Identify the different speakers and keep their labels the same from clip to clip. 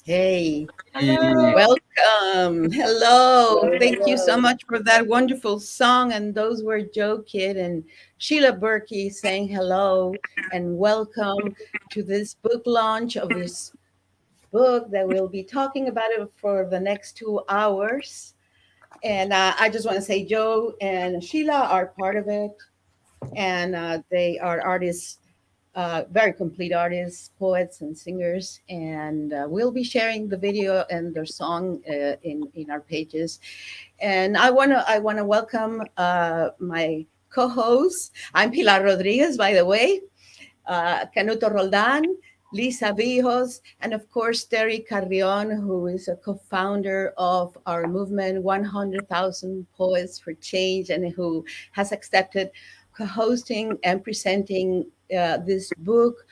Speaker 1: Hey, welcome. Hello. Thank you so much for that wonderful song. And those were Joe Kidd and Sheila Berkey saying hello and welcome to this book launch of this book that we'll be talking about it for the next 2 hours. And I just want to say Joe and Sheila are part of it. And they are artists, very complete artists, poets, and singers. And we'll be sharing the video and their song in our pages. And I wanna welcome my co-host. I'm Pilar Rodriguez, by the way. Canuto Roldan, Lisa Vijos, and of course, Terry Carrion, who is a co-founder of our movement, 100,000 Poets for Change, and who has accepted co-hosting and presenting this book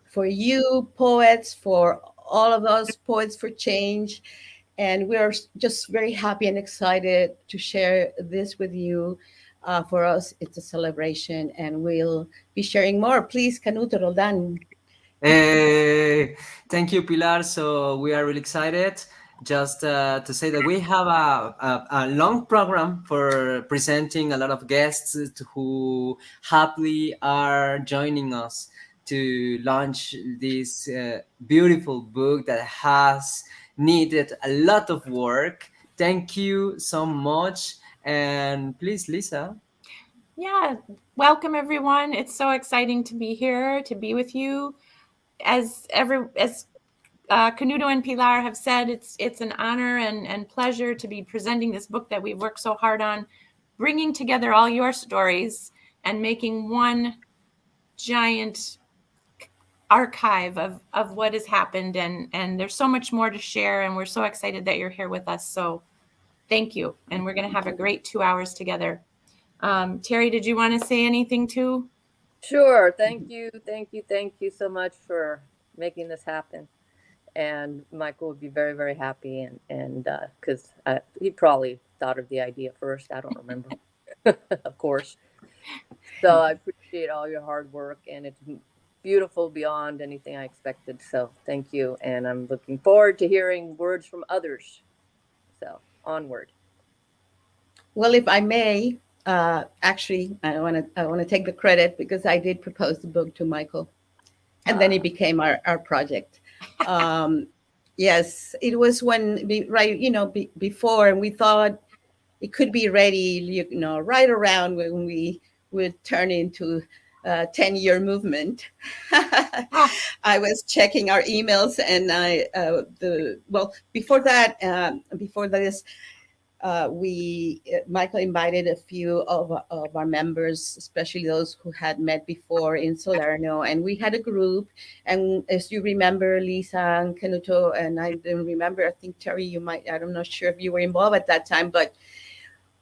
Speaker 1: for you poets, for all of us poets for change. And we are just very happy and excited to share this with you. For us, it's a celebration, and we'll be sharing more. Please, Canuto Roldan.
Speaker 2: Hey, thank you, Pilar. So we are really excited. Just to say that we have a long program for presenting a lot of guests who happily are joining us to launch this beautiful book that has needed a lot of work. Thank you so much. And please, Lisa.
Speaker 3: Yeah, welcome everyone. It's so exciting to be here, to be with you. As Canuto and Pilar have said, it's an honor and pleasure to be presenting this book that we've worked so hard on, bringing together all your stories and making one giant archive of what has happened. And there's so much more to share, and we're so excited that you're here with us. So thank you. And we're going to have a great 2 hours together. Terry, did you want to say anything too?
Speaker 4: Sure. Thank you so much for making this happen. And Michael would be very, very happy, and because he probably thought of the idea first. I don't remember, of course. So I appreciate all your hard work, and it's beautiful beyond anything I expected. So thank you, and I'm looking forward to hearing words from others. So onward.
Speaker 1: Well, if I may, actually, I want to take the credit because I did propose the book to Michael, and then it became our project. Yes, it was before, and we thought it could be ready, right around when we would turn into a 10-year movement. I was checking our emails, and before this, Michael invited a few of our members, especially those who had met before in Salerno, and we had a group. And as you remember, Lisa and Canuto, and I don't remember, I think Terry, I'm not sure if you were involved at that time, but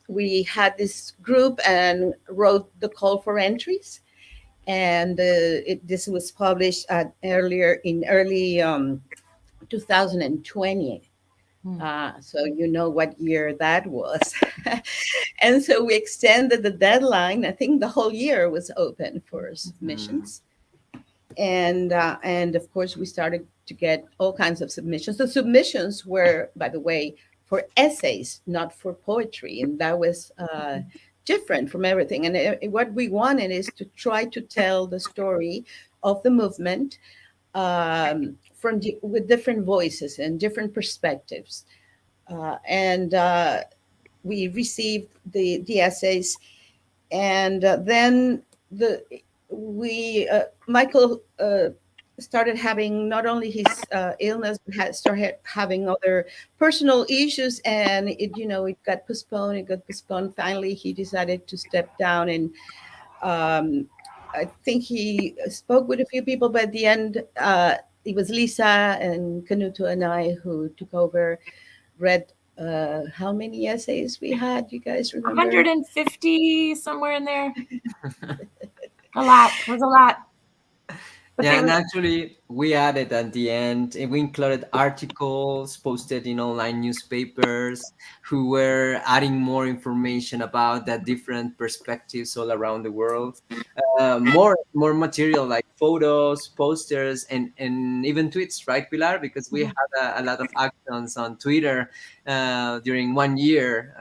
Speaker 1: we had this group and wrote the call for entries. And this was published in early 2020. So you know what year that was. And so we extended the deadline. I think the whole year was open for submissions. And of course, we started to get all kinds of submissions. The submissions were, by the way, for essays, not for poetry. And that was different from everything. And what we wanted is to try to tell the story of the movement with different voices and different perspectives. And we received the essays. And then Michael started having not only his illness, but started having other personal issues, and it got postponed. Finally, he decided to step down, and I think he spoke with a few people, but at the end, it was Lisa and Canuto and I who took over, read how many essays we had, you guys remember?
Speaker 3: 150, somewhere in there. A lot. It was a lot. But
Speaker 2: Yeah, and actually, we added at the end, we included articles posted in online newspapers who were adding more information about the different perspectives all around the world. More material like photos, posters, and even tweets, right, Pilar? Because we had a lot of actions on Twitter during 1 year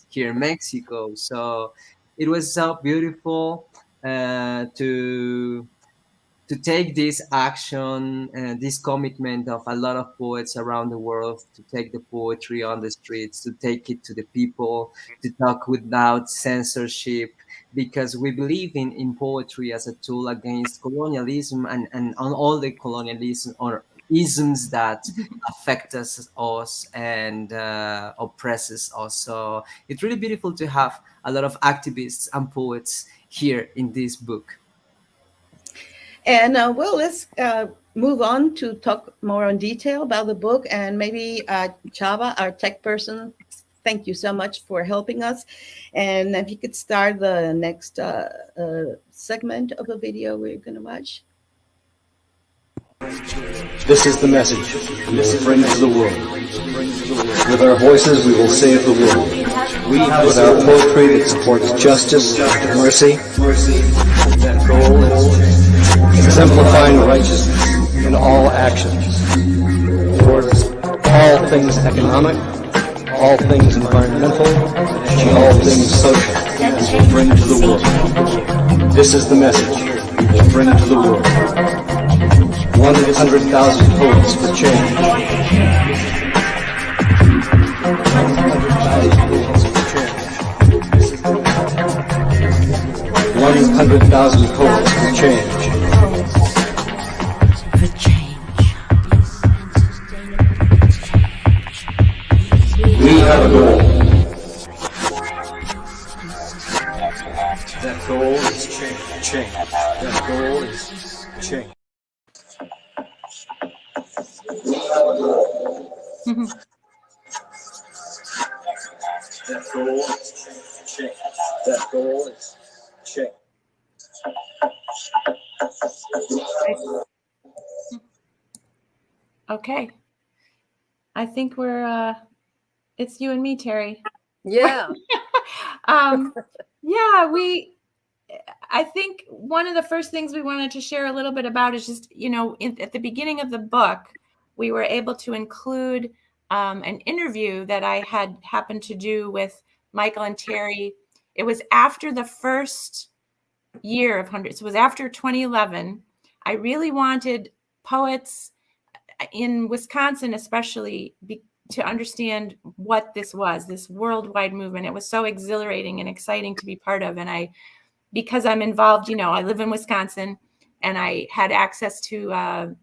Speaker 2: here in Mexico. So it was so beautiful to take this action and this commitment of a lot of poets around the world to take the poetry on the streets, to take it to the people, to talk without censorship, because we believe in poetry as a tool against colonialism and on all the colonialism or isms that affect us and oppresses us. So it's really beautiful to have a lot of activists and poets here in this book.
Speaker 1: And let's move on to talk more in detail about the book, and maybe Chava, our tech person, thank you so much for helping us. And if you could start the next segment of the video we're going to watch.
Speaker 5: This is the message we will bring to the world. With our voices, we will save the world. With our poetry that supports justice and mercy, that goal is exemplifying righteousness in all actions towards all things economic, all things environmental, and all things social we will bring to the world. This is the message we will bring to the world. 100,000 poets for change. 100,000 poets for change. We have a goal. That goal is change. That goal is change. That goal is change. That goal is change.
Speaker 3: Okay. I think we're it's you and me, Terry.
Speaker 4: Yeah.
Speaker 3: Yeah, I think one of the first things we wanted to share a little bit about is just, at the beginning of the book, we were able to include an interview that I had happened to do with Michael and Terry. It was after the first year of Hundreds. It was after 2011. I really wanted poets in Wisconsin, especially, to understand what this was, this worldwide movement. It was so exhilarating and exciting to be part of. And because I'm involved, I live in Wisconsin, and I had access to a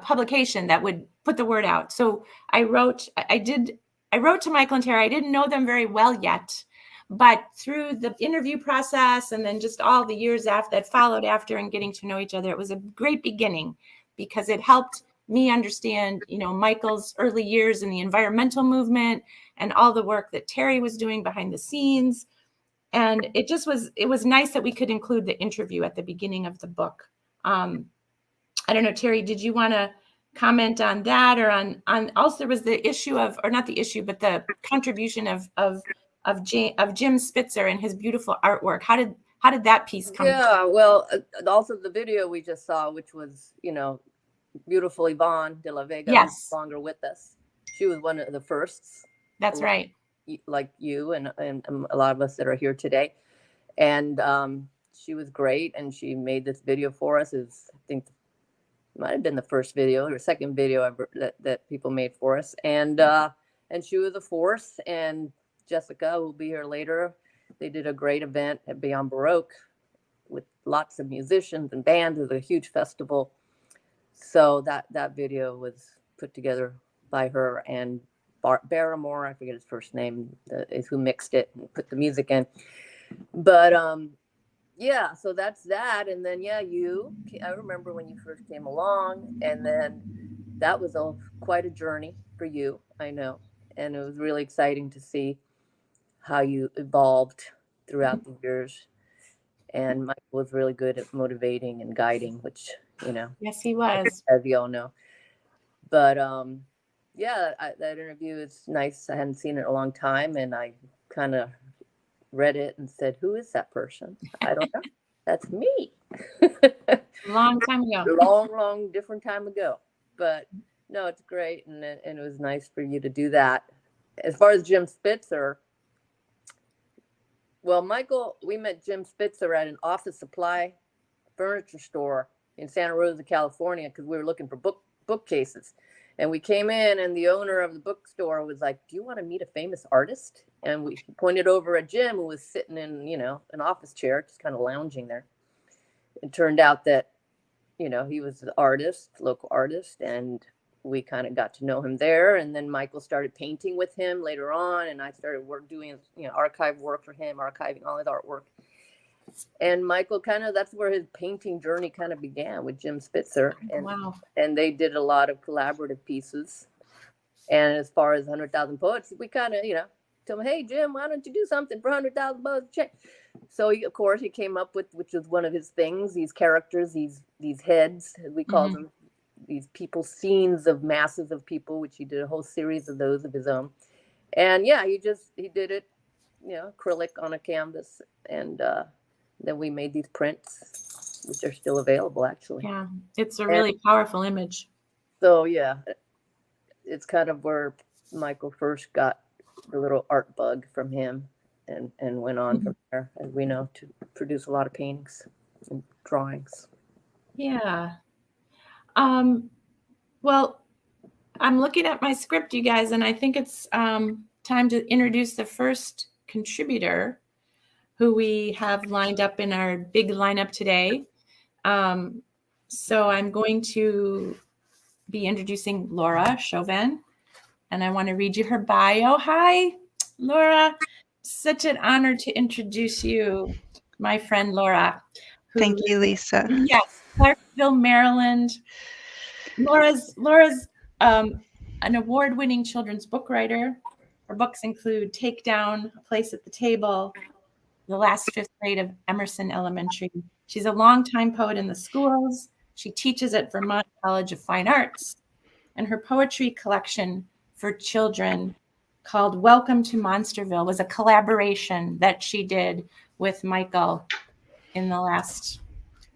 Speaker 3: publication that would put the word out. So I wrote to Michael and Terry. I didn't know them very well yet, but through the interview process and then just all the years that followed after and getting to know each other, it was a great beginning because it helped me understand, Michael's early years in the environmental movement and all the work that Terry was doing behind the scenes. And it was nice that we could include the interview at the beginning of the book. I don't know, Terry, did you want to comment on that, or on also there was the issue of, or not the issue, but the contribution of Jim Spitzer and his beautiful artwork. How did that piece come?
Speaker 4: Yeah, well, also the video we just saw, which was, beautiful Yvonne de la Vega,
Speaker 3: yes,
Speaker 4: who's no longer with us. She was one of the firsts.
Speaker 3: That's right.
Speaker 4: Like you and a lot of us that are here today. And she was great, and she made this video for us. I think might have been the first video or second video ever that people made for us. And she was a force. And Jessica, who will be here later, they did a great event at Beyond Baroque with lots of musicians and bands. It was a huge festival. So that video was put together by her and Barrymore, I forget his first name, is who mixed it and put the music in. But yeah, so that's that. And then I remember when you first came along, and then that was quite a journey for you, I know. And it was really exciting to see how you evolved throughout the years. And Michael was really good at motivating and guiding, which,
Speaker 3: yes, he was,
Speaker 4: as you all know. But that interview is nice. I hadn't seen it in a long time, and I kind of read it and said, who is that person? I don't know. That's me.
Speaker 3: Long time ago.
Speaker 4: long different time ago. But no, it's great, and it was nice for you to do that. As far as Jim Spitzer, well, Michael, we met Jim Spitzer at an office supply furniture store in Santa Rosa, California, because we were looking for bookcases. And we came in, and the owner of the bookstore was like, do you want to meet a famous artist? And we pointed over at Jim, who was sitting in, an office chair, just kind of lounging there. It turned out that, he was the local artist, and we kind of got to know him there. And then Michael started painting with him later on, and I started doing, archive work for him, archiving all his artwork. And Michael that's where his painting journey kind of began with Jim Spitzer.
Speaker 3: Wow.
Speaker 4: And they did a lot of collaborative pieces. And as far as 100,000 Poets, we kind of, told him, hey, Jim, why don't you do something for 100,000 Poets? Check. So, of course, he came up with, which was one of his things, these characters, these heads, as we call them, these people, scenes of masses of people, which he did a whole series of those of his own. And yeah, he did it, acrylic on a canvas. And then we made these prints, which are still available, actually.
Speaker 3: Yeah, it's a really powerful image.
Speaker 4: So, yeah, it's kind of where Michael first got the little art bug from him and went on from there, as we know, to produce a lot of paintings and drawings.
Speaker 3: Yeah. Well, I'm looking at my script, you guys, and I think it's time to introduce the first contributor who we have lined up in our big lineup today. So I'm going to be introducing Laura Chauvin, and I want to read you her bio. Hi, Laura. Such an honor to introduce you, my friend Laura.
Speaker 6: Thank you, Lisa.
Speaker 3: Yes, Clarksville, Maryland. Laura's an award-winning children's book writer. Her books include Take Down, A Place at the Table, The Last Fifth Grade of Emerson Elementary. She's a longtime poet in the schools. She teaches at Vermont College of Fine Arts. And her poetry collection for children called Welcome to Monsterville was a collaboration that she did with Michael in the last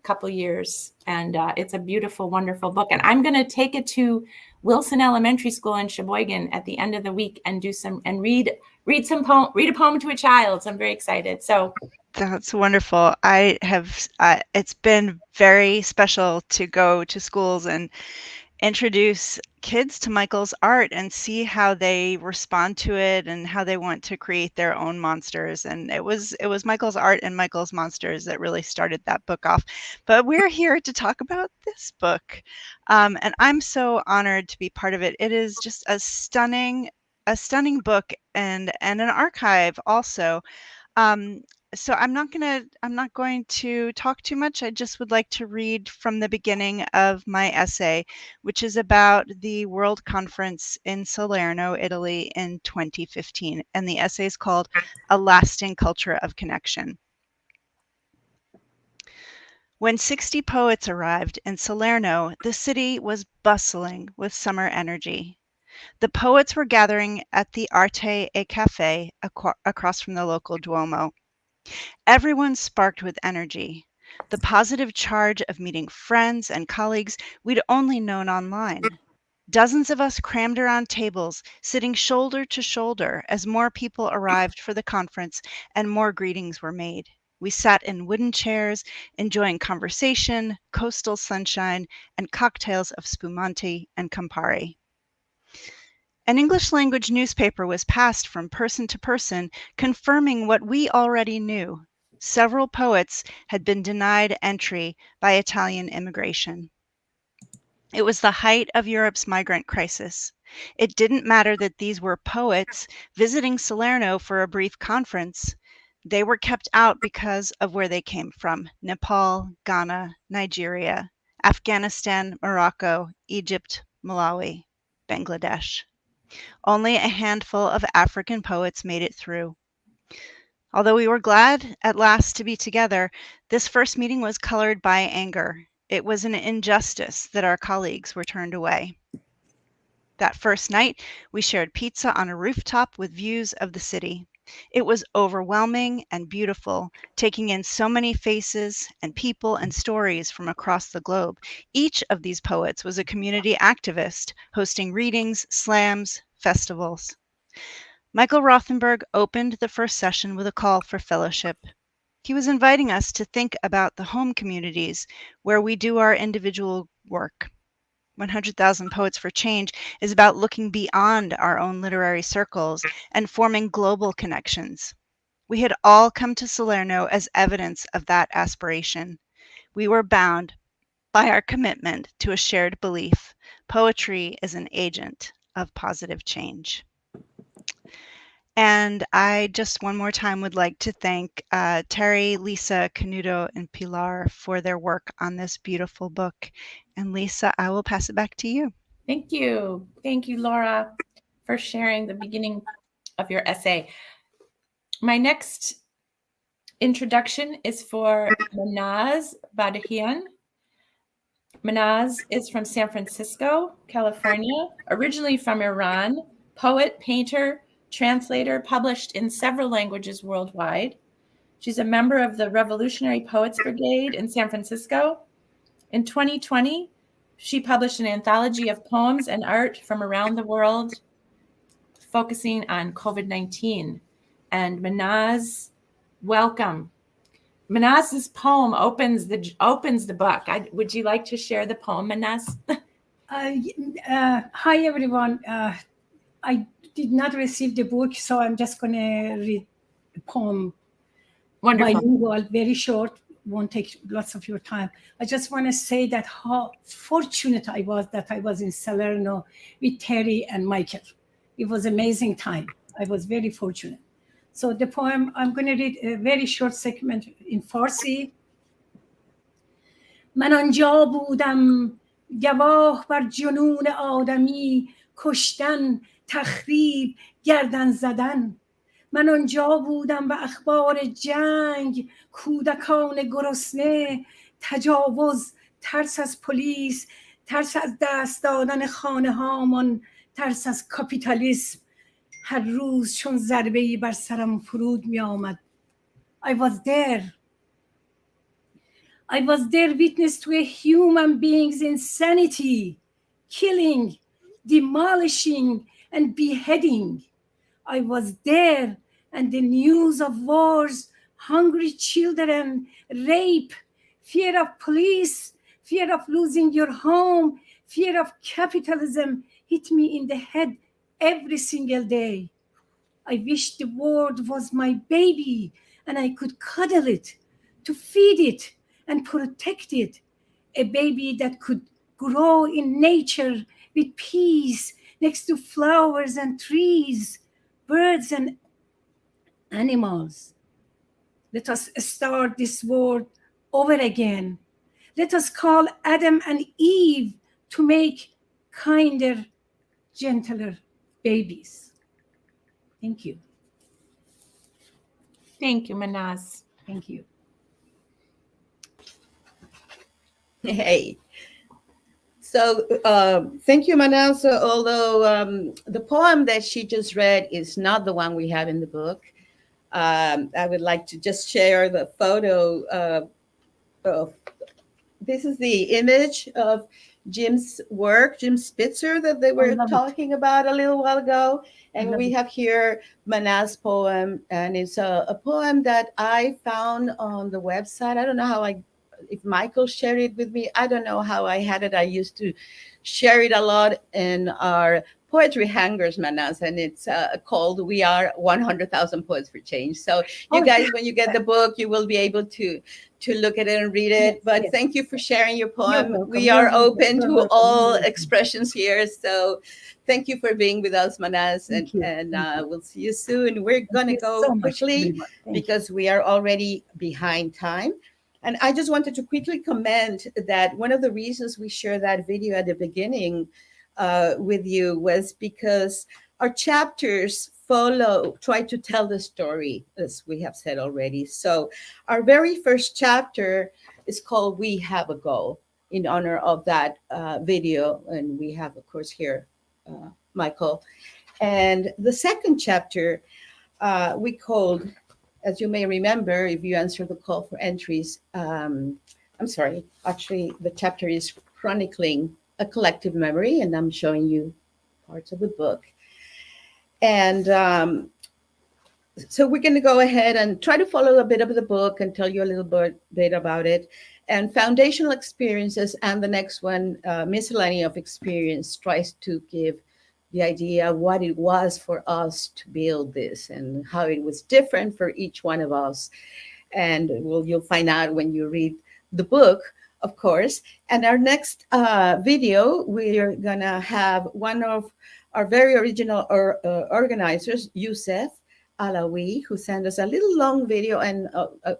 Speaker 3: couple years. And it's a beautiful, wonderful book. And I'm going to take it to Wilson Elementary School in Sheboygan at the end of the week and read a poem to a child. So I'm very excited. So
Speaker 6: that's wonderful. It's been very special to go to schools and introduce kids to Michael's art and see how they respond to it and how they want to create their own monsters. And it was Michael's art and Michael's monsters that really started that book off. But we're here to talk about this book. And I'm so honored to be part of it. It is just a stunning book and an archive also. So I'm not going to talk too much. I just would like to read from the beginning of my essay, which is about the World Conference in Salerno, Italy in 2015. And the essay is called A Lasting Culture of Connection. When 60 poets arrived in Salerno, the city was bustling with summer energy. The poets were gathering at the Arte e Cafe across from the local Duomo. Everyone sparked with energy, the positive charge of meeting friends and colleagues we'd only known online. Dozens of us crammed around tables, sitting shoulder to shoulder as more people arrived for the conference and more greetings were made. We sat in wooden chairs, enjoying conversation, coastal sunshine, and cocktails of spumante and Campari. An English language newspaper was passed from person to person, confirming what we already knew. Several poets had been denied entry by Italian immigration. It was the height of Europe's migrant crisis. It didn't matter that these were poets visiting Salerno for a brief conference. They were kept out because of where they came from: Nepal, Ghana, Nigeria, Afghanistan, Morocco, Egypt, Malawi, Bangladesh. Only a handful of African poets made it through. Although we were glad at last to be together, this first meeting was colored by anger. It was an injustice that our colleagues were turned away. That first night, we shared pizza on a rooftop with views of the city. It was overwhelming and beautiful, taking in so many faces and people and stories from across the globe. Each of these poets was a community activist, hosting readings, slams, festivals. Michael Rothenberg opened the first session with a call for fellowship. He was inviting us to think about the home communities where we do our individual work. 100,000 Poets for Change is about looking beyond our own literary circles and forming global connections. We had all come to Salerno as evidence of that aspiration. We were bound by our commitment to a shared belief: poetry is an agent of positive change. And I just one more time would like to thank Terry, Lisa, Canuto, and Pilar for their work on this beautiful book. And Lisa, I will pass it back to you.
Speaker 3: Thank you. Thank you, Laura, for sharing the beginning of your essay. My next introduction is for Manaz Badahian. Manaz is from San Francisco, California, originally from Iran, poet, painter, translator, published in several languages worldwide. She's a member of the Revolutionary Poets Brigade in San Francisco. In 2020, she published an anthology of poems and art from around the world, focusing on COVID-19. And Manaz, welcome. Manaz's poem opens the book. Would you like to share the poem, Manaz?
Speaker 7: Hi, everyone. I did not receive the book, so I'm just going to read a poem.
Speaker 3: Wonderful.
Speaker 7: Bilingual, very short, won't take lots of your time. I just want to say that how fortunate I was that I was in Salerno with Terry and Michael. It was amazing time. I was very fortunate. So the poem, I'm going to read a very short segment in Farsi. من آنجا بودم گواه بر جنون آدمی کشتن تخریب گردن زدن من آنجا بودم به اخبار جنگ کودکان گرسنه تجاوز ترس از پلیس ترس از دست دادن خانه هامان ترس از کاپیتالیسم هر روز چون ضربه‌ای بر سرم فرود می آمد. I was there witness to a human being's insanity, killing, demolishing, and beheading. I was there, and the news of wars, hungry children, rape, fear of police, fear of losing your home, fear of capitalism hit me in the head every single day. I wish the world was my baby and I could cuddle it, to feed it and protect it. A baby that could grow in nature with peace next to flowers and trees, birds and animals. Let us start this world over again. Let us call Adam and Eve to make kinder, gentler babies. Thank you.
Speaker 3: Thank you, Manaz.
Speaker 7: Thank you.
Speaker 1: Hey. So thank you, Manaz. Although the poem that she just read is not the one we have in the book, I would like to just share the photo of this is the image of Jim's work, Jim Spitzer, that they were talking about a little while ago. And we have here Manaz's poem, and it's a poem that I found on the website. I don't know if Michael shared it with me. I don't know how I had it. I used to share it a lot in our poetry hangers, Manaz, and it's called We Are 100,000 Poets for Change. So you guys, when you get the book, you will be able to look at it and read it. But thank you for sharing your poem. We are open to all expressions here. So thank you for being with us, Manaz, and we'll see you soon. We're going to go quickly because we are already behind time. And I just wanted to quickly comment that one of the reasons we shared that video at the beginning with you was because our chapters try to tell the story, as we have said already. So our very first chapter is called We Have a Goal, in honor of that video. And we have, of course, here, Michael. And the second chapter we called, as you may remember, if you answer the call for entries, I'm sorry, actually the chapter is chronicling a collective memory, and I'm showing you parts of the book. And so we're going to go ahead and try to follow a bit of the book and tell you a little bit about it. And foundational experiences, and the next one, miscellany of experience, tries to give the idea of what it was for us to build this and how it was different for each one of us. And you'll find out when you read the book, of course. And our next video, we're gonna have one of our very original organizers, Youssef, Alawi, who sent us a little long video. And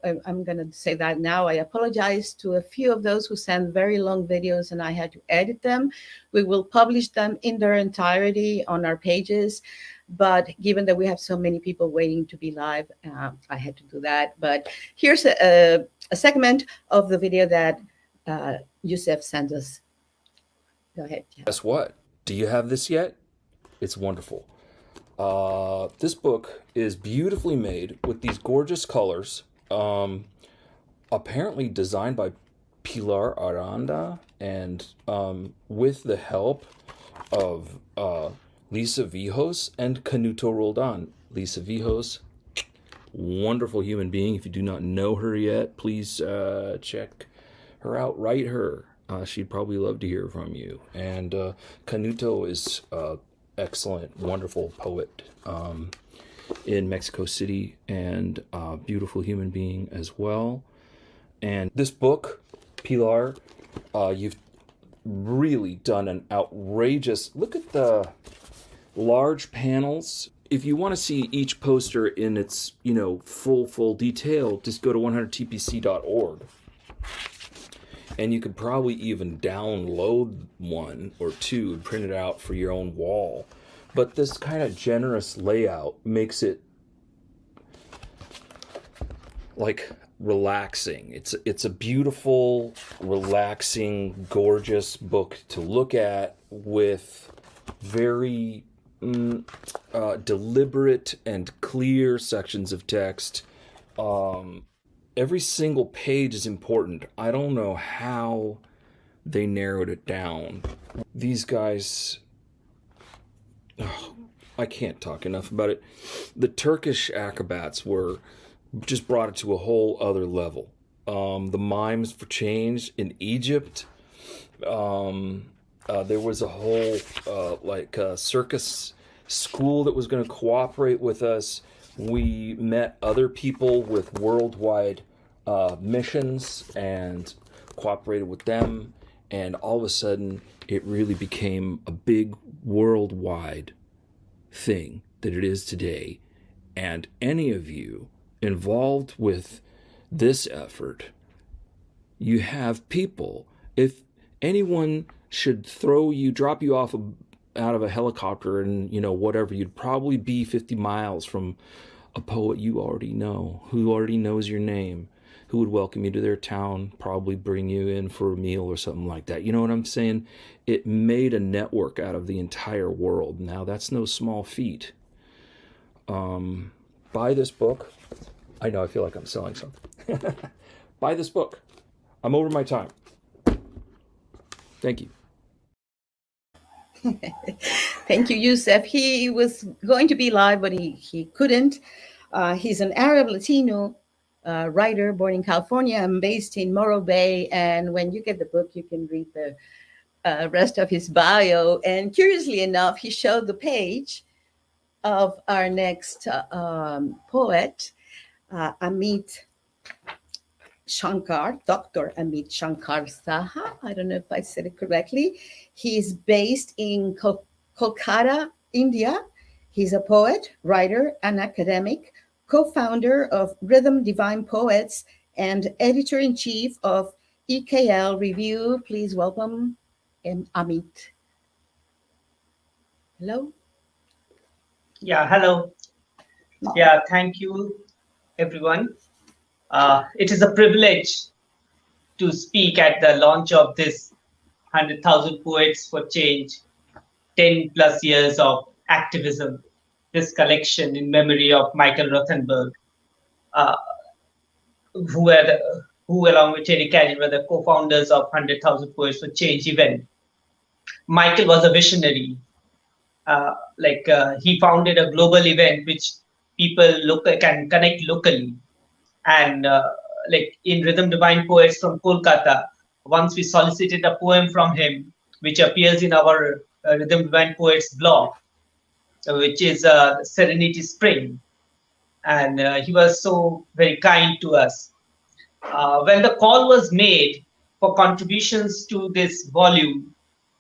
Speaker 1: I'm going to say that now. I apologize to a few of those who sent very long videos and I had to edit them. We will publish them in their entirety on our pages. But given that we have so many people waiting to be live, I had to do that. But here's a segment of the video that Yusef sent us. Go ahead.
Speaker 8: Guess what? Do you have this yet? It's wonderful. This book is beautifully made with these gorgeous colors. Apparently designed by Pilar Aranda and with the help of Lisa Vihos and Canuto Roldan. Lisa Vihos, wonderful human being. If you do not know her yet, please check her out. Write her. She'd probably love to hear from you. And Canuto is excellent, wonderful poet in Mexico City and a beautiful human being as well. And this book, Pilar, you've really done an outrageous, look at the large panels. If you want to see each poster in its, full detail, just go to 100tpc.org. And you could probably even download one or two and print it out for your own wall. But this kind of generous layout makes it like relaxing. It's a beautiful, relaxing, gorgeous book to look at with very deliberate and clear sections of text. Every single page is important. I don't know how they narrowed it down. These guys, I can't talk enough about it. The Turkish acrobats just brought it to a whole other level. The mimes for change in Egypt. There was a whole circus school that was going to cooperate with us. We met other people with worldwide missions and cooperated with them, and all of a sudden it really became a big worldwide thing that it is today. And any of you involved with this effort, you have people. If anyone should drop you off out of a helicopter and whatever, you'd probably be 50 miles from a poet you already know, who already knows your name, who would welcome you to their town, probably bring you in for a meal or something like that. You know what I'm saying? It made a network out of the entire world. Now, that's no small feat. Buy this book. I know, I feel like I'm selling something. Buy this book. I'm over my time. Thank you.
Speaker 1: Thank you, Yusef. He was going to be live, but he couldn't. He's an Arab Latino writer born in California and based in Morro Bay. And when you get the book, you can read the rest of his bio. And curiously enough, he showed the page of our next poet, Amit Shankar, Dr. Amit Shankar Saha. I don't know if I said it correctly. He's based in Kolkata, India. He's a poet, writer, and academic, co-founder of Rhythm Divine Poets, and editor-in-chief of EKL Review. Please welcome Amit. Hello.
Speaker 9: Yeah, hello. Yeah, thank you, everyone. It is a privilege to speak at the launch of this 100,000 Poets for Change, 10 plus years of activism, this collection in memory of Michael Rothenberg, who along with Terry Cadden were the co-founders of 100,000 Poets for Change event. Michael was a visionary. He founded a global event which people can connect locally. And in Rhythm Divine Poets from Kolkata, once we solicited a poem from him, which appears in our Rhythm Divine Poets blog, which is Serenity Spring. And he was so very kind to us. When the call was made for contributions to this volume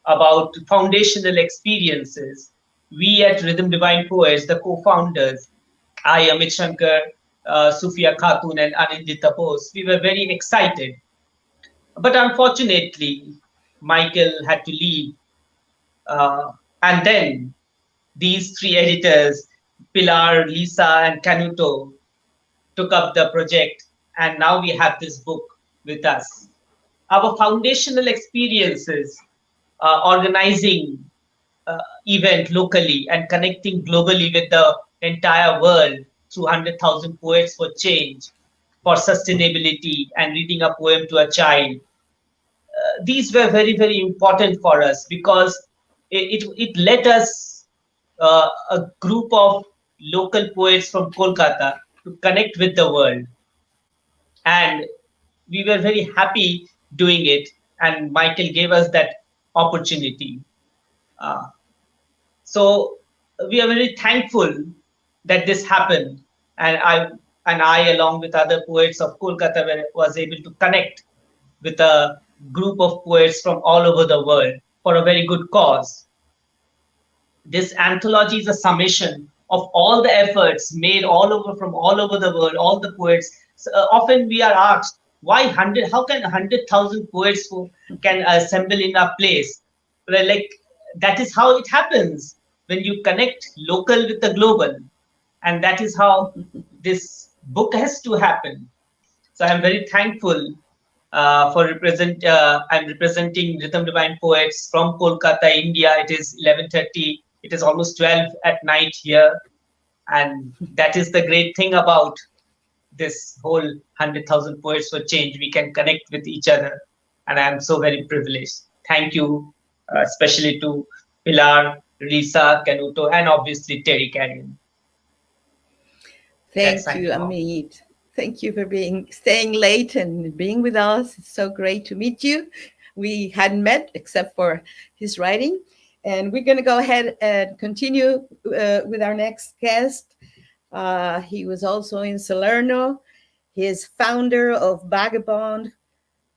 Speaker 9: about foundational experiences, we at Rhythm Divine Poets, the co-founders, I, Amit Shankar, Sufia Khatun, and Anindita Bose, we were very excited. But unfortunately, Michael had to leave. And then these three editors, Pilar, Lisa, and Canuto, took up the project. And now we have this book with us. Our foundational experiences, organizing event locally and connecting globally with the entire world through 100,000 Poets for Change, for sustainability, and reading a poem to a child. These were very, very important for us because it let us, a group of local poets from Kolkata, to connect with the world. And we were very happy doing it. And Michael gave us that opportunity. So we are very thankful that this happened, and I, along with other poets of Kolkata, was able to connect with a group of poets from all over the world for a very good cause. This anthology is a summation of all the efforts made from all over the world, all the poets. So, often we are asked, why 100? How can 100,000 poets can assemble in a place? Well, like, that is how it happens when you connect local with the global, and that is how this book has to happen. So I'm very thankful I'm representing Rhythm Divine Poets from Kolkata, India. It is 11:30. It is almost 12 at night here, and that is the great thing about this whole 100,000 Poets for Change. We can connect with each other, and I'm so very privileged. Thank you, especially to Pilar, Lisa, Canuto, and obviously Terry Carrion.
Speaker 1: Thank you, Amit. Thank you for staying late and being with us. It's so great to meet you. We hadn't met except for his writing. And we're going to go ahead and continue with our next guest. He was also in Salerno. He is founder of Vagabond,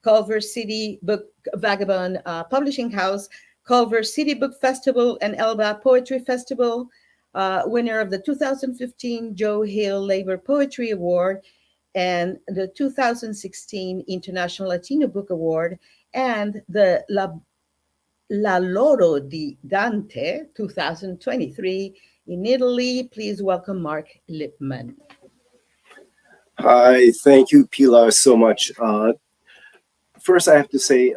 Speaker 1: Culver City Book Vagabond Publishing House, Culver City Book Festival, and Elba Poetry Festival, winner of the 2015 Joe Hill Labor Poetry Award and the 2016 International Latino Book Award and the La Loro di Dante 2023 in Italy. Please welcome Mark Lipman.
Speaker 10: Hi, thank you, Pilar, so much. First, I have to say,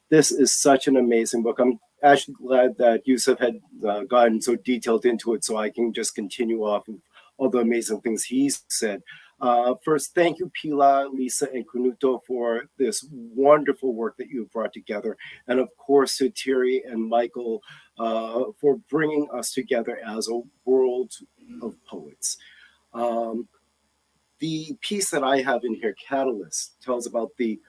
Speaker 10: this is such an amazing book. I'm actually glad that Yusuf had gotten so detailed into it so I can just continue off of all the amazing things he's said. First, thank you, Pilar, Lisa, and Canuto for this wonderful work that you've brought together. And of course, to Terry and Michael for bringing us together as a world of poets. The piece that I have in here, Catalyst, tells about the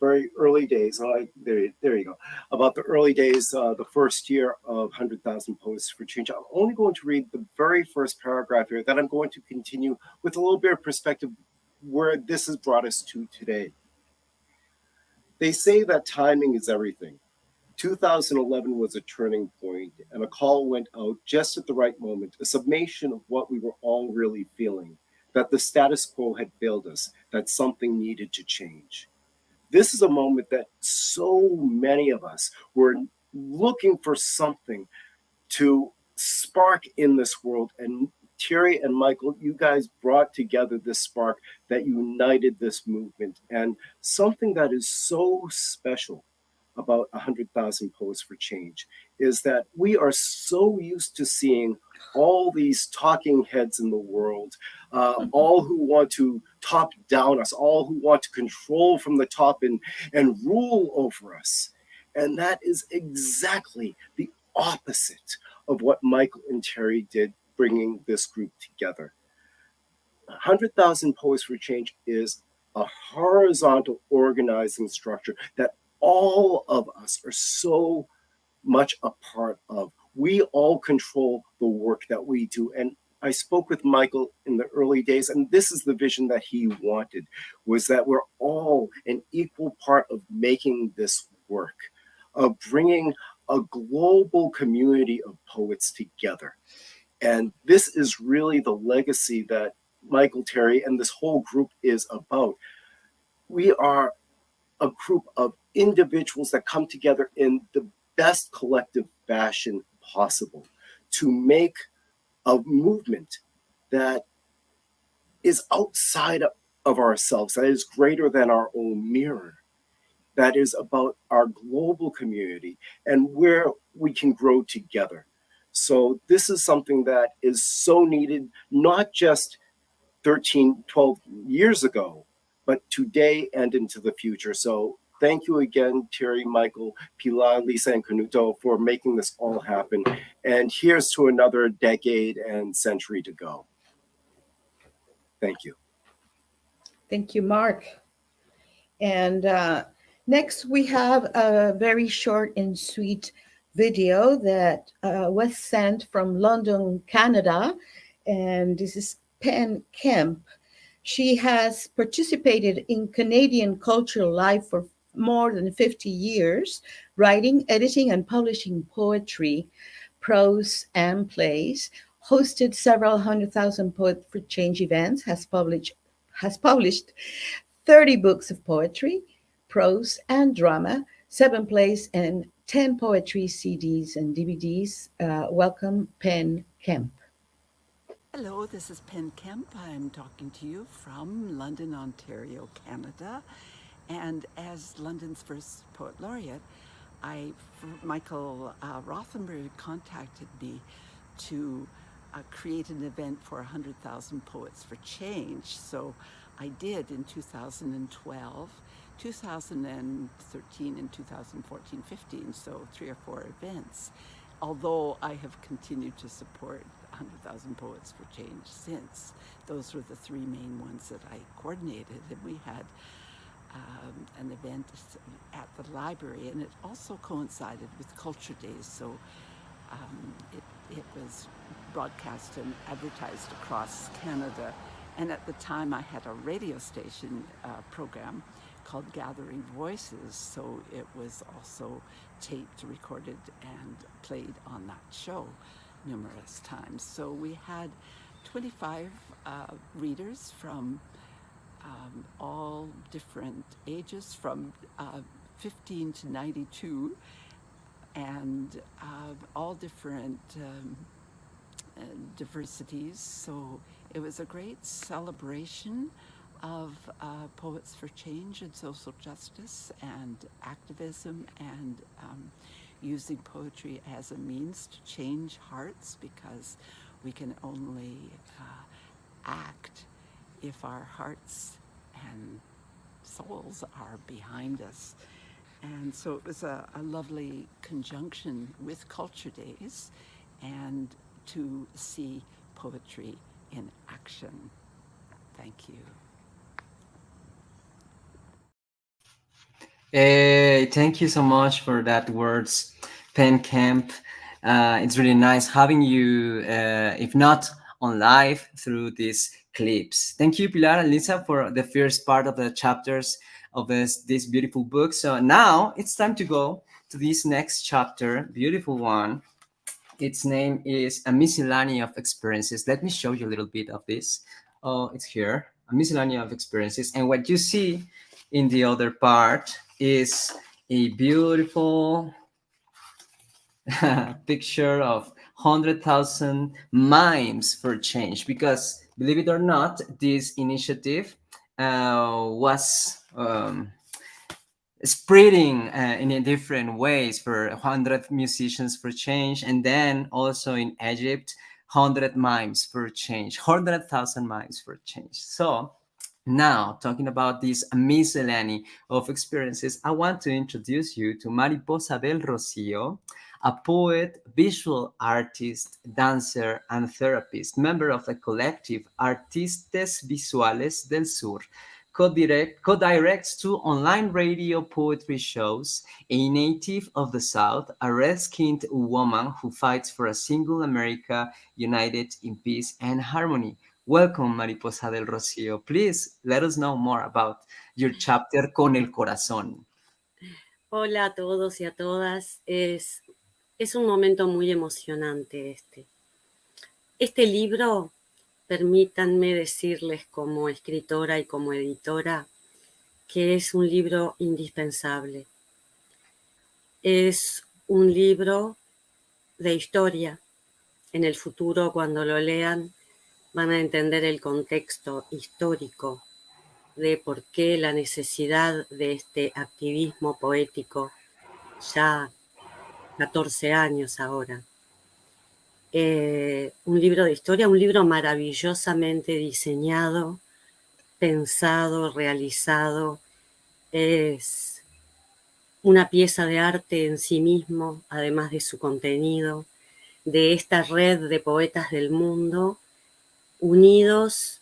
Speaker 10: very early days. There you go. About the early days, the first year of 100,000 Poets for Change. I'm only going to read the very first paragraph here. Then I'm going to continue with a little bit of perspective where this has brought us to today. They say that timing is everything. 2011 was a turning point, and a call went out just at the right moment, a summation of what we were all really feeling, that the status quo had failed us, that something needed to change. This is a moment that so many of us were looking for something to spark in this world. And Terry and Michael, you guys brought together this spark that united this movement. And something that is so special about 100,000 Poets for Change is that we are so used to seeing all these talking heads in the world, all who want to top down us, all who want to control from the top and rule over us. And that is exactly the opposite of what Michael and Terry did, bringing this group together. 100,000 Poets for Change is a horizontal organizing structure that all of us are so much a part of. We all control the work that we do. And I spoke with Michael in the early days, and this is the vision that he wanted, was that we're all an equal part of making this work, of bringing a global community of poets together. And this is really the legacy that Michael, Terry, and this whole group is about. We are a group of individuals that come together in the best collective fashion possible to make a movement that is outside of ourselves, that is greater than our own mirror, that is about our global community and where we can grow together. So this is something that is so needed, not just 13, 12 years ago, but today and into the future. So thank you again, Terry, Michael, Pilar, Lisa, and Canuto for making this all happen. And here's to another decade and century to go. Thank you.
Speaker 1: Thank you, Mark. And next we have a very short and sweet video that was sent from London, Canada. And this is Pen Kemp. She has participated in Canadian cultural life for more than 50 years, writing, editing, and publishing poetry, prose, and plays, hosted several 100,000 Poet for Change events, has published 30 books of poetry, prose, and drama, 7 plays, and 10 poetry CDs and DVDs. Welcome, Pen Kemp.
Speaker 11: Hello, this is Pen Kemp. I'm talking to you from London, Ontario, Canada. And as London's first poet laureate, Michael Rothenberg contacted me to create an event for 100,000 Poets for Change. So I did in 2012, 2013, and 2014-15, so 3 or 4 events. Although I have continued to support 100,000 Poets for Change since. Those were the 3 main ones that I coordinated, and we had an event at the library, and it also coincided with Culture Days, so it was broadcast and advertised across Canada. And at the time I had a radio station program called Gathering Voices, so it was also taped, recorded, and played on that show numerous times. So we had 25 readers from all different ages, from 15 to 92, and all different diversities. So it was a great celebration of Poets for Change and social justice and activism, and using poetry as a means to change hearts, because we can only act if our hearts and souls are behind us. And so it was a lovely conjunction with Culture Days and to see poetry in action. Thank you.
Speaker 2: Hey, thank you so much for that words, Pen Kemp. It's really nice having you, if not on live, through these clips. Thank you, Pilar and Lisa, for the first part of the chapters of this beautiful book. So now it's time to go to this next chapter, beautiful one. Its name is A Miscellany of Experiences. Let me show you a little bit of this. Oh, it's here, A Miscellany of Experiences. And what you see in the other part is a beautiful picture of 100,000 mimes for change, because believe it or not, this initiative was spreading in different ways for 100 musicians for change, and then also in Egypt, 100 mimes for change, 100,000 mimes for change. So now, talking about this miscellany of experiences, I want to introduce you to Mariposa del Rocío, a poet, visual artist, dancer, and therapist, member of the collective Artistas Visuales del Sur, co-directs 2 online radio poetry shows, a native of the South, a red-skinned woman who fights for a single America united in peace and harmony. Welcome, Mariposa del Rocío. Please let us know more about your chapter Con el Corazón.
Speaker 12: Hola a todos y a todas. Es un momento muy emocionante este. Este libro, permítanme decirles como escritora y como editora, que es un libro indispensable. Es un libro de historia. En el futuro, cuando lo lean, van a entender el contexto histórico de por qué la necesidad de este activismo poético ya 14 años ahora. Un libro de historia, un libro maravillosamente diseñado, pensado, realizado. Es una pieza de arte en sí mismo, además de su contenido, de esta red de poetas del mundo, unidas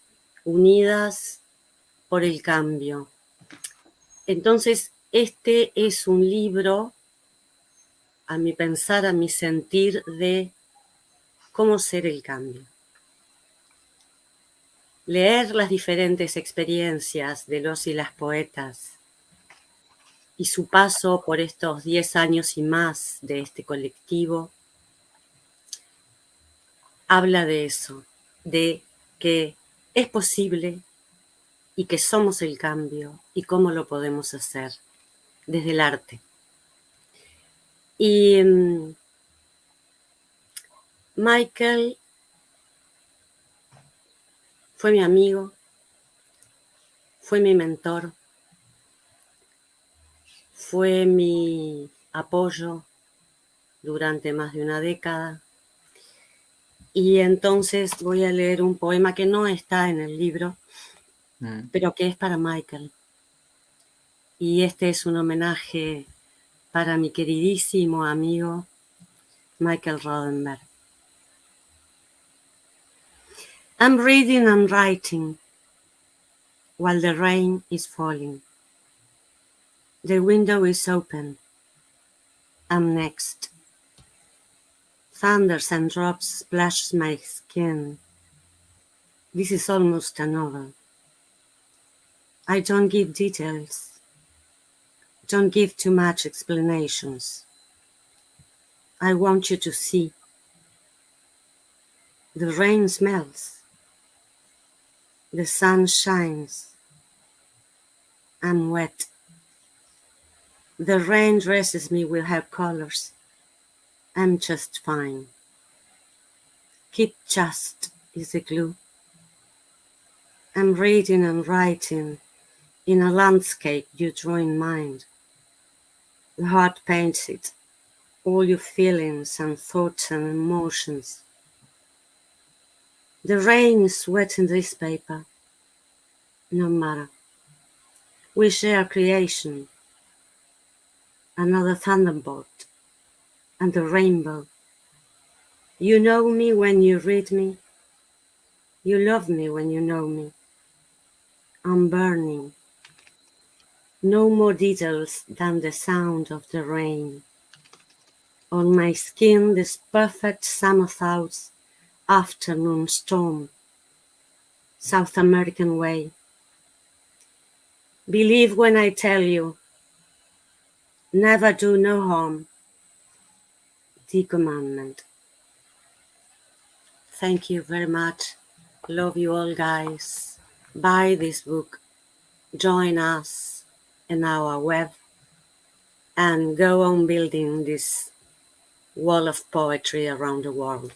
Speaker 12: por el cambio. Entonces, este es un libro, a mi pensar, a mi sentir, de cómo ser el cambio. Leer las diferentes experiencias de los y las poetas y su paso por estos 10 años y más de este colectivo, habla de eso, de que es posible y que somos el cambio y cómo lo podemos hacer desde el arte. Y Michael fue mi amigo, fue mi mentor, fue mi apoyo durante más de una década. Y entonces voy a leer un poema que no está en el libro, pero que es para Michael. Y este es un homenaje para mi queridísimo amigo Michael Rodenberg. I'm reading and writing while the rain is falling. The window is open. I'm next. Thunders and drops splash my skin. This is almost a novel. I don't give details. Don't give too much explanations. I want you to see. The rain smells. The sun shines. I'm wet. The rain dresses me with her colors. I'm just fine. Keep just is the glue. I'm reading and writing in a landscape you draw in mind. The heart paints it, all your feelings and thoughts and emotions. The rain is wet in this paper. No matter. We share creation. Another thunderbolt and the rainbow. You know me when you read me. You love me when you know me. I'm burning. No more details than the sound of the rain. On my skin, this perfect summer thoughts, afternoon storm, South American way. Believe when I tell you, never do no harm. The commandment. Thank you very much. Love you all, guys. Buy this book. Join us in our web and go on building this wall of poetry around the world.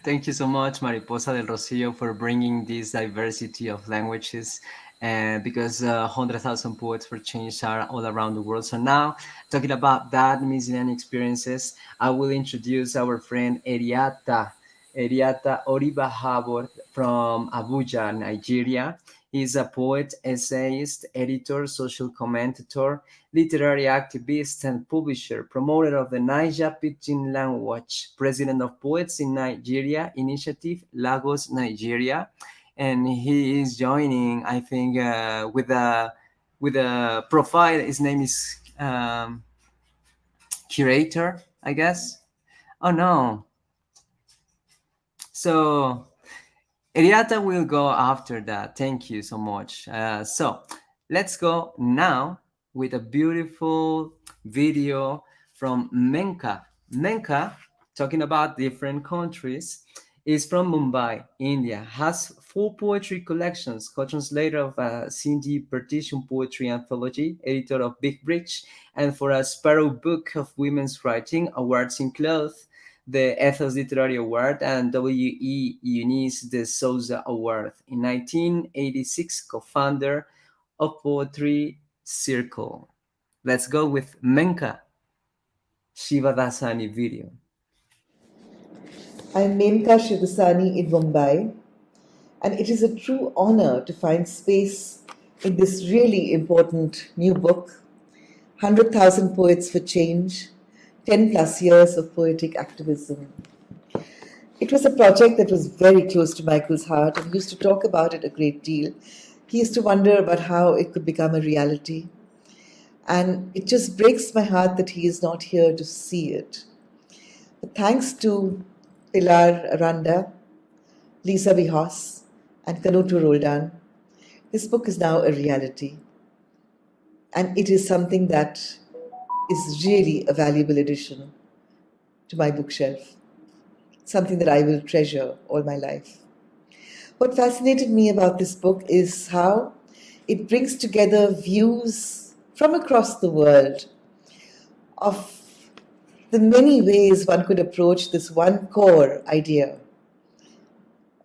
Speaker 2: Thank you so much, Mariposa del Rosillo, for bringing this diversity of languages. And because 100,000 Poets for Change are all around the world. So now, talking about that missing experiences, I will introduce our friend Eriata Oriba-Habor from Abuja, Nigeria. He's a poet, essayist, editor, social commentator, literary activist, and publisher, promoter of the Naija Pidgin language, president of Poets in Nigeria Initiative, Lagos, Nigeria. And he is joining, I think, with a profile. His name is Curator, I guess. Oh no. So Eriata will go after that. Thank you so much. So let's go now with a beautiful video from Menka. Menka talking about different countries, is from Mumbai, India, has 4 poetry collections, co-translator of a Sindhi partition poetry anthology, editor of Big Bridge, and for a Sparrow Book of Women's Writing, awards include the Ethos Literary Award and W.E. Eunice de Souza Award. In 1986, co-founder of Poetry Circle. Let's go with Menka Shivadasani video.
Speaker 13: I'm Menka Shivadasani in Mumbai, and it is a true honor to find space in this really important new book, 100,000 Poets for Change, 10 plus years of poetic activism. It was a project that was very close to Michael's heart, and he used to talk about it a great deal. He used to wonder about how it could become a reality. And it just breaks my heart that he is not here to see it. But thanks to Pilar Aranda, Lisa Vihos, and Canuto Roldan, this book is now a reality. And it is something that is really a valuable addition to my bookshelf, something that I will treasure all my life. What fascinated me about this book is how it brings together views from across the world of the many ways one could approach this one core idea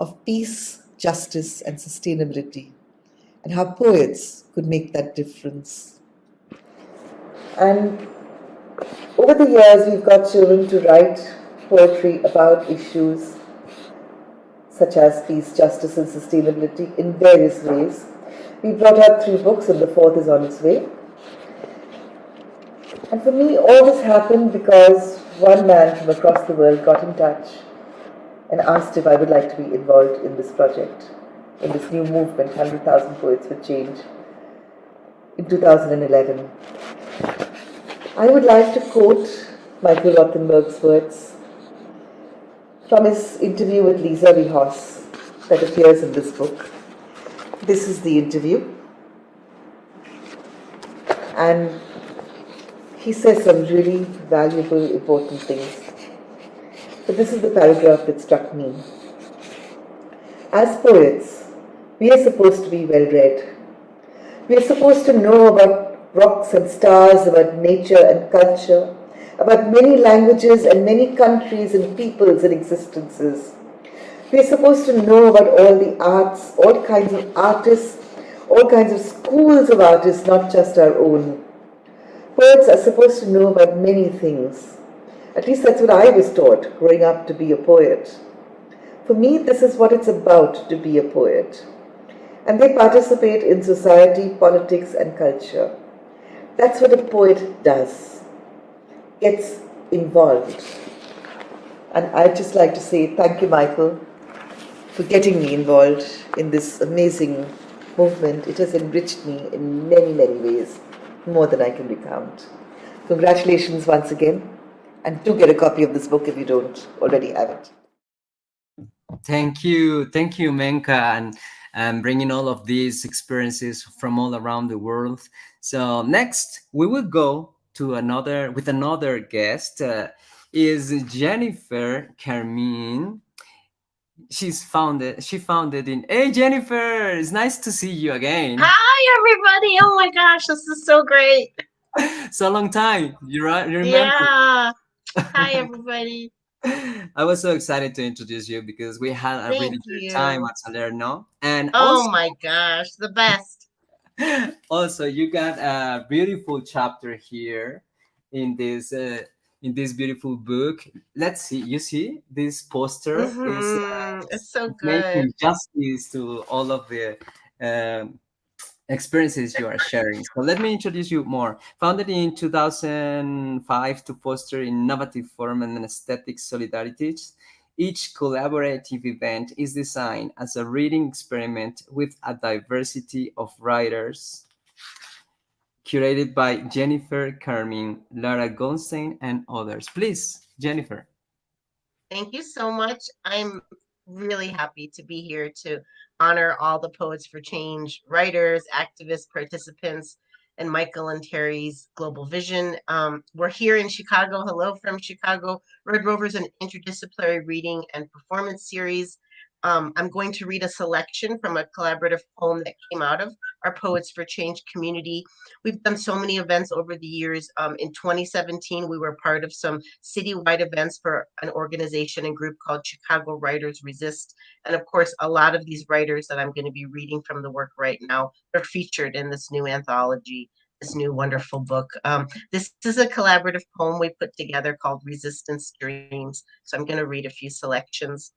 Speaker 13: of peace, justice, and sustainability, and how poets could make that difference. And over the years, we've got children to write poetry about issues such as peace, justice, and sustainability in various ways. We brought out 3 books, and the 4th is on its way. And for me, all this happened because one man from across the world got in touch and asked if I would like to be involved in this project, in this new movement, 100,000 Poets for Change, in 2011. I would like to quote Michael Rothenberg's words from his interview with Lisa Vihos that appears in this book. This is the interview. And he says some really valuable, important things. But this is the paragraph that struck me. As poets, we are supposed to be well read. We are supposed to know about rocks and stars, about nature and culture, about many languages and many countries and peoples and existences. We are supposed to know about all the arts, all kinds of artists, all kinds of schools of artists, not just our own. Poets are supposed to know about many things. At least that's what I was taught growing up, to be a poet. For me, this is what it's about, to be a poet. And they participate in society, politics, and culture. That's what a poet does, gets involved. And I'd just like to say thank you, Michael, for getting me involved in this amazing movement. It has enriched me in many, many ways, more than I can recount. Congratulations once again, and do get a copy of this book if you don't already have it.
Speaker 2: Thank you, Menka, and bringing all of these experiences from all around the world. So next, we will go to another guest. Is Jennifer Carmine. She founded in. Hey, Jennifer, it's nice to see you again.
Speaker 14: Hi, everybody. Oh my gosh, this is so great.
Speaker 2: So long time. You remember?
Speaker 14: Yeah. Hi, everybody.
Speaker 2: I was so excited to introduce you because we had a really good time at Salerno. And
Speaker 14: oh my gosh, the best.
Speaker 2: Also, you got a beautiful chapter here in this beautiful book. Let's see. You see this poster is
Speaker 14: it's so good.
Speaker 2: Making justice to all of the experiences you are sharing. So let me introduce you more. Founded in 2005 to foster innovative form and aesthetic solidarities, each collaborative event is designed as a reading experiment with a diversity of writers, curated by Jennifer Carmine, Lara Goldstein, and others. Please, Jennifer.
Speaker 14: Thank you so much. I'm really happy to be here to honor all the Poets for Change writers, activists, participants, and Michael and Terry's Global Vision. We're here in Chicago. Hello from Chicago. Red Rovers, an interdisciplinary reading and performance series. I'm going to read a selection from a collaborative poem that came out of our Poets for Change community. We've done so many events over the years. In 2017, we were part of some citywide events for an organization and group called Chicago Writers Resist. And of course, a lot of these writers that I'm going to be reading from the work right now are featured in this new anthology, this new wonderful book. This is a collaborative poem we put together called Resistance Dreams. So I'm going to read a few selections.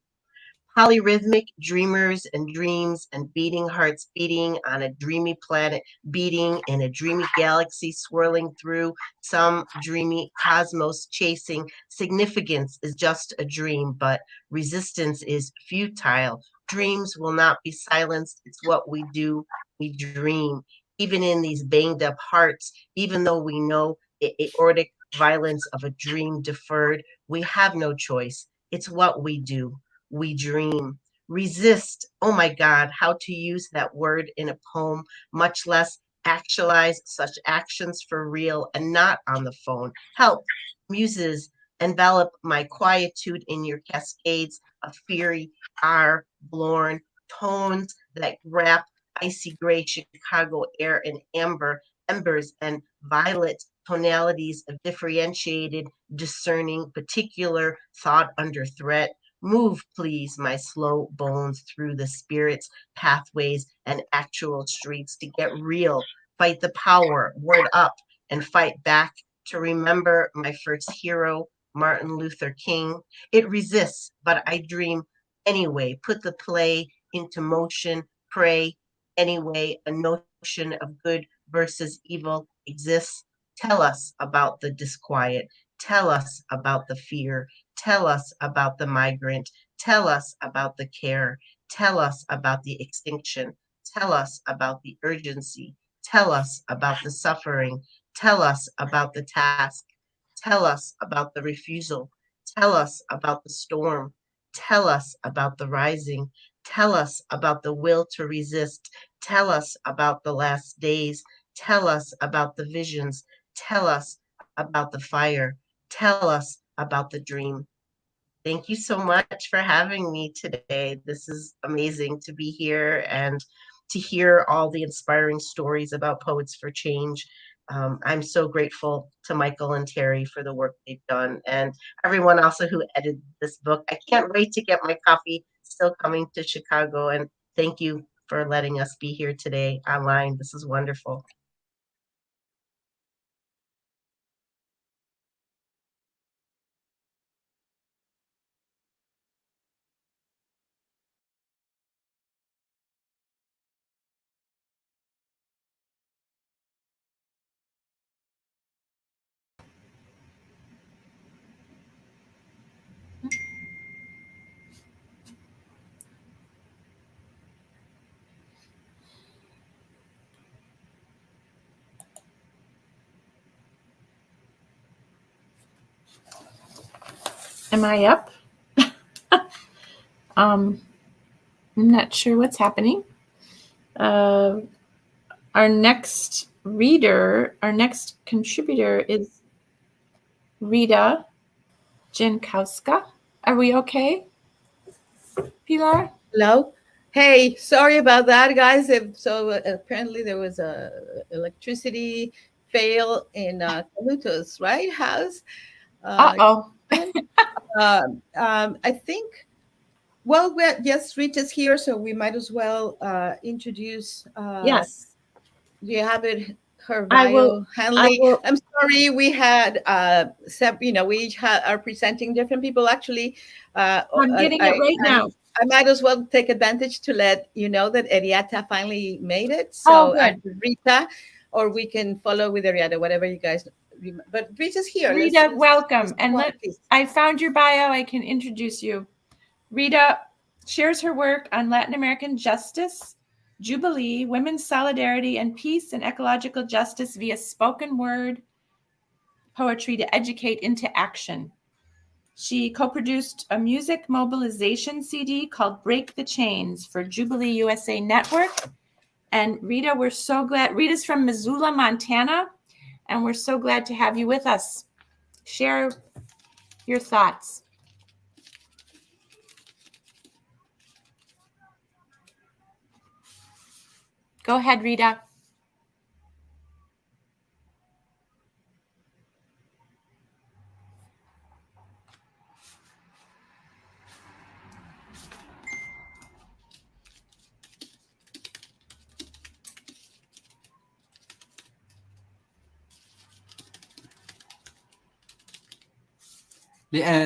Speaker 14: Polyrhythmic dreamers and dreams and beating hearts beating on a dreamy planet, beating in a dreamy galaxy, swirling through some dreamy cosmos, chasing. Significance is just a dream, but resistance is futile. Dreams will not be silenced. It's what we do. We dream. Even in these banged up hearts, even though we know the aortic violence of a dream deferred, we have no choice. It's what we do. We dream. Resist. Oh my God, how to use that word in a poem, much less actualize such actions for real and not on the phone. Help, muses, envelop my quietude in your cascades of fury, are born tones that wrap icy gray Chicago air in amber, embers, and violet tonalities of differentiated, discerning, particular thought under threat. Move, please, my slow bones through the spirit's pathways and actual streets to get real. Fight the power, word up, and fight back to remember my first hero, Martin Luther King. It resists, but I dream anyway. Put the play into motion, pray anyway. A notion of good versus evil exists. Tell us about the disquiet. Tell us about the fear. Tell us about the migrant. Tell us about the care. Tell us about the extinction. Tell us about the urgency. Tell us about the suffering. Tell us about the task. Tell us about the refusal. Tell us about the storm. Tell us about the rising. Tell us about the will to resist. Tell us about the last days. Tell us about the visions. Tell us about the fire. Tell us about the dream. Thank you so much for having me today. This is amazing to be here and to hear all the inspiring stories about Poets for Change. I'm so grateful to Michael and Terry for the work they've done and everyone also who edited this book. I can't wait to get my copy, still coming to Chicago. And thank you for letting us be here today online. This is wonderful.
Speaker 3: Am I up? I'm not sure what's happening. Our next reader, our next contributor is Rita Jankowska. Are we okay, Pilar?
Speaker 1: Hello. Hey, sorry about that, guys. So apparently there was a electricity fail in Canuto's right house.
Speaker 3: Uh-oh.
Speaker 1: I think, well, yes, Rita's here, so we might as well introduce.
Speaker 3: Yes.
Speaker 1: Do you have it? Her
Speaker 3: I
Speaker 1: bio
Speaker 3: will.
Speaker 1: handling. I'm sorry, we had we each are presenting different people. Actually,
Speaker 3: I'm getting it right now.
Speaker 1: I might as well take advantage to let you know that Ariata finally made it. So Rita, or we can follow with Ariata, whatever you guys. But Rita's here.
Speaker 3: Rita, welcome. And I found your bio. I can introduce you. Rita shares her work on Latin American justice, Jubilee, women's solidarity, and peace and ecological justice via spoken word poetry to educate into action. She co-produced a music mobilization CD called Break the Chains for Jubilee USA Network And Rita, we're so glad. Rita's from Missoula, Montana, and we're so glad to have you with us. Share your thoughts. Go ahead, Rita.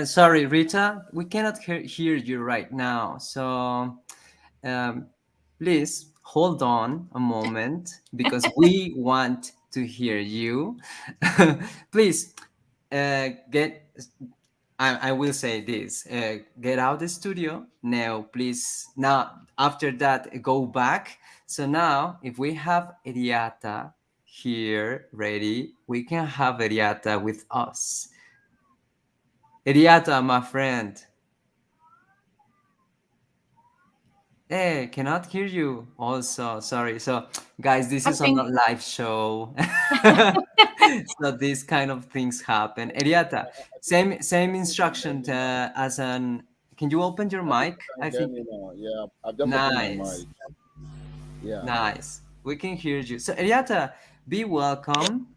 Speaker 2: Sorry, Rita, we cannot hear you right now. So please hold on a moment because we want to hear you. Please I will say this, get out the studio now, please. Now, after that, go back. So now, if we have Eriata here ready, we can have Eriata with us. Eriata, my friend. Hey, cannot hear you also, sorry. So guys, this is on a live show. So these kind of things happen. Eriata, same instruction as an, can you open your mic? I think.
Speaker 15: Yeah, I've just opened my mic. Yeah.
Speaker 2: Nice. We can hear you. So Eriata, be welcome.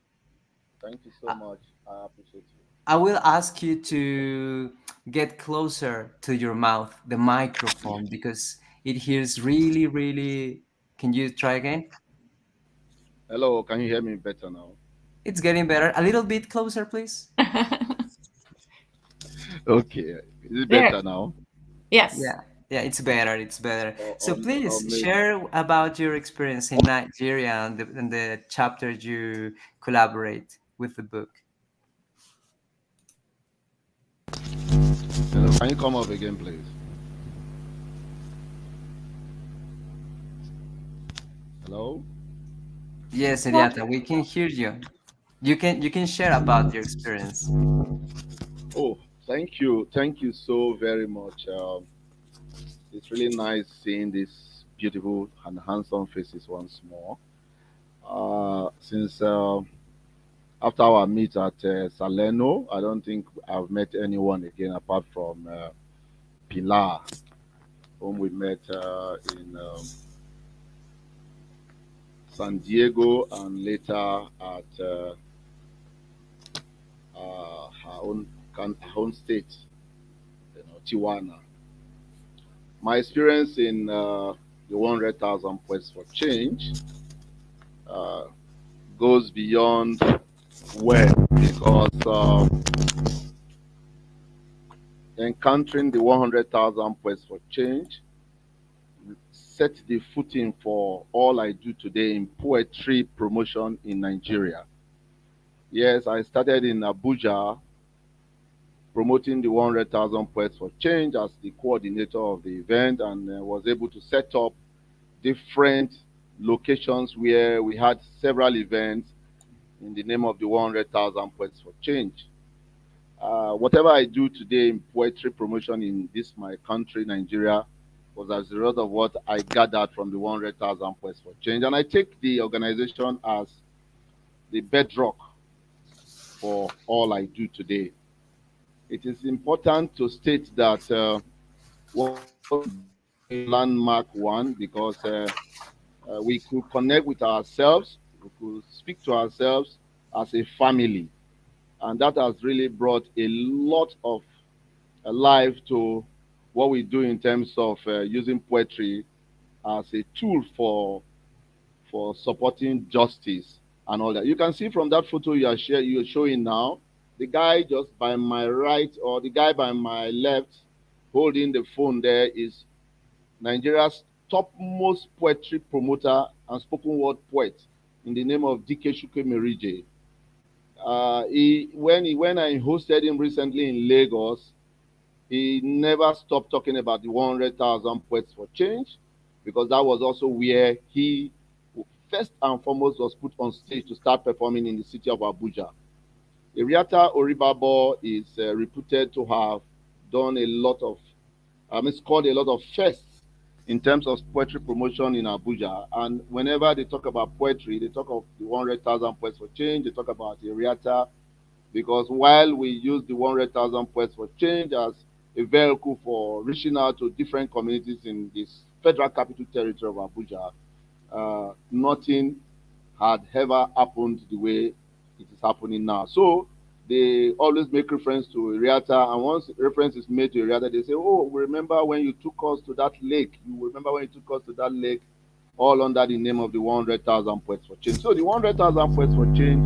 Speaker 15: Thank you so much. I appreciate you.
Speaker 2: I will ask you to get closer to your mouth, the microphone, because it hears really, really. Can you try again?
Speaker 15: Hello, can you hear me better now?
Speaker 2: It's getting better. A little bit closer, please.
Speaker 15: Okay. Is it better now?
Speaker 3: Yes.
Speaker 2: Yeah, it's better. It's better. So please share about your experience in Nigeria and the chapter you collaborate with the book.
Speaker 15: Hello, can you come up again, please? Hello?
Speaker 2: Yes, Eriata, we can hear you. You can share about your experience.
Speaker 15: Oh, thank you so very much. It's really nice seeing these beautiful and handsome faces once more. Since after our meet at Salerno, I don't think I've met anyone again apart from Pilar, whom we met in San Diego and later at her own state, Tijuana. My experience in the 100,000 Poets for Change goes beyond where, because encountering the 100,000 Poets for Change set the footing for all I do today in poetry promotion in Nigeria. Yes, I started in Abuja promoting the 100,000 Poets for Change as the coordinator of the event, and was able to set up different locations where we had several events in the name of the 100,000 Poets for Change. Whatever I do today in poetry promotion in this my country, Nigeria, was as a result of what I gathered from the 100,000 Poets for Change. And I take the organization as the bedrock for all I do today. It is important to state that landmark one, because we could connect with ourselves, we could speak to ourselves as a family. And that has really brought a lot of life to what we do in terms of using poetry as a tool for supporting justice and all that. You can see from that photo you're showing now, the guy just by my right or the guy by my left holding the phone there is Nigeria's topmost poetry promoter and spoken word poet in the name of Dike Shuke Merije. When I hosted him recently in Lagos, he never stopped talking about the 100,000 Poets for Change, because that was also where he first and foremost was put on stage to start performing in the city of Abuja. Eriata Oribabo is reputed to have done a lot of, scored a lot of firsts in terms of poetry promotion in Abuja. And whenever they talk about poetry, they talk of the 100,000 Poets for Change, they talk about Eriata, because while we use the 100,000 Poets for Change as a vehicle for reaching out to different communities in this Federal Capital Territory of Abuja, nothing had ever happened the way it is happening now. So they always make reference to Eriata, and once reference is made to Eriata, they say, oh, we remember when you took us to that lake. You remember when you took us to that lake, all under the name of the 100,000 Poets for Change. So the 100,000 Poets for Change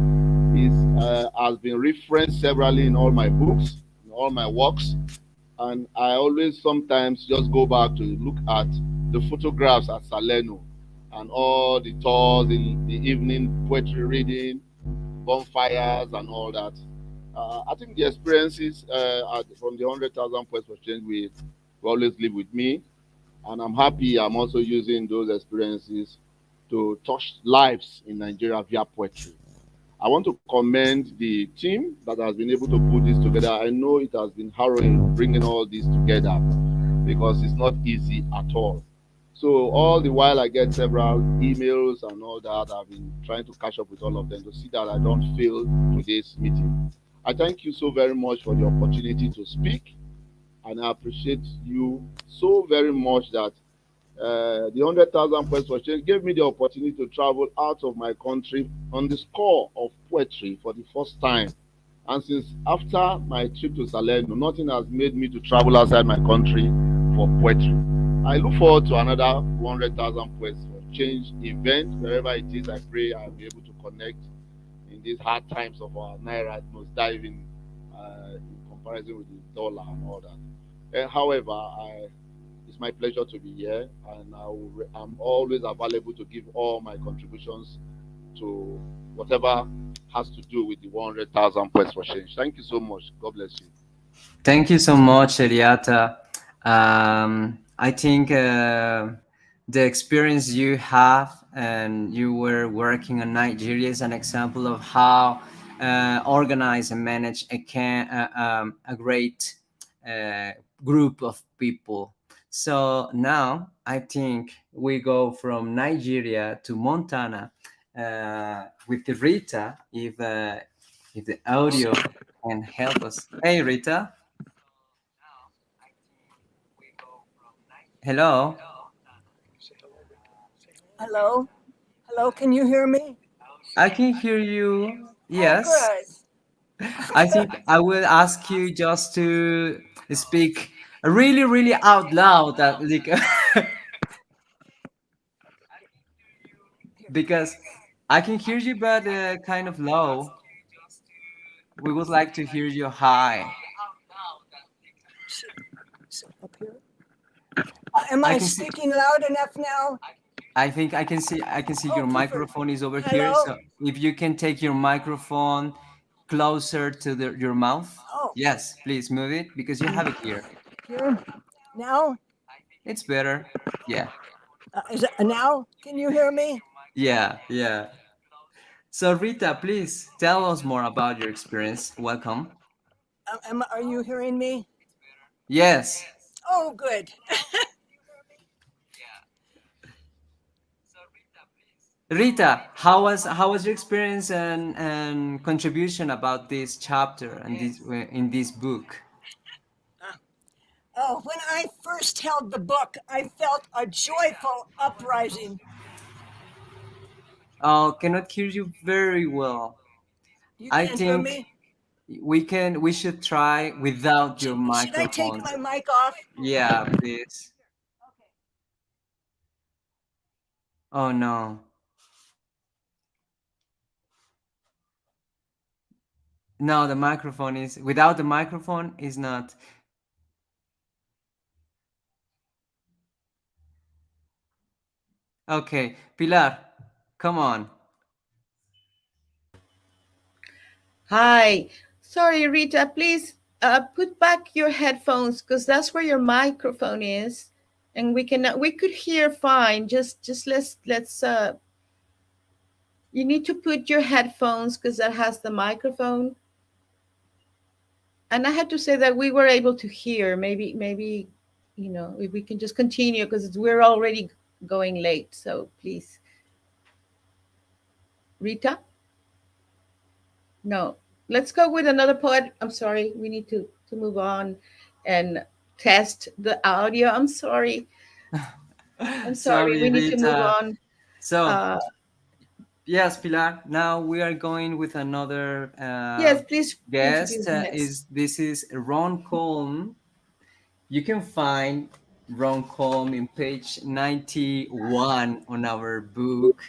Speaker 15: has been referenced severally in all my books, in all my works, and I always sometimes just go back to look at the photographs at Salerno and all the tours, in the evening poetry reading, bonfires, and all that. I think the experiences from the 100,000 Poets for Change will always live with me, and I'm happy I'm also using those experiences to touch lives in Nigeria via poetry. I want to commend the team that has been able to put this together. I know it has been harrowing bringing all this together because it's not easy at all. So all the while I get several emails and all that, I've been trying to catch up with all of them to see that I don't fail today's meeting. I thank you so very much for the opportunity to speak, and I appreciate you so very much that the 100,000 Poets for Change gave me the opportunity to travel out of my country on the score of poetry for the first time. And since after my trip to Salerno, nothing has made me to travel outside my country for poetry. I look forward to another 100,000 Poets for Change event. Wherever it is, I pray I'll be able to connect in these hard times of our Naira most diving in comparison with the dollar and all that. However, it's my pleasure to be here, and I'm always available to give all my contributions to whatever has to do with the 100,000 Poets for Change. Thank you so much. God bless you.
Speaker 2: Thank you so much, Eriata. I think the experience you have and you were working in Nigeria is an example of how organize and manage a great group of people. So now I think we go from Nigeria to Montana with Rita, if the audio can help us. Hey, Rita. Hello.
Speaker 16: Hello? Hello, can you hear me?
Speaker 2: I can hear you. Yes.
Speaker 16: Oh, good.
Speaker 2: I think I will ask you just to speak really, really out loud, that like because I can hear you, but kind of low. We would like to hear you high.
Speaker 16: Up here. Am I speaking loud enough now?
Speaker 2: I think I can see your microphone is over here.
Speaker 16: Hello?
Speaker 2: So if you can take your microphone closer to your mouth.
Speaker 16: Oh.
Speaker 2: Yes, please move it because you have it here.
Speaker 16: Here? Now?
Speaker 2: It's better. Yeah.
Speaker 16: Is it now? Can you hear me?
Speaker 2: Yeah. So Rita, please tell us more about your experience. Welcome.
Speaker 16: Are you hearing me?
Speaker 2: Yes.
Speaker 16: Oh, good.
Speaker 2: Rita, how was your experience and contribution about this chapter and in this book?
Speaker 16: Oh, when I first held the book, I felt a joyful uprising.
Speaker 2: Oh, cannot hear you very well.
Speaker 16: You
Speaker 2: I
Speaker 16: can't hear
Speaker 2: think
Speaker 16: me?
Speaker 2: we should try without your
Speaker 16: Should I take
Speaker 2: microphone.
Speaker 16: my mic off?
Speaker 2: Yeah, please. Oh no. No, the microphone is without the microphone is not. Okay, Pilar, come on.
Speaker 1: Hi. Sorry, Rita, please put back your headphones because that's where your microphone is. And we could hear fine. Just let's you need to put your headphones because that has the microphone. And I had to say that we were able to hear. Maybe if we can just continue, because we're already going late. So please. Rita? No. Let's go with another poet. I'm sorry. We need to move on and test the audio. I'm sorry. I'm sorry. We need to move
Speaker 2: Rita.
Speaker 1: on.
Speaker 2: So, yes, Pilar. Now we are going with another
Speaker 1: yes, please
Speaker 2: guest.
Speaker 1: introduce
Speaker 2: This is Ron Colm. You can find Ron Colm in page 91 on our book.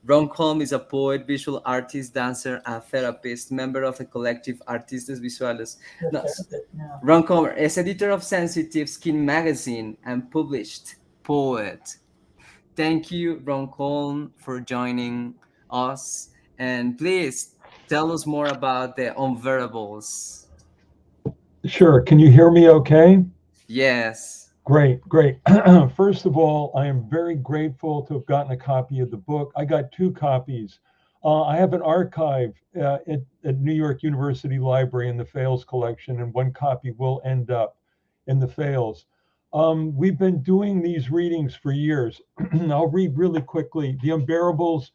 Speaker 2: Ron Colm is a poet, visual artist, dancer, and therapist, member of the collective Artistas Visuales. No, Ron Colm is editor of Sensitive Skin magazine and published poet. Thank you, Ron Colm, for joining us. And please tell us more about the Unveribles.
Speaker 17: Sure. Can you hear me okay?
Speaker 2: Yes.
Speaker 17: Great. First of all, I am very grateful to have gotten a copy of the book. I got 2 copies. I have an archive at New York University Library in the Fales collection, and 1 copy will end up in the Fales. We've been doing these readings for years. I'll read really quickly. The Unbearables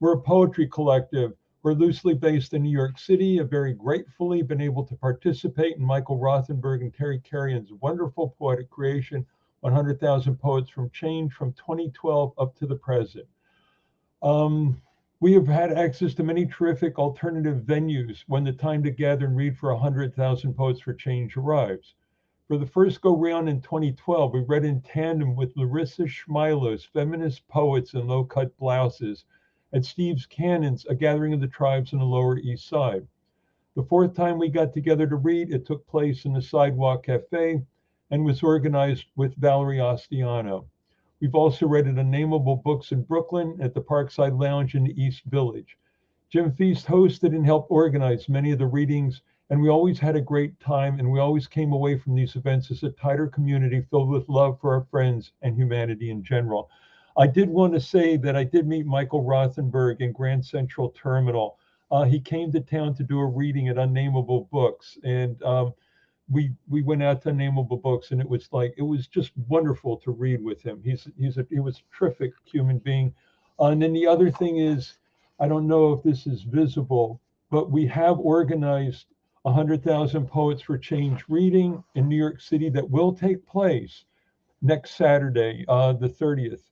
Speaker 17: were a poetry collective. We're loosely based in New York City. I've very gratefully been able to participate in Michael Rothenberg and Terry Carrion's wonderful poetic creation, 100,000 Poets from Change, from 2012 up to the present. We have had access to many terrific alternative venues when the time to gather and read for 100,000 Poets for Change arrives. For the first go-round in 2012, we read in tandem with Larissa Schmeilos, Feminist Poets in Low-Cut Blouses, at Steve's Cannons, a gathering of the tribes on the Lower East Side. The 4th time we got together to read, it took place in the Sidewalk Cafe and was organized with Valerie Ostiano. We've also read at Unnameable Books in Brooklyn, at the Parkside Lounge in the East Village. Jim Feast hosted and helped organize many of the readings, and we always had a great time, and we always came away from these events as a tighter community filled with love for our friends and humanity in general. I did want to say that I did meet Michael Rothenberg in Grand Central Terminal. He came to town to do a reading at Unnameable Books, and we went out to Unnameable Books, and it was just wonderful to read with him. He was a terrific human being. And then the other thing is, I don't know if this is visible, but we have organized 100,000 Poets for Change reading in New York City that will take place next Saturday, the 30th.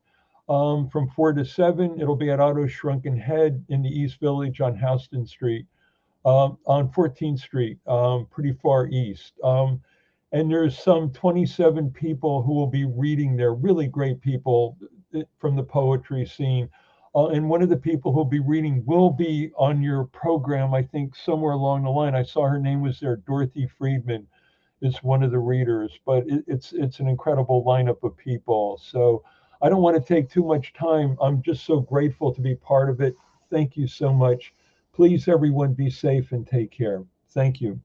Speaker 17: From 4 to 7, it'll be at Otto's Shrunken Head in the East Village on Houston Street, on 14th Street, pretty far east. And there's some 27 people who will be reading there, really great people from the poetry scene. And one of the people who'll be reading will be on your program, I think, somewhere along the line. I saw her name was there. Dorothy Friedman is one of the readers, but it's an incredible lineup of people. So I don't want to take too much time. I'm just so grateful to be part of it. Thank you so much. Please, everyone, be safe and take care. Thank you.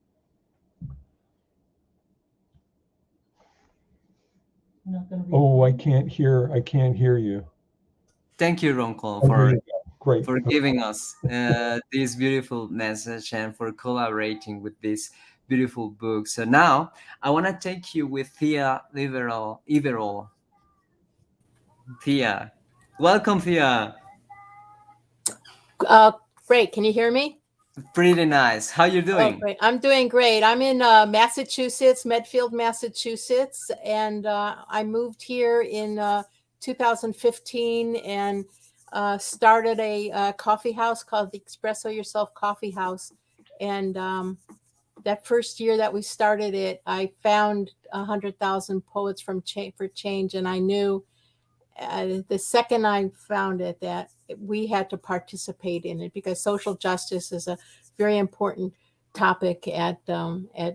Speaker 17: Oh, I can't hear you.
Speaker 2: Thank you, Ron Colm, for giving us this beautiful message and for collaborating with this beautiful book. So now I want to take you with Thea Everall. Thea, welcome, Thea.
Speaker 18: Great. Can you hear me?
Speaker 2: Pretty nice. How you doing?
Speaker 18: Oh, great. I'm doing great. I'm in Massachusetts, Medfield, Massachusetts, and I moved here in 2015 and started a coffee house called the Espresso Yourself Coffee House. And that first year that we started it, I found 100,000 Poets for Change, and I knew the second I found it that we had to participate in it, because social justice is a very important topic at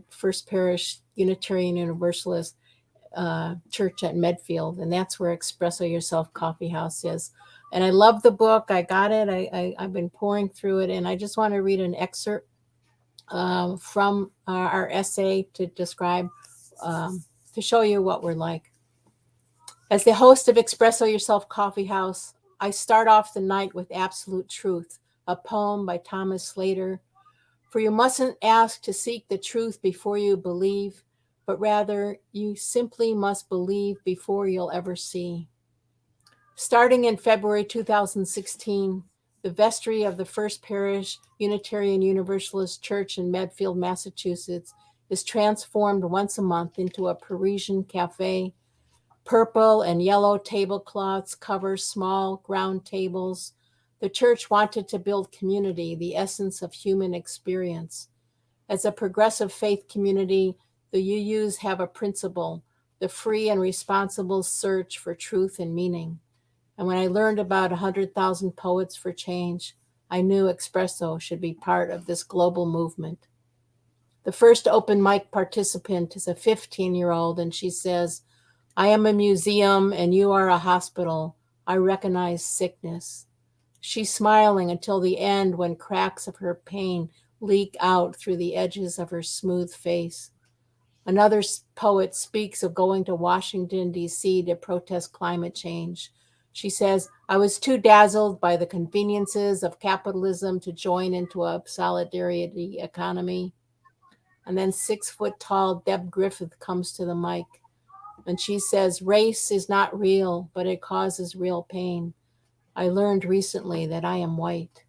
Speaker 18: First Parish Unitarian Universalist Church at Medfield, and that's where Espresso Yourself Coffee House is. And I love the book. I got it. I've been pouring through it, and I just want to read an excerpt from our essay to describe, to show you what we're like. As the host of Espresso Yourself Coffee House, I start off the night with Absolute Truth, a poem by Thomas Slater. For you mustn't ask to seek the truth before you believe, but rather you simply must believe before you'll ever see. Starting in February 2016, the vestry of the First Parish Unitarian Universalist Church in Medfield, Massachusetts, is transformed once a month into a Parisian cafe. Purple and yellow tablecloths cover small round tables. The church wanted to build community, the essence of human experience. As a progressive faith community, the UUs have a principle, the free and responsible search for truth and meaning. And when I learned about 100,000 Poets for Change, I knew Espresso should be part of this global movement. The first open mic participant is a 15-year-old, and she says, "I am a museum and you are a hospital. I recognize sickness." She's smiling until the end when cracks of her pain leak out through the edges of her smooth face. Another poet speaks of going to Washington, D.C. to protest climate change. She says, "I was too dazzled by the conveniences of capitalism to join into a solidarity economy." And then 6-foot-tall Deb Griffith comes to the mic, and she says, "Race is not real, but it causes real pain. I learned recently that I am white."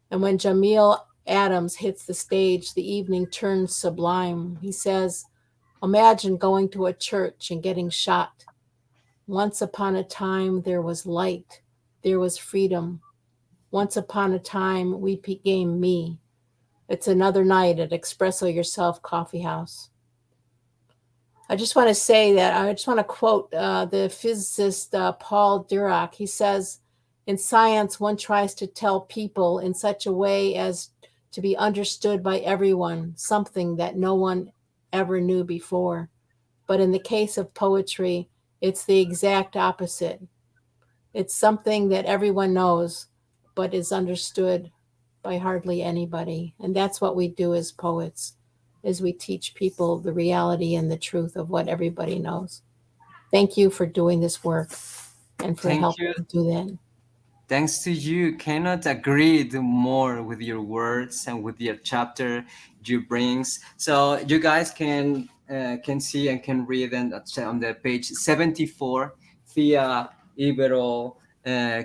Speaker 18: And when Jamil Adams hits the stage, the evening turns sublime. He says, "Imagine going to a church and getting shot. Once upon a time, there was light. There was freedom. Once upon a time, we became me. It's another night at Espresso Yourself Coffee House." I just want to say that I just want to quote the physicist Paul Dirac. He says, "In science, one tries to tell people in such a way as to be understood by everyone, something that no one ever knew before. But in the case of poetry, it's the exact opposite. It's something that everyone knows, but is understood by hardly anybody." And that's what we do as poets, is we teach people the reality and the truth of what everybody knows. Thank you for doing this work and for
Speaker 2: Thank
Speaker 18: helping
Speaker 2: you.
Speaker 18: do that.
Speaker 2: Thanks to you. Cannot agree more with your words and with your chapter you brings. So you guys can see and can read and on the page 74 Thea Ibero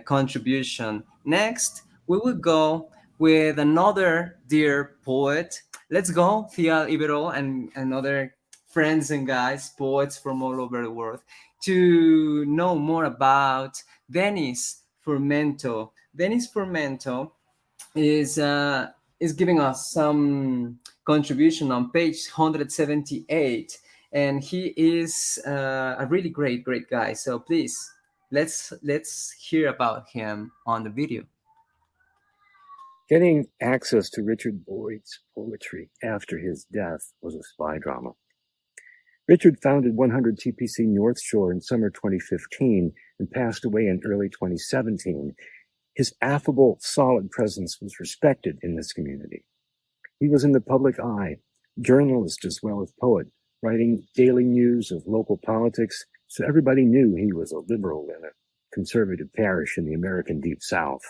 Speaker 2: contribution. Next, we will go with another dear poet. Let's go, Thea Ibero and other friends and guys, poets from all over the world, to know more about Dennis Formento. Dennis Formento is giving us some contribution on page 178, and he is a really great guy. So please, let's hear about him on the video.
Speaker 19: Getting access to Richard Boyd's poetry after his death was a spy drama. Richard founded 100 TPC North Shore in summer 2015 and passed away in early 2017. His affable, solid presence was respected in this community. He was in the public eye, journalist as well as poet, writing daily news of local politics, so everybody knew he was a liberal in a conservative parish in the American Deep South.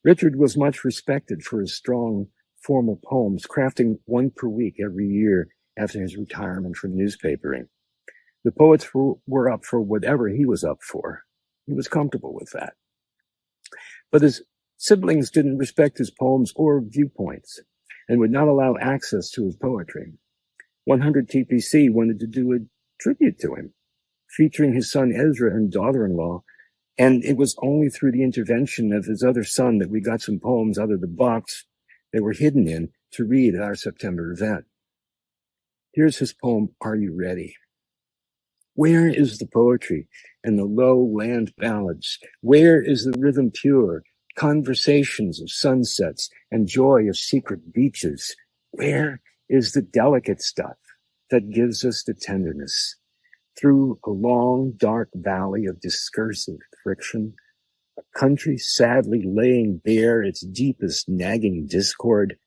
Speaker 19: Richard was much respected for his strong, formal poems, crafting one per week every year after his retirement from newspapering. The poets were up for whatever he was up for. He was comfortable with that. But his siblings didn't respect his poems or viewpoints and would not allow access to his poetry. 100 TPC wanted to do a tribute to him, featuring his son Ezra and daughter-in-law, and it was only through the intervention of his other son that we got some poems out of the box they were hidden in to read at our September event. Here's his poem, Are You Ready? Where is the poetry and the low land ballads? Where is the rhythm pure, conversations of sunsets and joy of secret beaches? Where is the delicate stuff that gives us the tenderness? Through a long, dark valley of discursive friction, a country sadly laying bare its deepest nagging discord,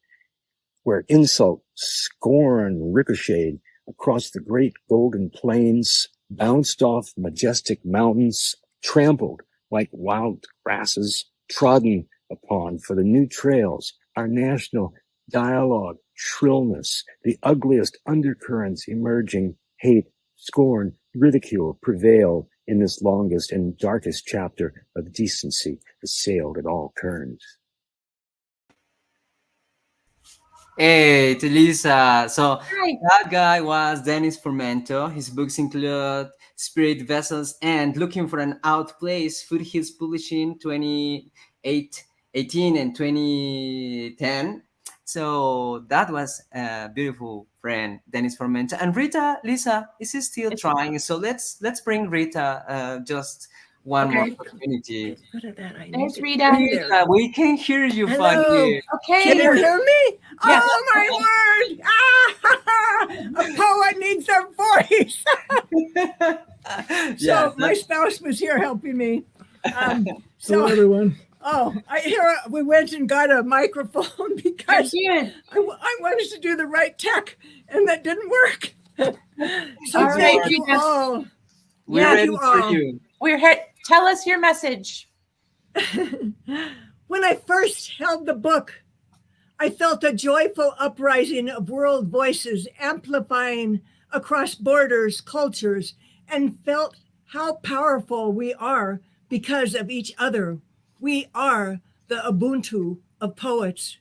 Speaker 19: where insult, scorn ricocheted across the great golden plains, bounced off majestic mountains, trampled like wild grasses, trodden upon for the new trails, our national dialogue shrillness, the ugliest undercurrents emerging, hate, scorn, ridicule prevail in this longest and darkest chapter of decency assailed at all turns.
Speaker 2: Hey, to Lisa. So
Speaker 3: Hi.
Speaker 2: that guy was Dennis Formento. His books include Spirit Vessels and Looking for an Out Place, Foothills Publishing 2018 and 2010. So that was a beautiful friend, Dennis Formento. And Rita, Lisa, is still trying. So let's bring Rita just one more opportunity.
Speaker 3: There's Rita.
Speaker 2: Rita, we can hear you
Speaker 16: Hello.
Speaker 2: funny.
Speaker 3: Okay.
Speaker 16: Can you hear me?
Speaker 3: Yes.
Speaker 16: Oh my word! Ah, a poet needs a voice.
Speaker 2: Yeah,
Speaker 16: My spouse was here helping me.
Speaker 20: Hello, everyone.
Speaker 16: We went and got a microphone because
Speaker 3: Good.
Speaker 16: I wanted to do the right tech, and that didn't work. So
Speaker 3: All right,
Speaker 16: thank you
Speaker 3: Rita.
Speaker 16: all.
Speaker 2: We're
Speaker 16: Thank
Speaker 2: ready
Speaker 16: you
Speaker 2: for
Speaker 16: all.
Speaker 2: you.
Speaker 3: We're here. Tell us your message.
Speaker 16: When I first held the book, I felt a joyful uprising of world voices amplifying across borders, cultures, and felt how powerful we are because of each other. We are the Ubuntu of poets.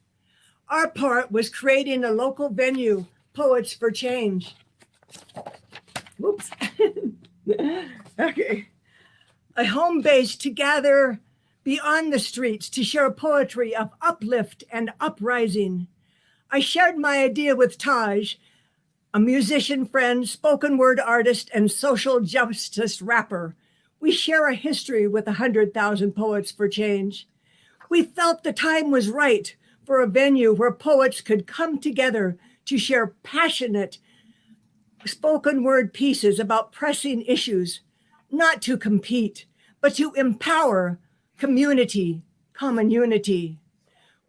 Speaker 16: Our part was creating a local venue, Poets for Change. Whoops. Okay. A home base to gather beyond the streets to share poetry of uplift and uprising. I shared my idea with Taj, a musician friend, spoken word artist, and social justice rapper. We share a history with 100,000 Poets for Change. We felt the time was right for a venue where poets could come together to share passionate spoken word pieces about pressing issues, not to compete, but to empower community, common unity.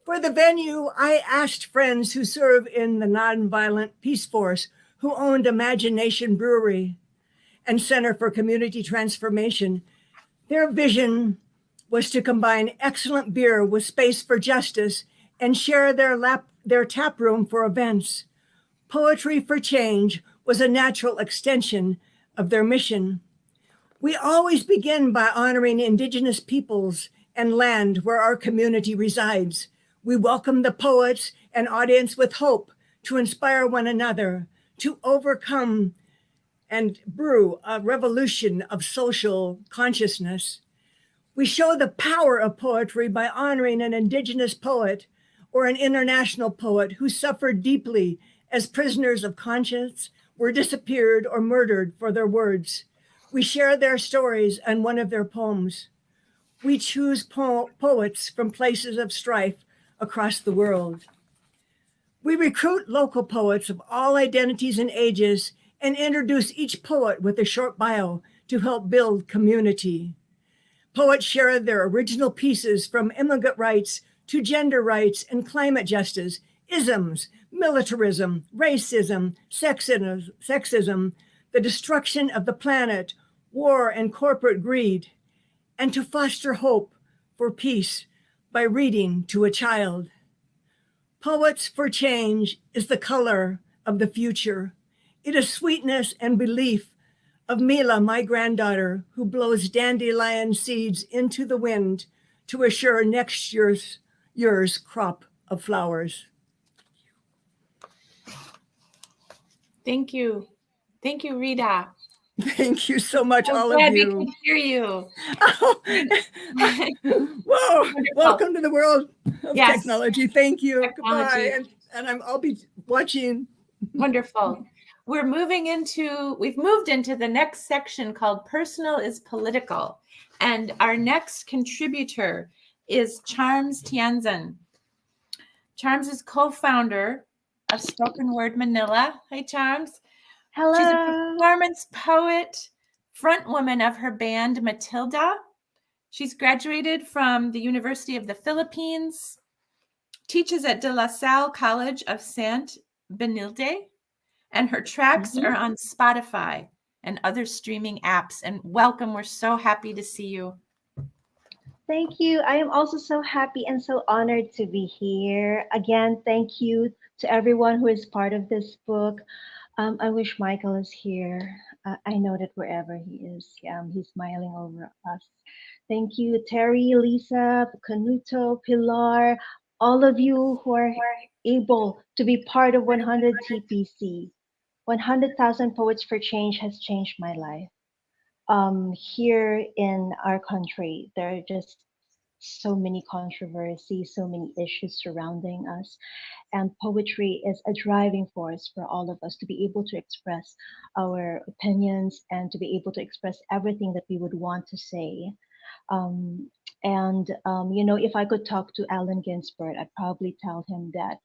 Speaker 16: For the venue, I asked friends who serve in the Nonviolent Peace Force, who owned Imagination Brewery and Center for Community Transformation. Their vision was to combine excellent beer with space for justice and share their tap room for events. Poetry for Change was a natural extension of their mission. We always begin by honoring Indigenous peoples and land where our community resides. We welcome the poets and audience with hope to inspire one another, to overcome and brew a revolution of social consciousness. We show the power of poetry by honoring an Indigenous poet or an international poet who suffered deeply as prisoners of conscience, were disappeared or murdered for their words. We share their stories and one of their poems. We choose poets from places of strife across the world. We recruit local poets of all identities and ages and introduce each poet with a short bio to help build community. Poets share their original pieces from immigrant rights to gender rights and climate justice, isms, militarism, racism, sexism, the destruction of the planet, war and corporate greed, and to foster hope for peace by reading to a child. Poets for Change is the color of the future. It is sweetness and belief of Mila, my granddaughter, who blows dandelion seeds into the wind to assure next year's crop of flowers.
Speaker 3: Thank you. Thank you, Rita.
Speaker 16: Thank you so much,
Speaker 3: I'm
Speaker 16: all
Speaker 3: glad
Speaker 16: of
Speaker 3: we
Speaker 16: you.
Speaker 3: could hear you.
Speaker 16: Whoa,
Speaker 3: Wonderful.
Speaker 16: welcome to the world of
Speaker 3: Yes.
Speaker 16: technology. Thank you.
Speaker 3: Technology.
Speaker 16: Goodbye. And I'll be watching.
Speaker 3: Wonderful. We've moved into the next section called Personal is Political. And our next contributor is Charms Tianzin. Charms is co-founder of Spoken Word Manila. Hi, Charms.
Speaker 6: Hello.
Speaker 3: She's a performance poet, front woman of her band Matilda. She's graduated from the University of the Philippines, teaches at De La Salle College of Sant Benilde, and her tracks are on Spotify and other streaming apps. And welcome, we're so happy to see you.
Speaker 21: Thank you. I am also so happy and so honored to be here. Again, thank you to everyone who is part of this book. I wish Michael is here. I know that wherever he is, he's smiling over us. Thank you, Terry, Lisa, Canuto, Pilar, all of you who are able to be part of 100 TPC. 100,000 Poets for Change has changed my life. Here in our country, there are just so many controversies, so many issues surrounding us. And poetry is a driving force for all of us to be able to express our opinions and to be able to express everything that we would want to say. If I could talk to Allen Ginsberg, I'd probably tell him that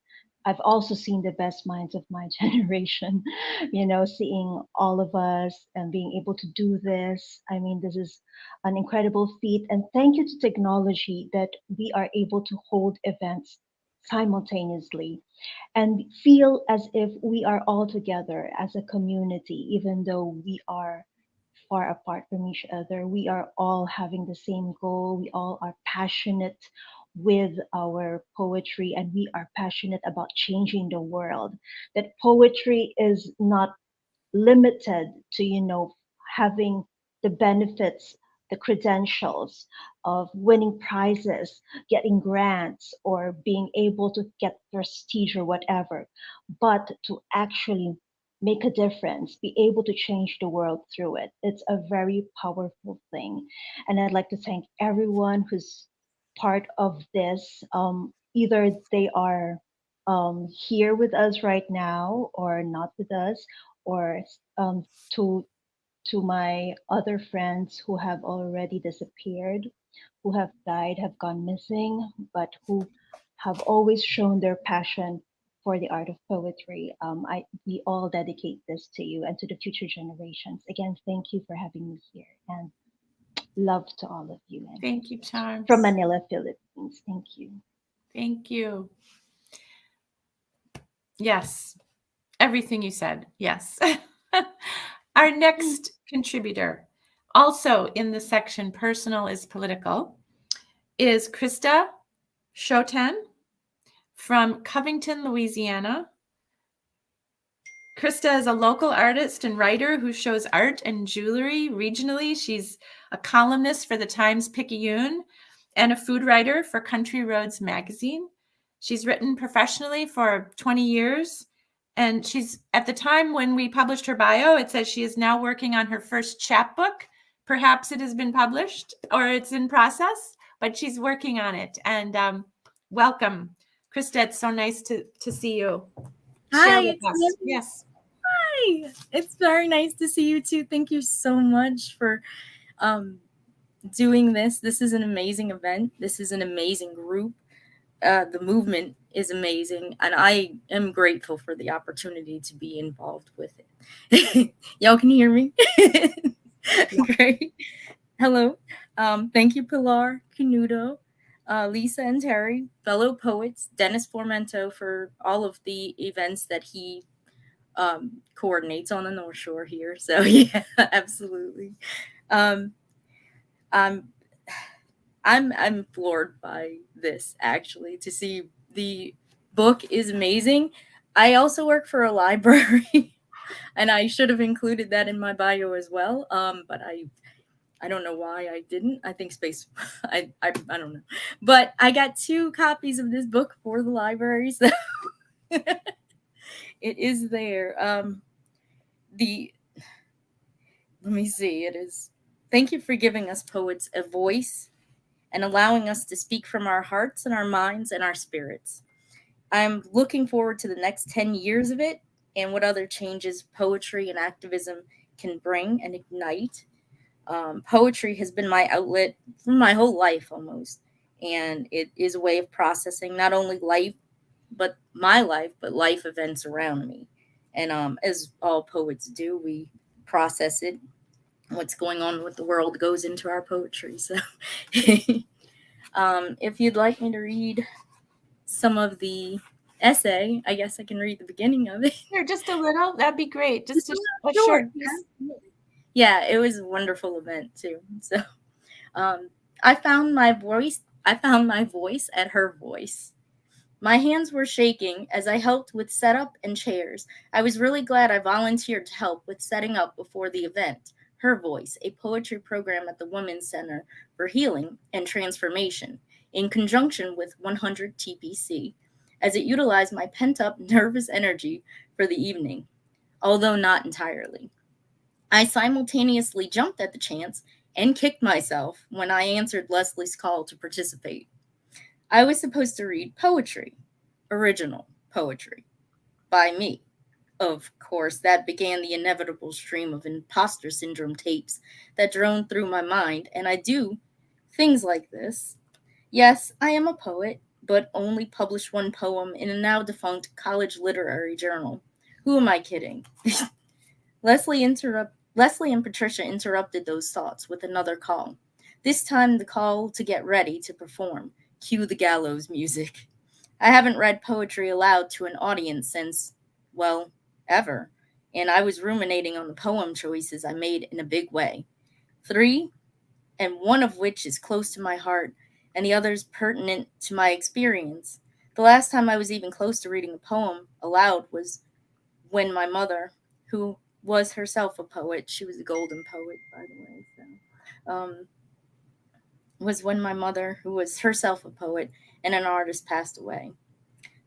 Speaker 21: I've also seen the best minds of my generation, seeing all of us and being able to do this. I mean, this is an incredible feat. And thank you to technology that we are able to hold events simultaneously and feel as if we are all together as a community, even though we are far apart from each other. We are all having the same goal. We all are passionate with our poetry and we are passionate about changing the world. That poetry is not limited to, having the benefits, the credentials of winning prizes, getting grants, or being able to get prestige or whatever, but to actually make a difference, be able to change the world through it. It's a very powerful thing. And I'd like to thank everyone who's part of this. Either they are here with us right now or not with us, or to my other friends who have already disappeared, who have died, have gone missing, but who have always shown their passion for the art of poetry. We all dedicate this to you and to the future generations. Again, thank you for having me here, and love to all of you. And
Speaker 3: thank you, Charms.
Speaker 21: From Manila, Philippines. Thank you.
Speaker 3: Thank you. Yes, everything you said. Yes. Our next contributor, also in the section Personal is Political, is Krista Choten from Covington, Louisiana. Krista is a local artist and writer who shows art and jewelry regionally. She's a columnist for the Times-Picayune and a food writer for Country Roads magazine. She's written professionally for 20 years. And she's, at the time when we published her bio, it says she is now working on her first chapbook. Perhaps it has been published or it's in process, but she's working on it. And welcome, Krista. It's so nice to see you.
Speaker 22: Hi.
Speaker 3: Share with us. Yes.
Speaker 22: Hi. It's very nice to see you too. Thank you so much for doing this. This is an amazing event. This is an amazing group. The movement is amazing, and I am grateful for the opportunity to be involved with it. Y'all can hear me? Great. Hello. Thank you, Pilar, Canuto, Lisa, and Terry, fellow poets, Dennis Formento for all of the events that he coordinates on the North Shore here. So yeah, absolutely. I'm floored by this, actually, to see the book is amazing. I also work for a library, and I should have included that in my bio as well. But I don't know why I didn't. I think I don't know. But I got 2 copies of this book for the library, so it is there. Let me see. It is. Thank you for giving us poets a voice and allowing us to speak from our hearts and our minds and our spirits. I'm looking forward to the next 10 years of it and what other changes poetry and activism can bring and ignite. Poetry has been my outlet for my whole life almost, and it is a way of processing not only life, but my life, but life events around me. And as all poets do, we process it. What's going on with the world goes into our poetry. So if you'd like me to read some of the essay, I guess I can read the beginning of it.
Speaker 3: Sure, just a little. That'd be great. Just a
Speaker 22: Sure.
Speaker 3: short piece.
Speaker 22: Yeah, it was a wonderful event too. So I found my voice at her voice. My hands were shaking as I helped with setup and chairs. I was really glad I volunteered to help with setting up before the event. Her Voice, a poetry program at the Women's Center for Healing and Transformation, in conjunction with 100 TPC, as it utilized my pent-up nervous energy for the evening, although not entirely. I simultaneously jumped at the chance and kicked myself when I answered Leslie's call to participate. I was supposed to read poetry, original poetry, by me. Of course, that began the inevitable stream of imposter syndrome tapes that droned through my mind, and I do things like this. Yes, I am a poet, but only published one poem in a now-defunct college literary journal. Who am I kidding? Leslie and Patricia interrupted those thoughts with another call. This time the call to get ready to perform. Cue the gallows music. I haven't read poetry aloud to an audience since, well, ever, and I was ruminating on the poem choices I made in a big way. 3, and one of which is close to my heart, and the others pertinent to my experience. The last time I was even close to reading a poem aloud was when my mother, who was herself a poet, she was a golden poet, by the way, was when my mother, who was herself a poet and an artist, passed away.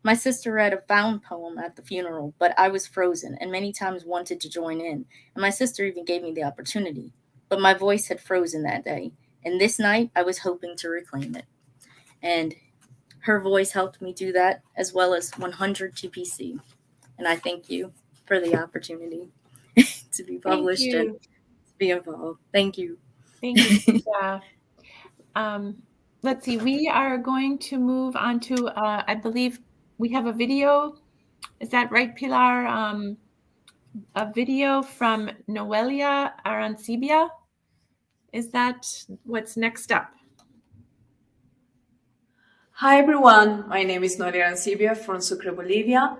Speaker 22: My sister read a found poem at the funeral, but I was frozen and many times wanted to join in, and my sister even gave me the opportunity. But my voice had frozen that day, and this night I was hoping to reclaim it. And her voice helped me do that, as well as 100 TPC. And I thank you for the opportunity to be published and to be involved. Thank you.
Speaker 3: Thank you. Let's see, we are going to move on to, I believe we have a video. Is that right, Pilar? A video from Noelia Arancibia. Is that what's next up?
Speaker 4: Hi everyone, my name is Noelia Arancibia from Sucre, Bolivia.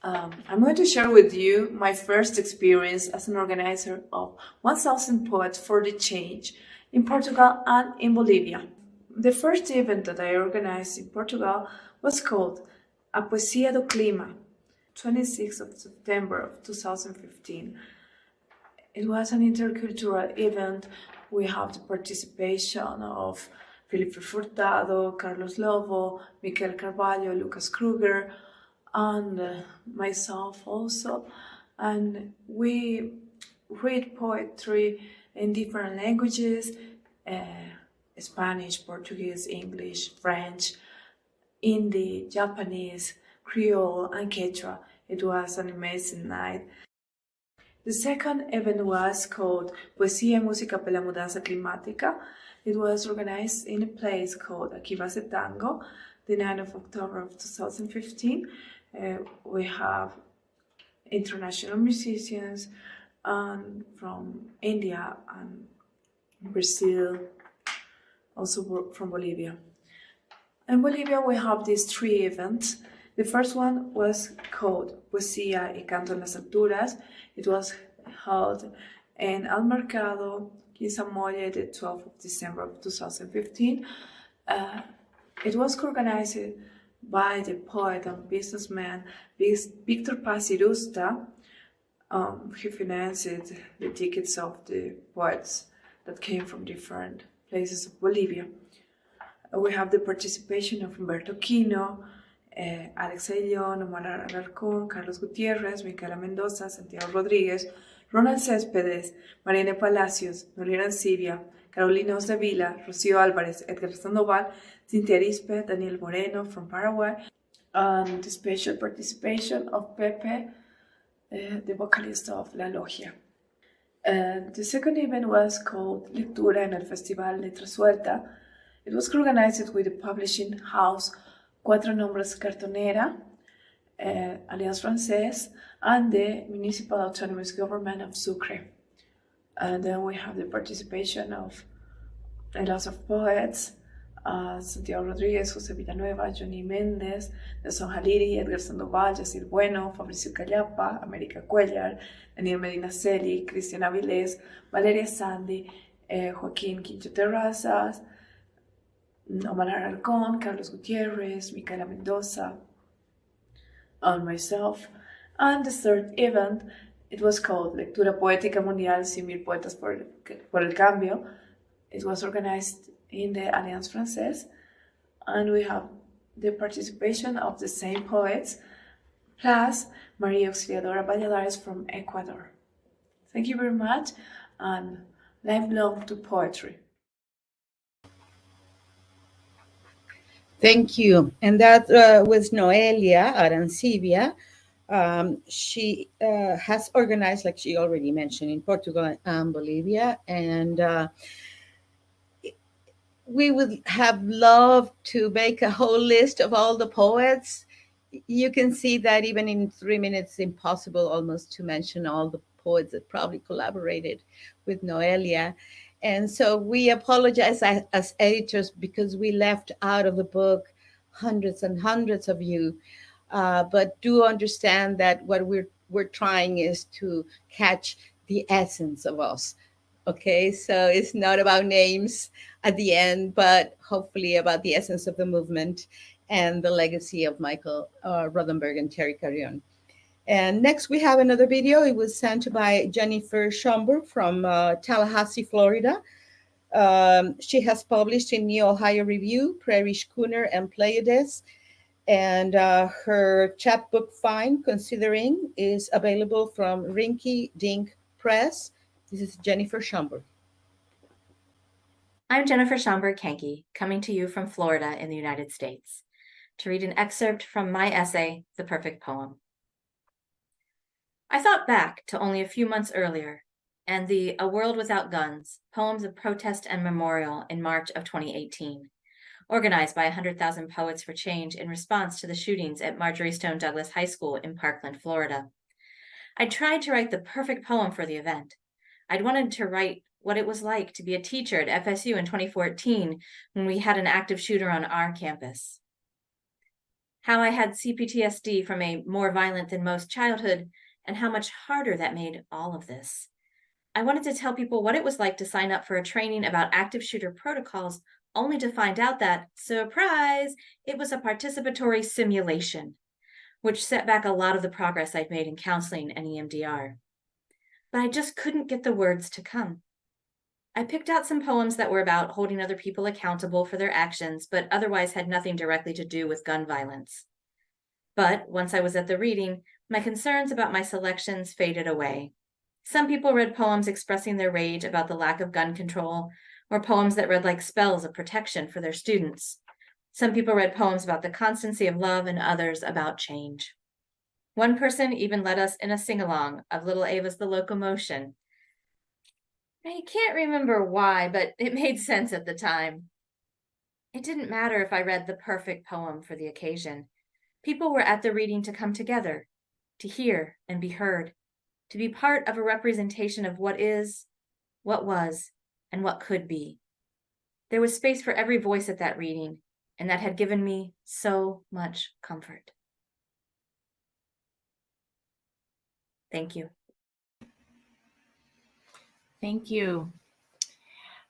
Speaker 4: I'm going to share with you my first experience as an organizer of 1000 Poets for the Change in Portugal and in Bolivia. The first event that I organized in Portugal was called A Poesia do Clima, 26th of September of 2015. It was an intercultural event. We have the participation of Felipe Furtado, Carlos Lobo, Miquel Carvalho, Lucas Kruger, and myself also. And we read poetry in different languages, Spanish, Portuguese, English, French, Hindi, Japanese, Creole, and Quechua. It was an amazing night. The second event was called Poesía y Música para la Mudanza Climática. It was organized in a place called Aquí Va Se Tango, the 9th of October of 2015. We have international musicians from India and Brazil, also from Bolivia. In Bolivia, we have these 3 events. The first one was called Poesía y Canto en las Alturas. It was held in El Mercado, Quizamole, the 12th of December of 2015. It was organized by the poet and businessman Victor Paz Irusta. He financed the tickets of the poets that came from different places of Bolivia. We have the participation of Humberto Quino, Alex Ayllón, Omar Alarcón, Carlos Gutiérrez, Micaela Mendoza, Santiago Rodríguez, Ronald Céspedes, Mariana Palacios, Noelia Arancibia, Carolina Osdevila, Rocío Álvarez, Edgar Sandoval, Cintia Arispe, Daniel Moreno from Paraguay, and the special participation of Pepe, the vocalist of La Logia. The second event was called Lectura en el Festival Letra Suelta. It was organized with the publishing house Cuatro Nombres Cartonera, Alliance Française, and the Municipal Autonomous Government of Sucre. And then we have the participation of a lot of poets, Santiago Rodríguez, José Villanueva, Johnny Méndez, Nelson Haliri, Edgar Sandoval, Yacir Bueno, Fabricio Callapa, América Cuellar, Daniel Medina Celi, Cristian Avilés, Valeria Sandy, Joaquín Quincho Terrazas, Omar Alarcón, Carlos Gutierrez, Micaela Mendoza, and myself. And the third event, it was called Lectura Poética Mundial 100,000 Poetas por el Cambio. It was organized in the Alliance Française, and we have the participation of the same poets, plus Maria Auxiliadora Valladares from Ecuador. Thank you very much, and lifelong to poetry.
Speaker 1: Thank you. And that was Noelia Arancibia. She has organized, like she already mentioned, in Portugal and Bolivia. And we would have loved to make a whole list of all the poets. You can see that even in 3 minutes, impossible almost to mention all the poets that probably collaborated with Noelia. And so we apologize as editors because we left out of the book hundreds and hundreds of you. But do understand that what we're trying is to catch the essence of us. Okay, so it's not about names at the end, but hopefully about the essence of the movement and the legacy of Michael Rothenberg and Terry Carrion. And next we have another video. It was sent by Jennifer Schomburg from Tallahassee, Florida. She has published in New Ohio Review, Prairie Schooner, and Pleiades. And her chapbook, Fine Considering, is available from Rinky Dink Press. This is Jennifer Schomburg.
Speaker 5: I'm Jennifer Schomburg Kenke, coming to you from Florida in the United States, to read an excerpt from my essay, The Perfect Poem. I thought back to only a few months earlier, and the A World Without Guns, Poems of Protest and Memorial in March of 2018, organized by 100,000 Poets for Change in response to the shootings at Marjory Stone Douglas High School in Parkland, Florida. I tried to write the perfect poem for the event. I'd wanted to write what it was like to be a teacher at FSU in 2014 when we had an active shooter on our campus. How I had CPTSD from a more violent than most childhood, and how much harder that made all of this. I wanted to tell people what it was like to sign up for a training about active shooter protocols, only to find out that, surprise, it was a participatory simulation, which set back a lot of the progress I'd made in counseling and EMDR. But I just couldn't get the words to come. I picked out some poems that were about holding other people accountable for their actions, but otherwise had nothing directly to do with gun violence. But once I was at the reading, my concerns about my selections faded away. Some people read poems expressing their rage about the lack of gun control, or poems that read like spells of protection for their students. Some people read poems about the constancy of love, and others about change. One person even led us in a sing-along of Little Ava's The Locomotion. I can't remember why, but it made sense at the time. It didn't matter if I read the perfect poem for the occasion. People were at the reading to come together, to hear and be heard, to be part of a representation of what is, what was, and what could be. There was space for every voice at that reading, and that had given me so much comfort. Thank you.
Speaker 3: Thank you.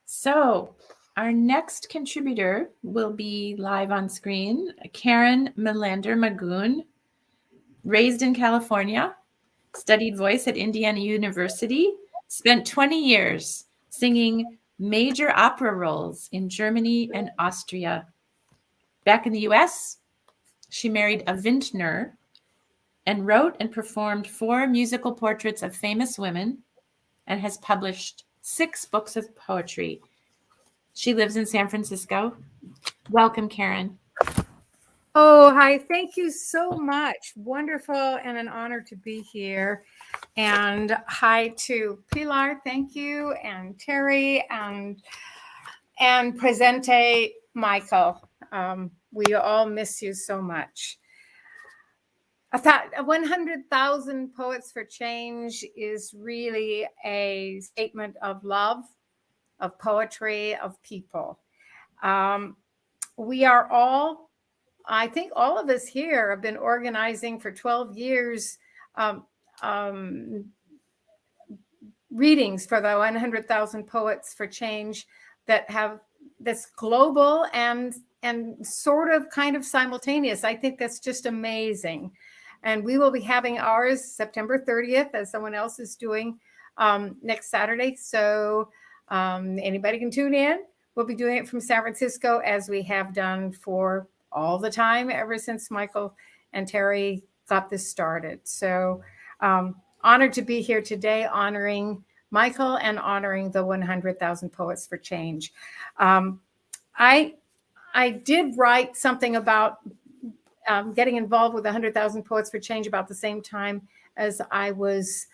Speaker 3: So our next contributor will be live on screen, Karen Melander Magoon, raised in California, studied voice at Indiana University, spent 20 years singing major opera roles in Germany and Austria. Back in the US, she married a vintner and wrote and performed 4 musical portraits of famous women and has published 6 books of poetry. She lives in San Francisco. Welcome, Karen.
Speaker 7: Oh, hi. Thank you so much. Wonderful and an honor to be here. And hi to Pilar, thank you, and Terry, and Presente Michael. We all miss you so much. I thought 100,000 Poets for Change is really a statement of love, of poetry, of people. We are all, I think all of us here have been organizing for 12 years readings for the 100,000 Poets for Change that have that's global and sort of kind of simultaneous. I think that's just amazing. And we will be having ours September 30th, as someone else is doing next Saturday. So anybody can tune in. We'll be doing it from San Francisco, as we have done for all the time ever since Michael and Terry got this started. So honored to be here today, honoring Michael and honoring the 100,000 Poets for Change. I did write something about getting involved with 100,000 Poets for Change about the same time as I was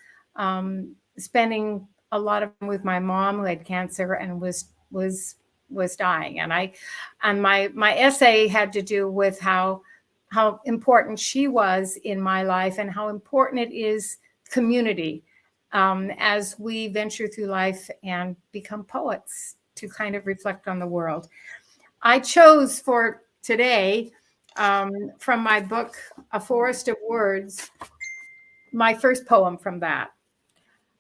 Speaker 7: spending a lot of time with my mom, who had cancer and was dying. And my essay had to do with how important she was in my life and how important it is community as we venture through life and become poets to kind of reflect on the world. I chose for today from my book, A Forest of Words, my first poem from that.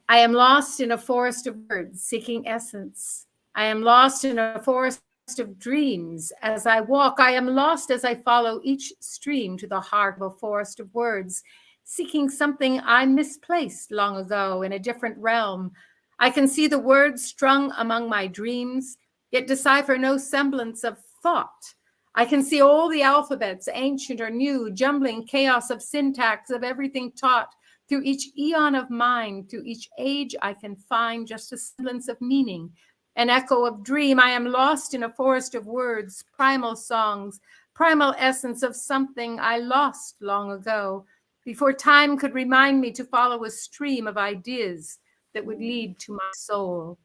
Speaker 7: I am lost in a forest of words, seeking essence. I am lost in a forest of dreams. As I walk, I am lost as I follow each stream to the heart of a forest of words, seeking something I misplaced long ago in a different realm. I can see the words strung among my dreams, yet decipher no semblance of thought. I can see all the alphabets, ancient or new, jumbling chaos of syntax of everything taught. Through each eon of mind, through each age, I can find just a semblance of meaning, an echo of dream. I am lost in a forest of words, primal songs, primal essence of something I lost long ago, before time could remind me to follow a stream of ideas that would lead to my soul.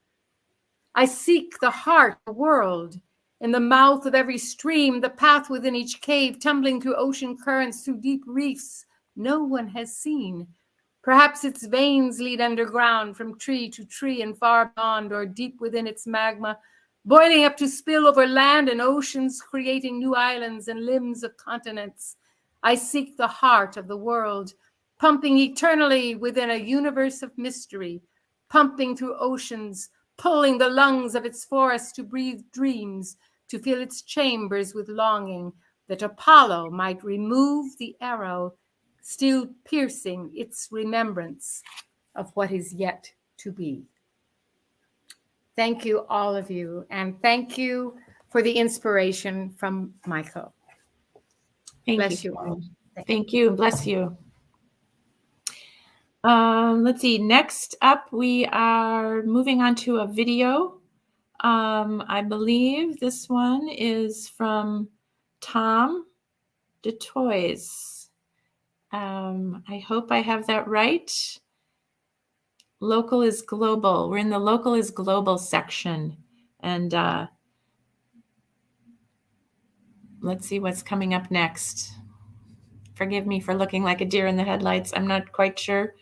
Speaker 7: I seek the heart, the world, in the mouth of every stream, the path within each cave, tumbling through ocean currents, through deep reefs no one has seen. Perhaps its veins lead underground from tree to tree and far beyond, or deep within its magma, boiling up to spill over land and oceans, creating new islands and limbs of continents. I seek the heart of the world, pumping eternally within a universe of mystery, pumping through oceans, pulling the lungs of its forests to breathe dreams, to fill its chambers with longing, that Apollo might remove the arrow, still piercing its remembrance of what is yet to be. Thank you, all of you, and thank you for the inspiration from Michael. Bless you all.
Speaker 3: Thank you. Bless you. Let's see. Next up, we are moving on to a video. I believe this one is from Tom DeToys. I hope I have that right. Local is global. We're in the local is global section. And let's see what's coming up next. Forgive me for looking like a deer in the headlights. I'm not quite sure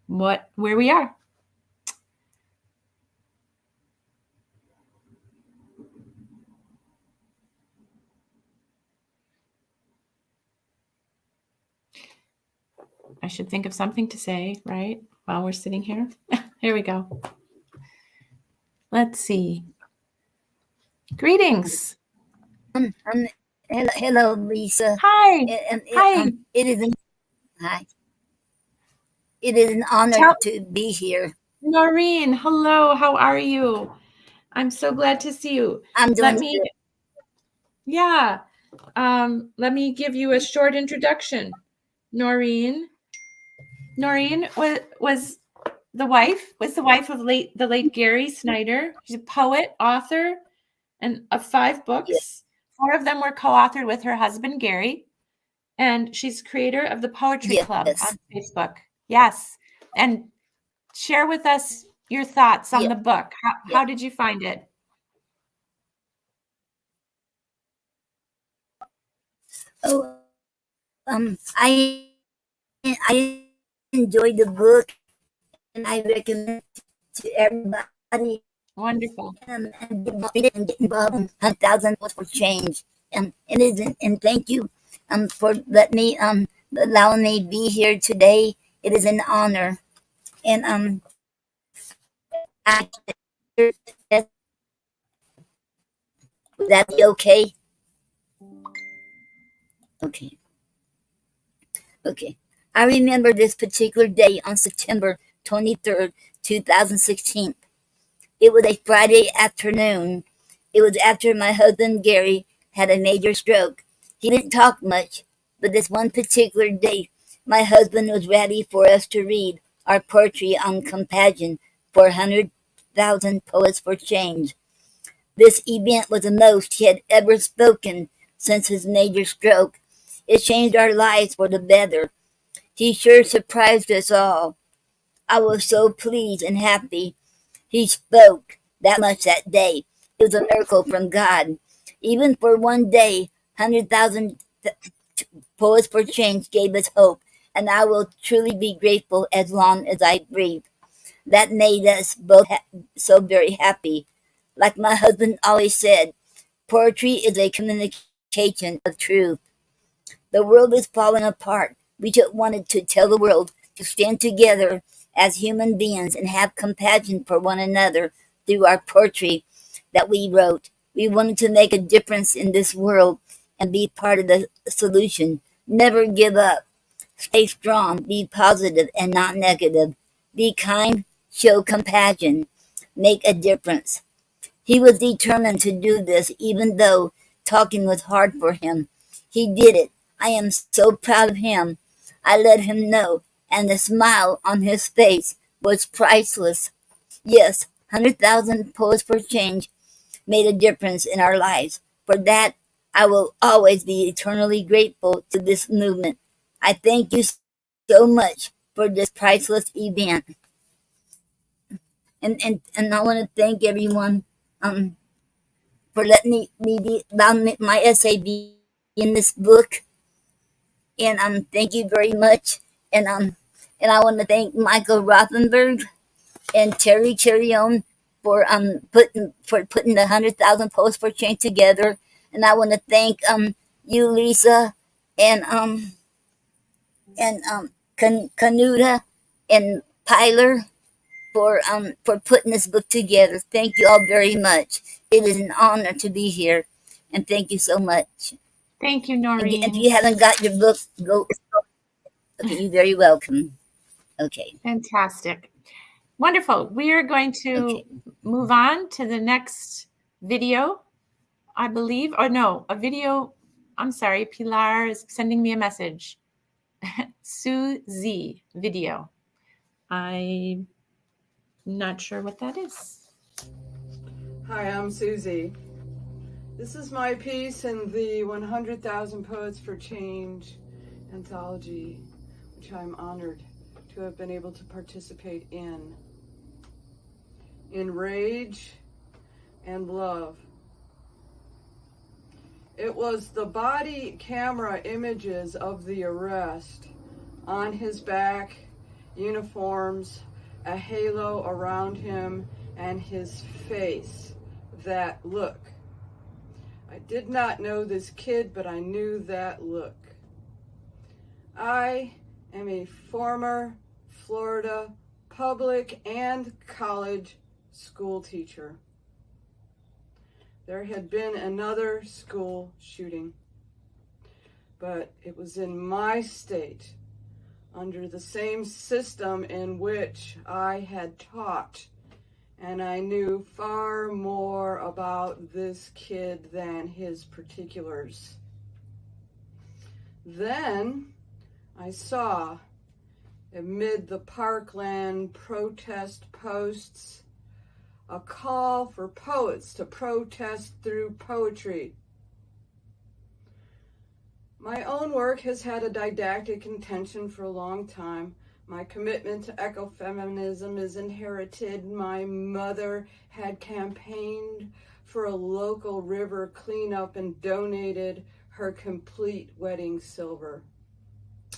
Speaker 3: where we are. I should think of something to say, right? While we're sitting here. Here we go. Let's see. Greetings.
Speaker 8: Hello, Lisa.
Speaker 3: Hi.
Speaker 8: Hi. Hi. It is an honor to be here.
Speaker 3: Noreen, hello. How are you? I'm so glad to see you.
Speaker 8: I'm doing good.
Speaker 3: Yeah. Let me give you a short introduction. Noreen was the wife of the late Gary Snyder. She's a poet, author, and of 5 books. Yes. 4 of them were co-authored with her husband, Gary. And she's creator of the Poetry Club on Facebook. Yes. And share with us your thoughts on the book. How did you find it?
Speaker 8: Oh, I enjoyed the book, and I recommend it to everybody.
Speaker 3: Wonderful.
Speaker 8: And read it and get involved in 100,000 Poets for Change. And thank you for allowing me to be here today. It is an honor. And that be okay? Okay. Okay. I remember this particular day on September 23rd, 2016. It was a Friday afternoon. It was after my husband Gary had a major stroke. He didn't talk much, but this one particular day, my husband was ready for us to read our poetry on compassion for 100,000 Poets for Change. This event was the most he had ever spoken since his major stroke. It changed our lives for the better. He sure surprised us all. I was so pleased and happy he spoke that much that day. It was a miracle from God. Even for one day, 100,000 Poets for Change gave us hope, and I will truly be grateful as long as I breathe. That made us both so very happy. Like my husband always said, poetry is a communication of truth. The world is falling apart. We just wanted to tell the world to stand together as human beings and have compassion for one another through our poetry that we wrote. We wanted to make a difference in this world and be part of the solution. Never give up. Stay strong. Be positive and not negative. Be kind. Show compassion. Make a difference. He was determined to do this even though talking was hard for him. He did it. I am so proud of him. I let him know, and the smile on his face was priceless. Yes, 100,000 Poets for Change made a difference in our lives. For that, I will always be eternally grateful to this movement. I thank you so much for this priceless event. And I want to thank everyone for letting me allowing my essay be in this book. And thank you very much. And I want to thank Michael Rothenberg and Terry Cherion for putting the 100,000 Poets for Change together. And I want to thank you, Lisa, and Kanuta and Pyler for putting this book together. Thank you all very much. It is an honor to be here, and thank you so much.
Speaker 3: Thank you, Noreen.
Speaker 8: If you haven't got your book, go. Okay, you're very welcome. Okay.
Speaker 3: Fantastic. Wonderful. We are going to move on to the next video, I believe. Or no, a video. I'm sorry, Pilar is sending me a message. Susie video. I'm not sure what that is.
Speaker 9: Hi, I'm Susie. This is my piece in the 100,000 Poets for Change anthology, which I'm honored to have been able to participate in. In Rage and Love. It was the body camera images of the arrest, on his back, uniforms, a halo around him, and his face, that look. I did not know this kid, but I knew that look. I am a former Florida public and college school teacher. There had been another school shooting, but it was in my state, under the same system in which I had taught, and I knew far more about this kid than his particulars. Then I saw, amid the Parkland protest posts, a call for poets to protest through poetry. My own work has had a didactic intention for a long time. My commitment to ecofeminism is inherited. My mother had campaigned for a local river cleanup and donated her complete wedding silver.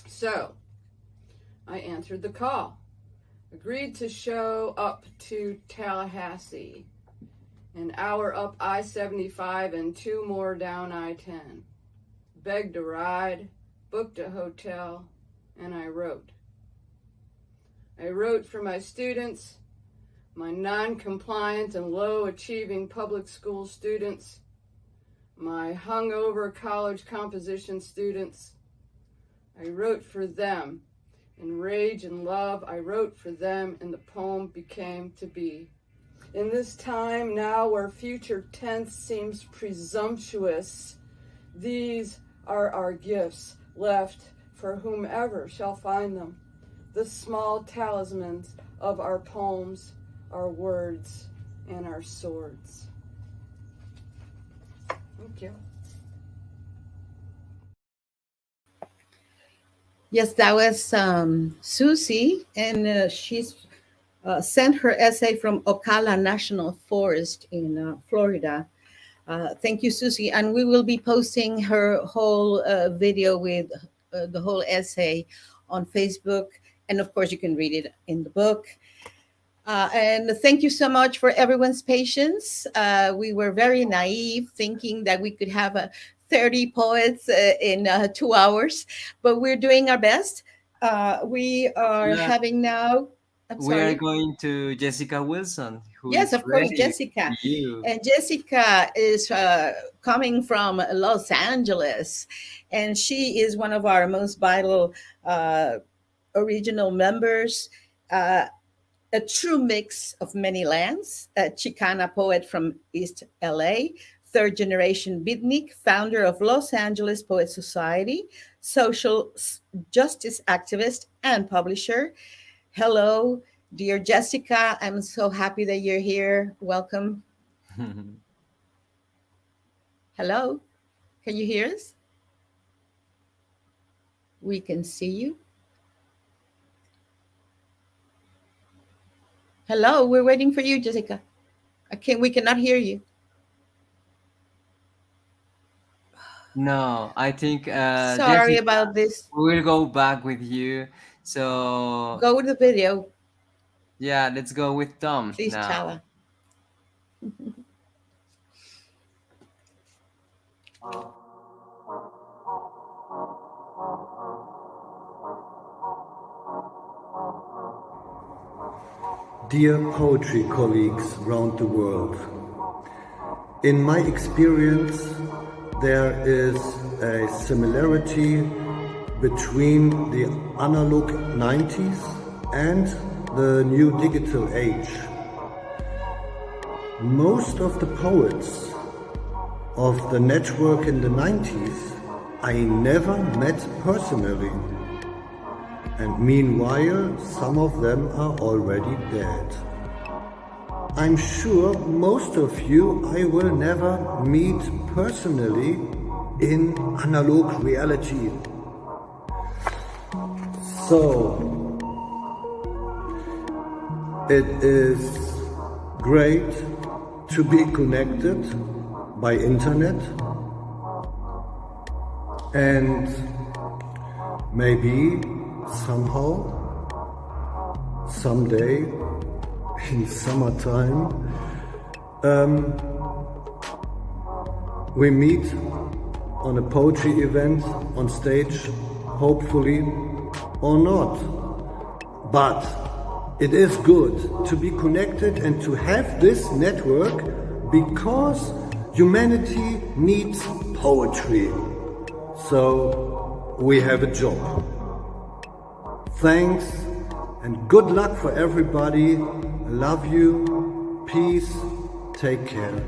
Speaker 9: So I answered the call, agreed to show up to Tallahassee, an hour up I-75 and 2 more down I-10. Begged a ride, booked a hotel, and I wrote. I wrote for my students, my non-compliant and low-achieving public school students, my hungover college composition students. I wrote for them. In rage and love, I wrote for them, and the poem became to be. In this time now where future tense seems presumptuous, these are our gifts left for whomever shall find them, the small talismans of our poems, our words, and our swords. Thank you.
Speaker 1: Yes, that was Susie, and she's sent her essay from Ocala National Forest in Florida. Thank you, Susie. And we will be posting her whole video with the whole essay on Facebook. And of course, you can read it in the book. And thank you so much for everyone's patience. We were very naive, thinking that we could have 30 poets in 2 hours, but we're doing our best. We are having now.
Speaker 2: We are going to Jessica Wilson.
Speaker 1: Yes, of course, Jessica. And Jessica is coming from Los Angeles, and she is one of our most vital original members. A true mix of many lands, a Chicana poet from East LA, third generation beatnik, founder of Los Angeles Poet Society, social justice activist, and publisher. Hello, dear Jessica. I'm so happy that you're here. Welcome. Hello, can you hear us? We can see you. Hello, we're waiting for you, Jessica. We cannot hear you.
Speaker 2: No, I think
Speaker 1: sorry
Speaker 2: Jessica,
Speaker 1: about this.
Speaker 2: We'll go back with you. So
Speaker 1: go with the video.
Speaker 2: Yeah, let's go with Tom.
Speaker 1: Please,
Speaker 2: now.
Speaker 1: Chala.
Speaker 10: Dear poetry colleagues round the world, in my experience, there is a similarity between the analog 90s and the new digital age. Most of the poets of the network in the 90s I never met personally. And meanwhile, some of them are already dead. I'm sure most of you I will never meet personally in analog reality. So, it is great to be connected by internet, and maybe somehow, someday, in summertime, we meet on a poetry event on stage, hopefully, or not. But it is good to be connected and to have this network because humanity needs poetry. So we have a job. Thanks and good luck for everybody. I love you. Peace. Take care.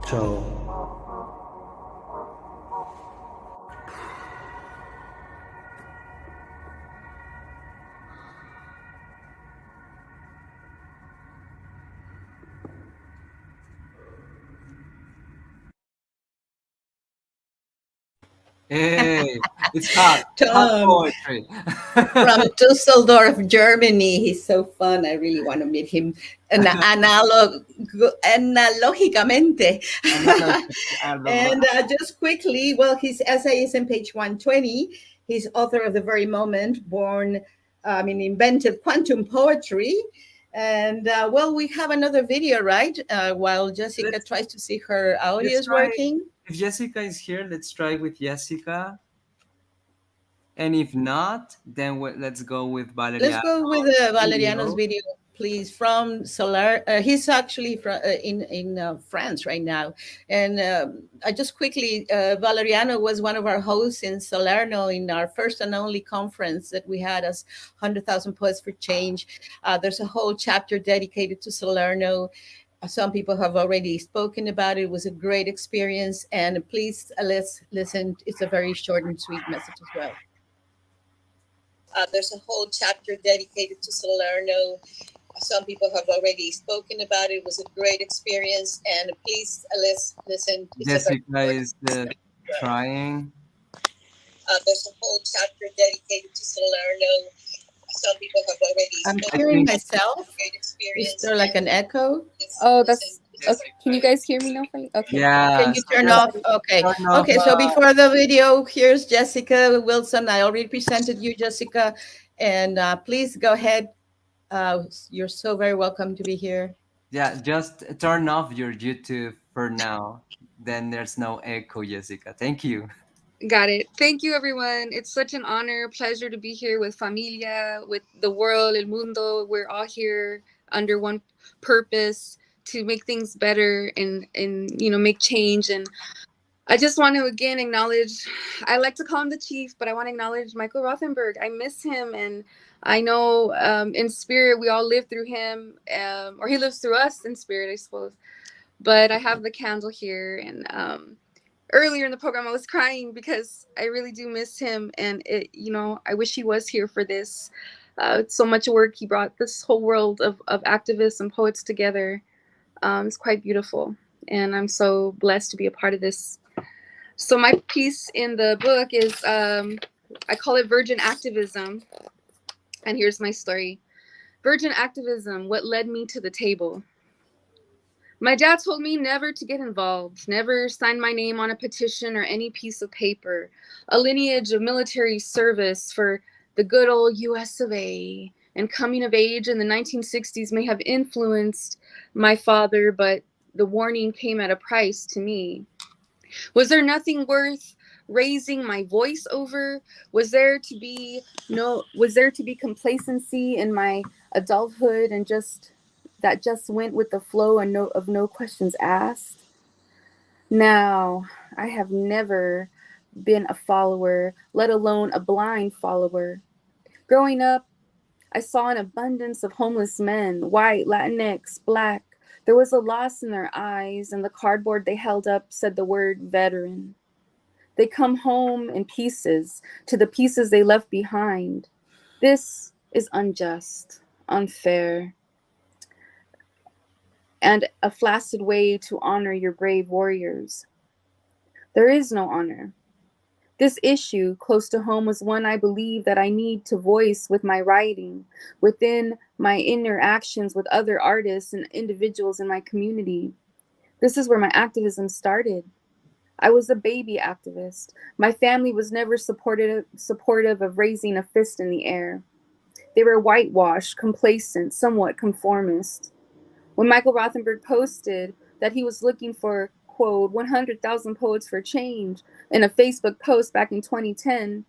Speaker 10: Ciao.
Speaker 2: Hey, it's hot poetry.
Speaker 1: From Dusseldorf, Germany. He's so fun. I really want to meet him. Analogicamente. And just quickly, well, his essay is on page 120. He's author of The Very Moment, invented quantum poetry. And well, we have another video, right? While Jessica tries to see her audio is working.
Speaker 2: If Jessica is here, let's try with Jessica. And if not, then let's go with Valeriano.
Speaker 1: Let's go with Valeriano's video. please, from Solar. He's actually from in France right now. And I just quickly, Valeriano was one of our hosts in Salerno in our first and only conference that we had as 100,000 Poets for Change. There's a whole chapter dedicated to Salerno. Some people have already spoken about it. It was a great experience. And please, let's listen. It's a very short and sweet message as well. There's a whole chapter dedicated to Salerno. Some people have already spoken about it. It was a great experience. And please, let's listen. It's
Speaker 2: Jessica is trying.
Speaker 1: There's a whole chapter dedicated to Salerno. Some people have already
Speaker 11: I'm
Speaker 1: spoken.
Speaker 11: hearing
Speaker 1: About it.
Speaker 11: myself.
Speaker 1: Great experience. Is there like an echo?
Speaker 11: Oh, that's. Okay. Can you guys hear me now? Okay.
Speaker 2: Yeah.
Speaker 1: Can you turn off? Okay.
Speaker 2: Turn off,
Speaker 1: Okay. So before the video, here's Jessica Wilson. I already presented you, Jessica, and please go ahead. You're so very welcome to be here.
Speaker 2: Yeah, just turn off your YouTube for now. Then there's no echo, Jessica. Thank you.
Speaker 11: Got it. Thank you, everyone. It's such an honor, pleasure to be here with Familia, with the world, El Mundo. We're all here under one purpose to make things better and make change. And I just want to again acknowledge, I like to call him the chief, but I want to acknowledge Michael Rothenberg. I miss him, and I know in spirit we all live through him, or he lives through us in spirit, I suppose. But I have the candle here, and earlier in the program I was crying because I really do miss him, and I wish he was here for this. So much work. He brought this whole world of activists and poets together. It's quite beautiful, and I'm so blessed to be a part of this. So my piece in the book is, I call it Virgin Activism, and here's my story. Virgin Activism, what led me to the table. My dad told me never to get involved, never sign my name on a petition or any piece of paper, a lineage of military service for the good old US of A, and coming of age in the 1960s may have influenced my father, but the warning came at a price to me. Was there nothing worth raising my voice over? Was there to be complacency in my adulthood and just went with the flow and no questions asked? Now, I have never been a follower, let alone a blind follower. Growing up, I saw an abundance of homeless men, white, Latinx, Black. There was a loss in their eyes, and the cardboard they held up said the word veteran. They come home in pieces, to the pieces they left behind. This is unjust, unfair, and a flaccid way to honor your brave warriors. There is no honor. This issue, close to home, was one I believe that I need to voice with my writing, within my interactions with other artists and individuals in my community. This is where my activism started. I was a baby activist. My family was never supportive of raising a fist in the air. They were whitewashed, complacent, somewhat conformist. When Michael Rothenberg posted that he was looking for, quote, 100,000 Poets for Change in a Facebook post back in 2010,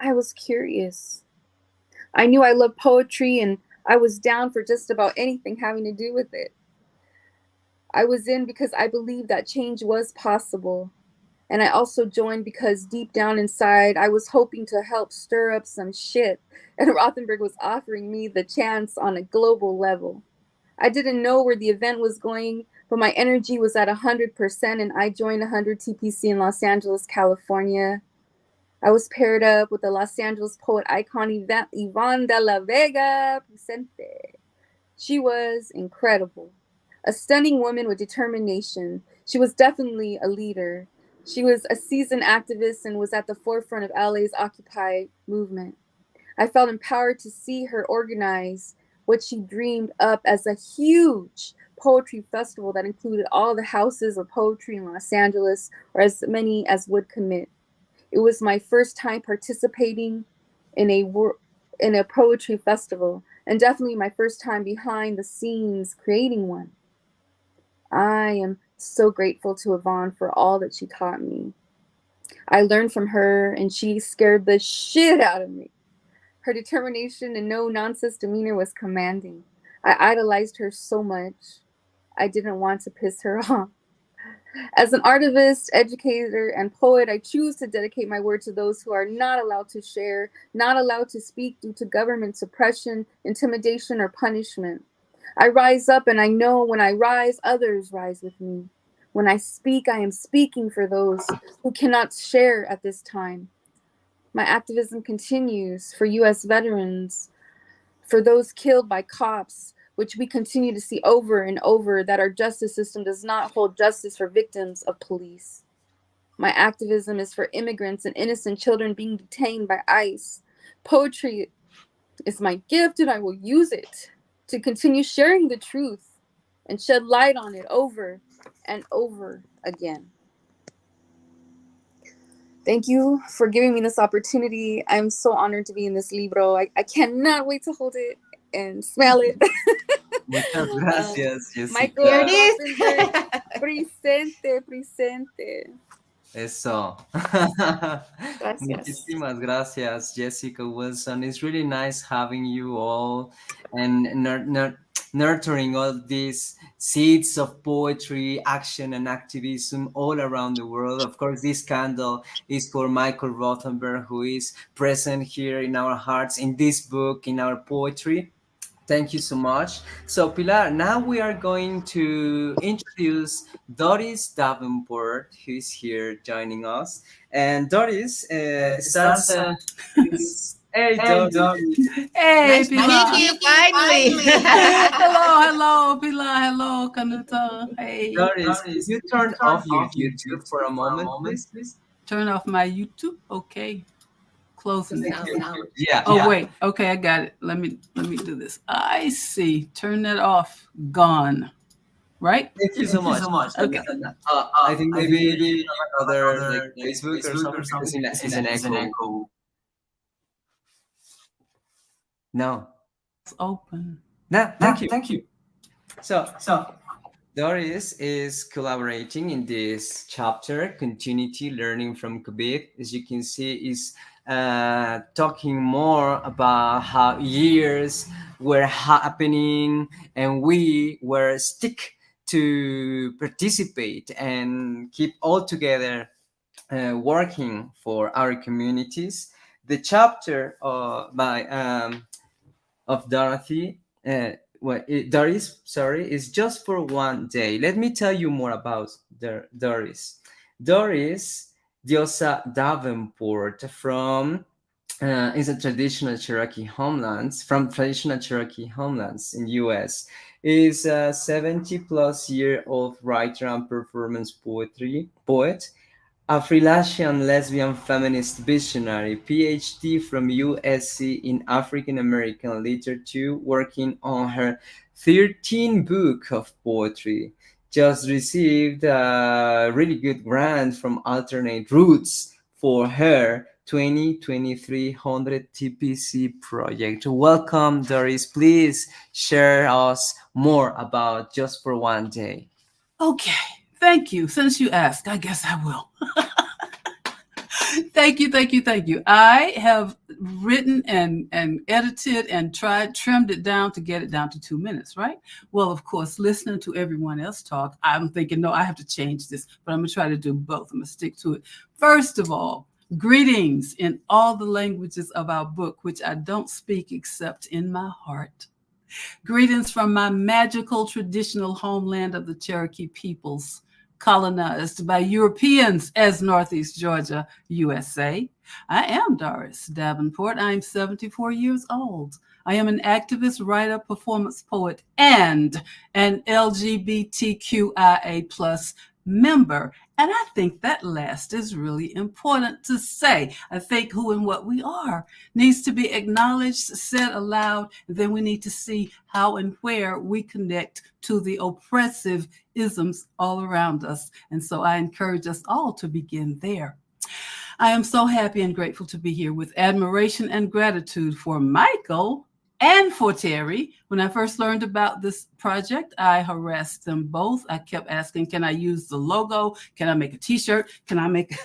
Speaker 11: I was curious. I knew I loved poetry, and I was down for just about anything having to do with it. I was in because I believed that change was possible. And I also joined because deep down inside, I was hoping to help stir up some shit. And Rothenberg was offering me the chance on a global level. I didn't know where the event was going, but my energy was at 100%, and I joined 100 TPC in Los Angeles, California. I was paired up with the Los Angeles poet icon Yvonne de la Vega Presente. She was incredible, a stunning woman with determination. She was definitely a leader. She was a seasoned activist and was at the forefront of LA's Occupy movement. I felt empowered to see her organize what she dreamed up as a huge poetry festival that included all the houses of poetry in Los Angeles, or as many as would commit. It was my first time participating in a poetry festival, and definitely my first time behind the scenes creating one. I am so grateful to Yvonne for all that she taught me. I learned from her, and she scared the shit out of me. Her determination and no-nonsense demeanor was commanding. I idolized her so much. I didn't want to piss her off. As an artivist, educator, and poet, I choose to dedicate my word to those who are not allowed to share, not allowed to speak due to government suppression, intimidation, or punishment. I rise up, and I know when I rise, others rise with me. When I speak, I am speaking for those who cannot share at this time. My activism continues for U.S. veterans, for those killed by cops, which we continue to see over and over, that our justice system does not hold justice for victims of police. My activism is for immigrants and innocent children being detained by ICE. Poetry is my gift, and I will use it to continue sharing the truth and shed light on it over and over again. Thank you for giving me this opportunity. I'm so honored to be in this libro. I cannot wait to hold it and smell it.
Speaker 2: Muchas gracias, Jessica.
Speaker 11: Michael Rothenberg, presente.
Speaker 2: Eso. Muchísimas gracias, Jessica Wilson. It's really nice having you all and nurturing all these seeds of poetry, action, and activism all around the world. Of course, this candle is for Michael Rothenberg, who is present here in our hearts, in this book, in our poetry. Thank you so much. So, Pilar, now we are going to introduce Doris Davenport, who is here joining us. And Doris starts. Hey, Doris.
Speaker 12: Hey,
Speaker 1: Nice
Speaker 12: Pilar.
Speaker 1: to meet you, finally.
Speaker 12: Hello, Pilar. Hello, Canuto. Hey.
Speaker 2: Doris, could you turn off your YouTube for a moment, please?
Speaker 12: Turn off my YouTube. Okay. Closing it.
Speaker 2: Yeah.
Speaker 12: Oh,
Speaker 2: yeah.
Speaker 12: wait. Okay, I got it. Let me do this. I see. Turn that off. Gone. Right?
Speaker 2: Thank you so much.
Speaker 12: Okay.
Speaker 2: I think maybe other like Facebook or something is an echo. No.
Speaker 12: It's open.
Speaker 2: No, thank you. So Doris is collaborating in this chapter, Continuity Learning from COVID. As you can see, is talking more about how years were happening and we were stick to participate and keep all together working for our communities. The chapter of Dorothy, Doris, is just for one day. Let me tell you more about Doris. Doris Diosa Davenport is a traditional Cherokee homelands, from traditional Cherokee homelands in U.S. is a 70-plus-year-old writer and performance poet, a freelance lesbian feminist visionary, PhD from USC in African American literature, working on her 13th book of poetry. Just received a really good grant from Alternate Roots for her 2023 TPC project. Welcome, Doris. Please share us more about Just for One Day.
Speaker 12: Okay. Thank you. Since you asked, I guess I will. Thank you. I have written and edited and trimmed it down to get it down to 2 minutes, right? Well, of course, listening to everyone else talk, I'm thinking, no, I have to change this, but I'm going to try to do both. I'm going to stick to it. First of all, greetings in all the languages of our book, which I don't speak except in my heart. Greetings from my magical traditional homeland of the Cherokee peoples, colonized by Europeans as Northeast Georgia, USA. I am Doris Davenport. I am 74 years old. I am an activist, writer, performance poet, and an LGBTQIA+ member. And I think that last is really important to say. I think who and what we are needs to be acknowledged, said aloud, and then we need to see how and where we connect to the oppressive isms all around us. And so I encourage us all to begin there. I am so happy and grateful to be here with admiration and gratitude for Michael and for Terry. When I first learned about this project, I harassed them both. I kept asking, can I use the logo? Can I make a t-shirt? Can I make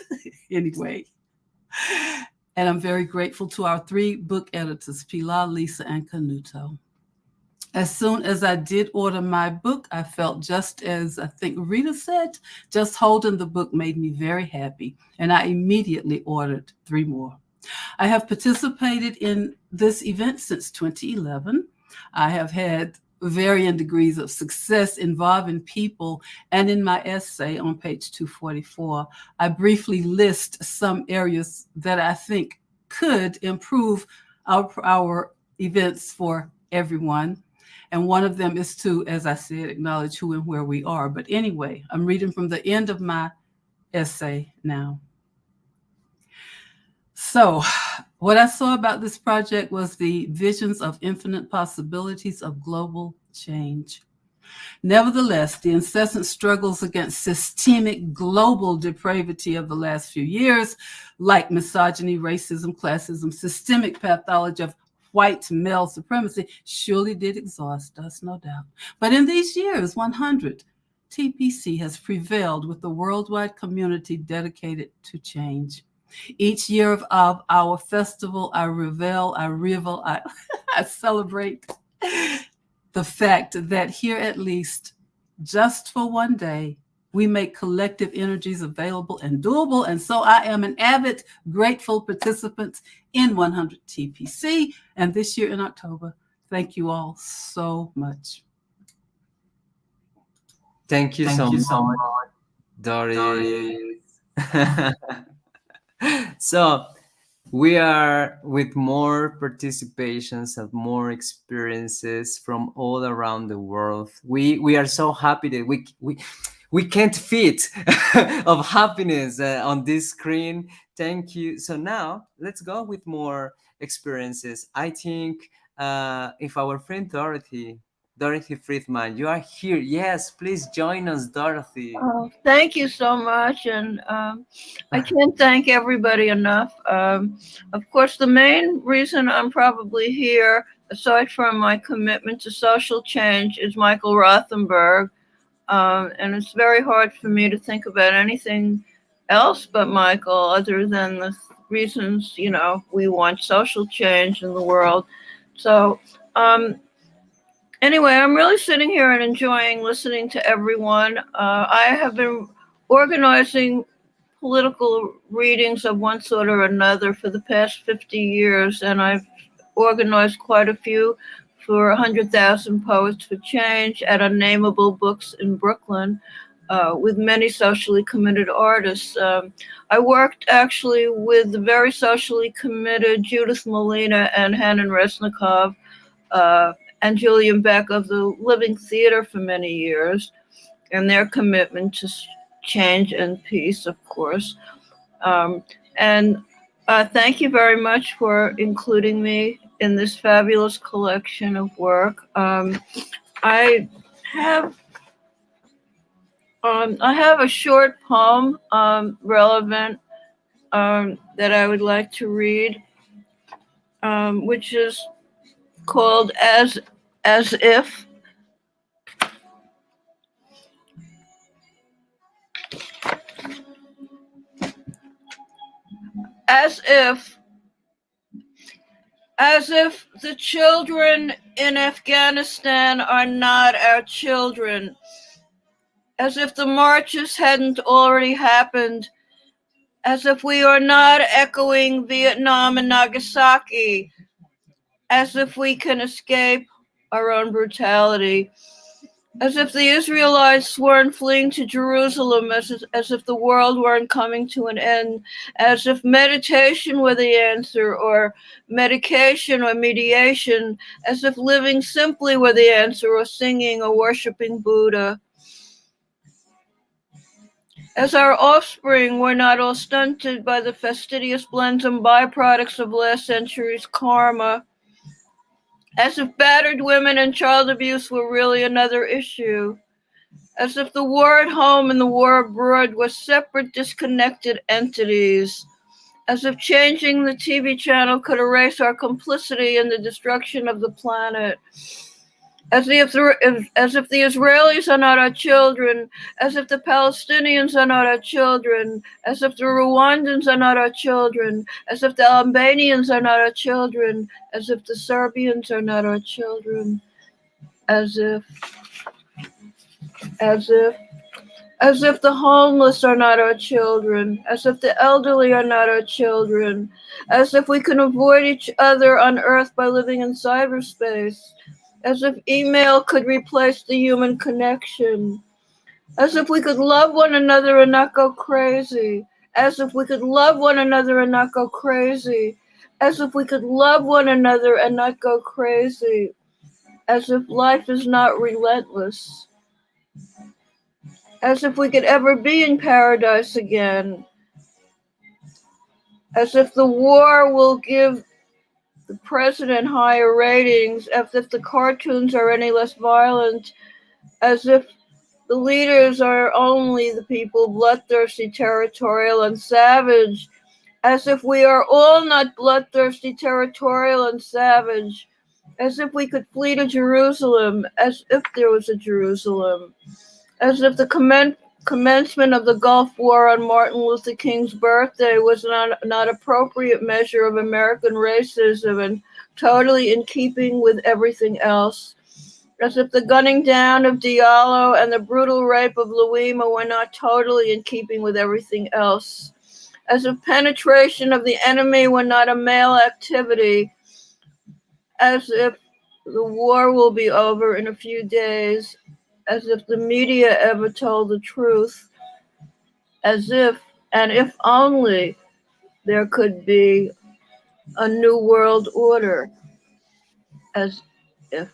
Speaker 12: anyway? And I'm very grateful to our 3 book editors, Pilar, Lisa, and Canuto. As soon as I did order my book, I felt just as I think Rita said, just holding the book made me very happy, and I immediately ordered 3 more. I have participated in this event since 2011. I have had varying degrees of success involving people, and in my essay on page 244, I briefly list some areas that I think could improve our events for everyone. And one of them is to, as I said, acknowledge who and where we are. But anyway, I'm reading from the end of my essay now. So what I saw about this project was the visions of infinite possibilities of global change. Nevertheless, the incessant struggles against systemic global depravity of the last few years, like misogyny, racism, classism, systemic pathology of white male supremacy, surely did exhaust us, no doubt. But in these years, 100, TPC has prevailed with the worldwide community dedicated to change. Each year of our festival, I revel, I celebrate the fact that here at least, just for one day, we make collective energies available and doable. And so I am an avid, grateful participant in 100 TPC. And this year in October, thank you all so much.
Speaker 2: Thank you so much, Doris. So we are with more participations and more experiences from all around the world. We are so happy that we can't fit of happiness on this screen. Thank you. So now let's go with more experiences. I think if our friend Dorothy Friedman, you are here. Yes, please join us, Dorothy.
Speaker 13: Thank you so much. And I can't thank everybody enough. Of course, the main reason I'm probably here, aside from my commitment to social change, is Michael Rothenberg. And it's very hard for me to think about anything else but Michael, other than the reasons, you know, we want social change in the world. So anyway, I'm really sitting here and enjoying listening to everyone. I have been organizing political readings of one sort or another for the past 50 years, and I've organized quite a few for 100,000 Poets for Change at Unnameable Books in Brooklyn with many socially committed artists. I worked actually with the very socially committed Judith Molina and Hanan Resnikov and Julian Beck of the Living Theater for many years, and their commitment to change and peace, of course. And thank you very much for including me in this fabulous collection of work. I have a short poem relevant that I would like to read, which is called As If. As if the children in Afghanistan are not our children, as if the marches hadn't already happened, as if we are not echoing Vietnam and Nagasaki, as if we can escape our own brutality, as if the Israelites weren't fleeing to Jerusalem, as if the world weren't coming to an end, as if meditation were the answer, or medication or mediation, as if living simply were the answer, or singing or worshiping Buddha. As our offspring were not all stunted by the fastidious blends and byproducts of last century's karma, as if battered women and child abuse were really another issue, as if the war at home and the war abroad were separate, disconnected entities, as if changing the TV channel could erase our complicity in the destruction of the planet, as if the Israelis are not our children, as if the Palestinians are not our children, as if the Rwandans are not our children, as if the Albanians are not our children, as if the Serbians are not our children, as if, as if, as if the homeless are not our children, as if the elderly are not our children, as if we can avoid each other on Earth by living in cyberspace, as if email could replace the human connection, as if we could love one another and not go crazy, as if we could love one another and not go crazy, as if we could love one another and not go crazy, as if life is not relentless, as if we could ever be in paradise again, as if the war will give the president higher ratings, as if the cartoons are any less violent, as if the leaders are only the people bloodthirsty, territorial, and savage, as if we are all not bloodthirsty, territorial, and savage, as if we could flee to Jerusalem, as if there was a Jerusalem, as if the commencement of the Gulf War on Martin Luther King's birthday was not appropriate measure of American racism and totally in keeping with everything else, as if the gunning down of Diallo and the brutal rape of Louima were not totally in keeping with everything else, as if penetration of the enemy were not a male activity, as if the war will be over in a few days, as if the media ever told the truth, as if, and if only, there could be a new world order, as if.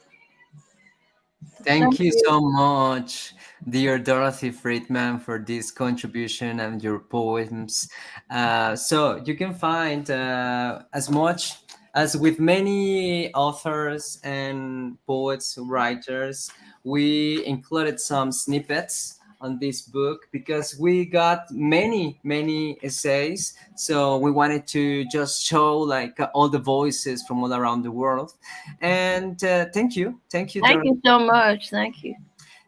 Speaker 2: Thank you so much, dear Dorothy Friedman, for this contribution and your poems. So you can find as much as with many authors and poets, writers, we included some snippets on this book because we got many essays, so we wanted to just show like all the voices from all around the world. And thank you
Speaker 13: Thank you so much. Thank you.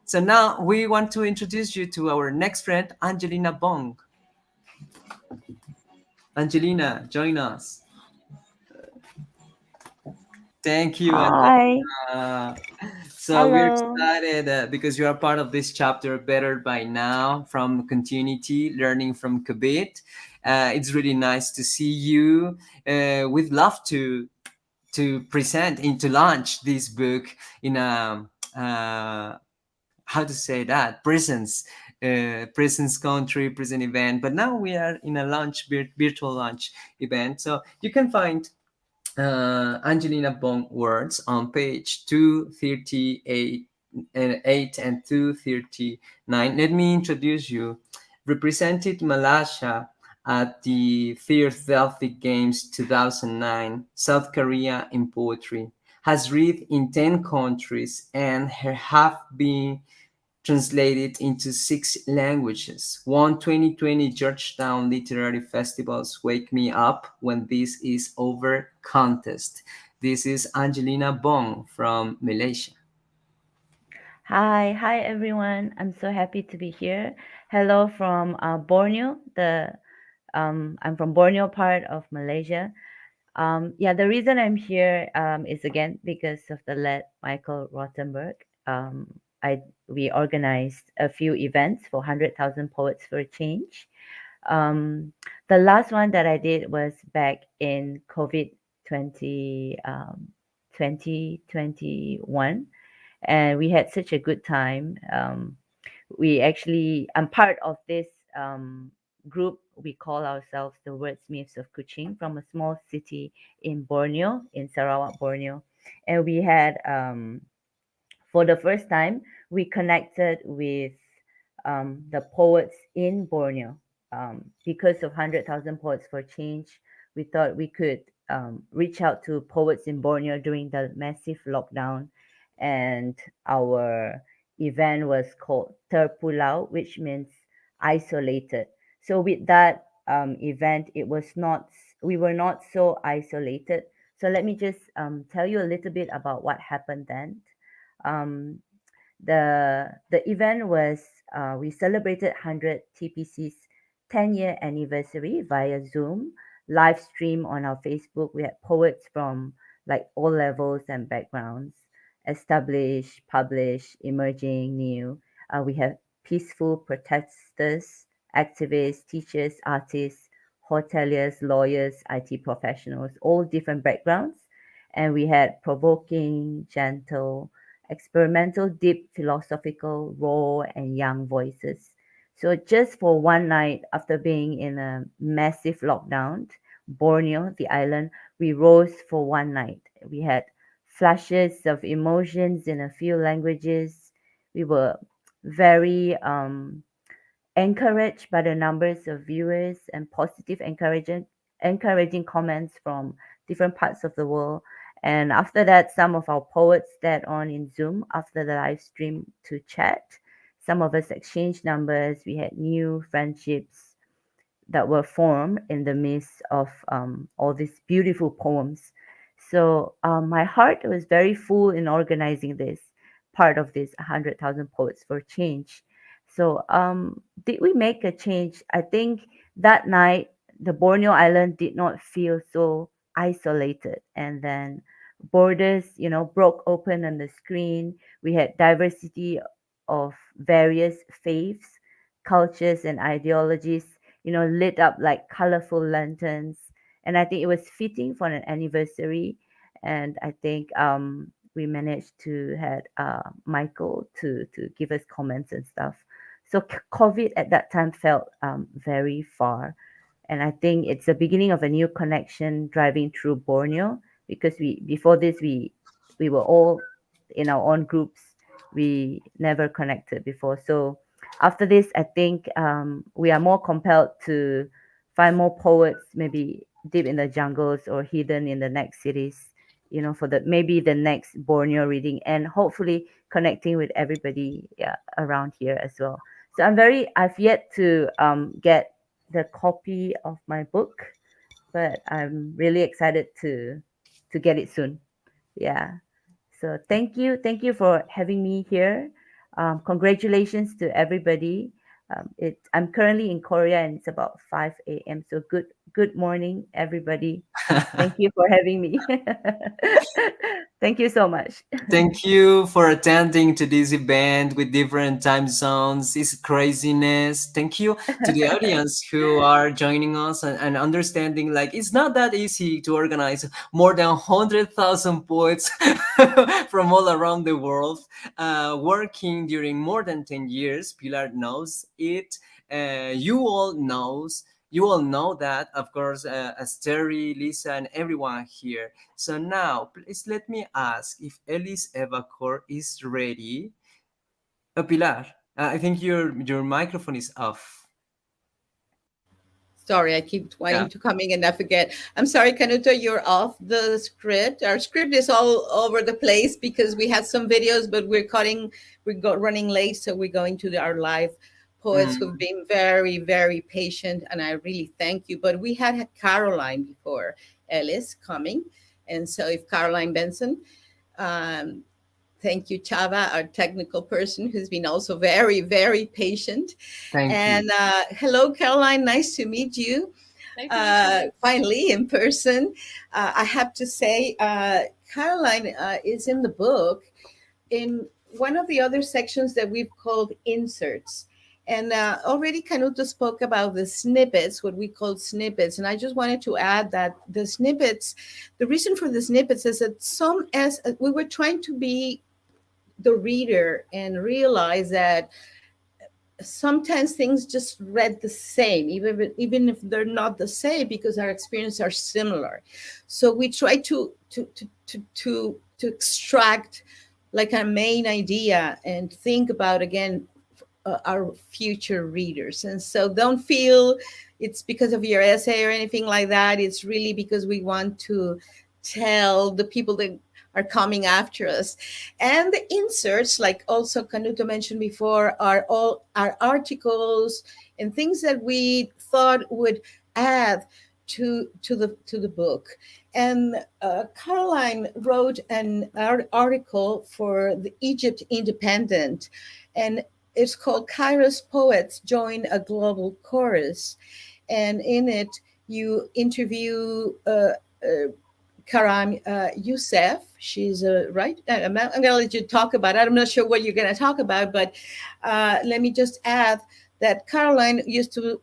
Speaker 2: So now we want to introduce you to our next friend, Angelina Bong. Angelina, join us. Thank you.
Speaker 14: Hi.
Speaker 2: So we're
Speaker 14: Hello.
Speaker 2: excited because you are part of this chapter, Better by Now, from Community Learning from COVID. It's really nice to see you. We'd love to present and to launch this book in a how to say that, presence country, present event. But now we are in a virtual launch event. So you can find Angelina Bong words on page 238 and 239. Let me introduce you. Represented Malaysia at the Third Delphic Games 2009, South Korea in poetry. Has read in 10 countries and have been translated into 6 languages. Won 2020 Georgetown Literary Festival's Wake Me Up When This Is Over contest. This is Angelina Bong from Malaysia.
Speaker 14: Hi everyone. I'm so happy to be here. Hello from Borneo. I'm from Borneo part of Malaysia. The reason I'm here is again because of the late Michael Rothenberg. We organized a few events for 100,000 Poets for Change. The last one that I did was back in COVID 2021, and we had such a good time. I'm part of this group. We call ourselves the Wordsmiths of Kuching, from a small city in Borneo, in Sarawak, Borneo. And we had, for the first time, we connected with the poets in Borneo. Because of 100,000 Poets for Change, we thought we could reach out to poets in Borneo during the massive lockdown. And our event was called Terpulau, which means isolated. So with that event, we were not so isolated. So let me just tell you a little bit about what happened then. The event was, we celebrated 100 TPC's 10-year anniversary via Zoom, live stream on our Facebook. We had poets from like all levels and backgrounds. established, published, emerging, new. We have peaceful protesters, activists, teachers, artists, hoteliers, lawyers, IT professionals, all different backgrounds. And we had provoking, gentle, experimental, deep, philosophical, raw, and young voices. So just for one night after being in a massive lockdown, Borneo, the island, we rose for one night. We had flashes of emotions in a few languages. We were very encouraged by the numbers of viewers and positive encouraging comments from different parts of the world. And after that, some of our poets stayed on in Zoom after the live stream to chat. Some of us exchanged numbers. We had new friendships that were formed in the midst of all these beautiful poems. So my heart was very full in organizing this part of this 100,000 Poets for Change. So did we make a change? I think that night the Borneo Island did not feel so isolated, and then borders, broke open on the screen. We had diversity of various faiths, cultures, and ideologies, lit up like colorful lanterns. And I think it was fitting for an anniversary. And I think we managed to had Michael to give us comments and stuff. So COVID at that time felt very far. And I think it's the beginning of a new connection driving through Borneo, because before this we were all in our own groups. We never connected before. So after this, I think we are more compelled to find more poets, maybe deep in the jungles or hidden in the next cities, for maybe the next Borneo reading, and hopefully connecting with everybody around here as well. So I've yet to get the copy of my book, but I'm really excited to get it soon. Yeah. So thank you for having me here. Congratulations to everybody. I'm currently in Korea and it's about 5 a.m. So good morning, everybody. Thank you for having me. Thank you so much.
Speaker 2: Thank you for attending to this event with different time zones. It's craziness. Thank you to the audience who are joining us and understanding, like, it's not that easy to organize more than 100,000 poets from all around the world, working during more than 10 years. Pilar knows it. You all know that, of course, as Terry, Lisa, and everyone here. So now, please let me ask if Ellis Evacor is ready. Pilar, I think your microphone is off.
Speaker 1: Sorry, I keep wanting to come in and I forget. I'm sorry, Canuto, you're off the script. Our script is all over the place because we had some videos, but we're running late, so we're going to our live poets who've been very, very patient, and I really thank you. But we had Caroline before Ellis coming, and so if Caroline Benson, thank you, Chava, our technical person, who's been also very, very patient.
Speaker 2: Thank you.
Speaker 1: Hello, Caroline, nice to meet you. Finally, in person. I have to say, Caroline is in the book in one of the other sections that we've called inserts. And already Canuto spoke about the snippets, what we call snippets. And I just wanted to add that the snippets, the reason for the snippets is that we were trying to be the reader and realize that sometimes things just read the same, even if they're not the same, because our experiences are similar. So we try to extract like a main idea and think about, again, our future readers. And so don't feel it's because of your essay or anything like that. It's really because we want to tell the people that are coming after us. And the inserts, like also Canuto mentioned before, are all our articles and things that we thought would add to the book. And Caroline wrote an article for the Egypt Independent, and it's called Cairo's Poets Join a Global Chorus. And in it, you interview Karam Youssef. She's right. I'm going to let you talk about it. I'm not sure what you're going to talk about, but let me just add that Caroline used to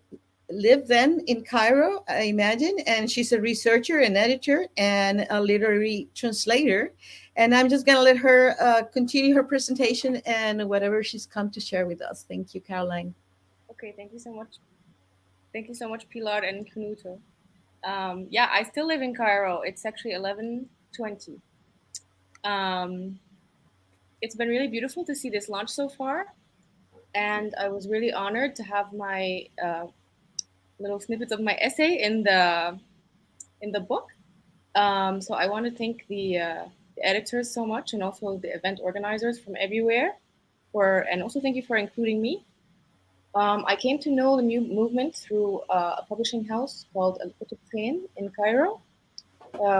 Speaker 1: live then in Cairo, I imagine, and she's a researcher, an editor, and a literary translator. And I'm just going to let her continue her presentation and whatever she's come to share with us. Thank you, Caroline.
Speaker 15: Okay, thank you so much. Thank you so much, Pilar and Knute. Yeah, I still live in Cairo. It's actually 11:20. It's been really beautiful to see this launch so far. And I was really honored to have my little snippets of my essay in the book. So I want to thank the editors so much, and also the event organizers from everywhere, and also thank you for including me. I came to know the new movement through a publishing house called Al Kutub Khain in Cairo,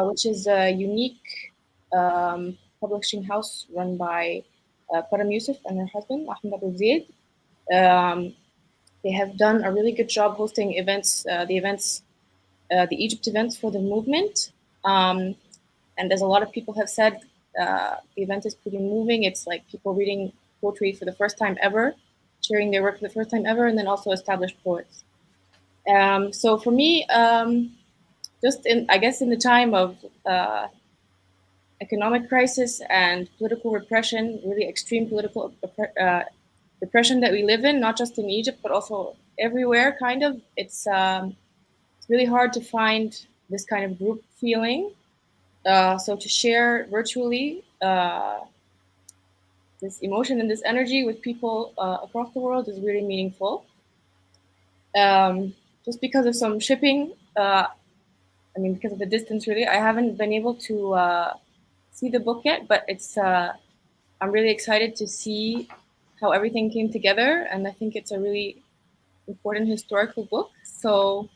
Speaker 15: which is a unique publishing house run by Karam Youssef and her husband, Ahmed Abu Zaid. They have done a really good job hosting events, the Egypt events for the movement. And as a lot of people have said, the event is pretty moving. It's like people reading poetry for the first time ever, sharing their work for the first time ever, and then also established poets. So for me, I guess in the time of economic crisis and political repression, really extreme political repression that we live in, not just in Egypt, but also everywhere, kind of, it's really hard to find this kind of group feeling. So to share virtually this emotion and this energy with people across the world is really meaningful. Just because of some shipping, because of the distance, really, I haven't been able to see the book yet, but I'm really excited to see how everything came together, and I think it's a really important historical book. So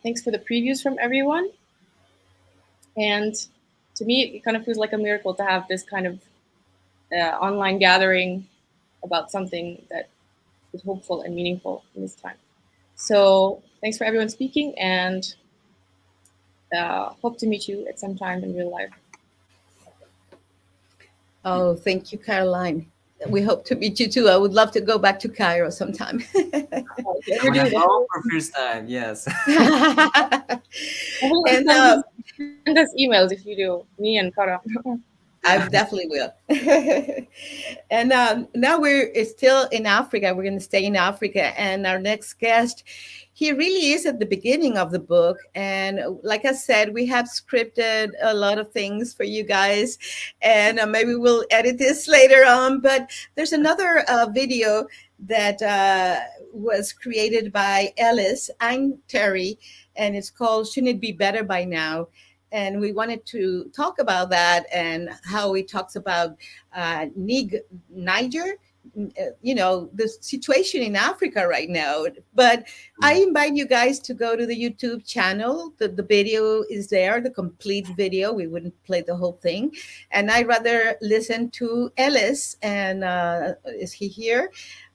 Speaker 15: thanks for the previews from everyone. And to me, it kind of feels like a miracle to have this kind of online gathering about something that is hopeful and meaningful in this time. So thanks for everyone speaking, and hope to meet you at some time in real life.
Speaker 1: Oh, thank you, Caroline. We hope to meet you too. I would love to go back to Cairo sometime.
Speaker 2: For first time, yes.
Speaker 15: And send us emails if you do, me and Kara.
Speaker 1: I definitely will. And now we're still in Africa. We're going to stay in Africa. And our next guest, he really is at the beginning of the book. And like I said, we have scripted a lot of things for you guys. And maybe we'll edit this later on. But there's another video that was created by Ellis and Terry. And it's called Shouldn't It Be Better by Now? And we wanted to talk about that and how he talks about Niger, the situation in Africa right now. But I invite you guys to go to the YouTube channel. The video is there, the complete video. We wouldn't play the whole thing. And I'd rather listen to Ellis. And is he here?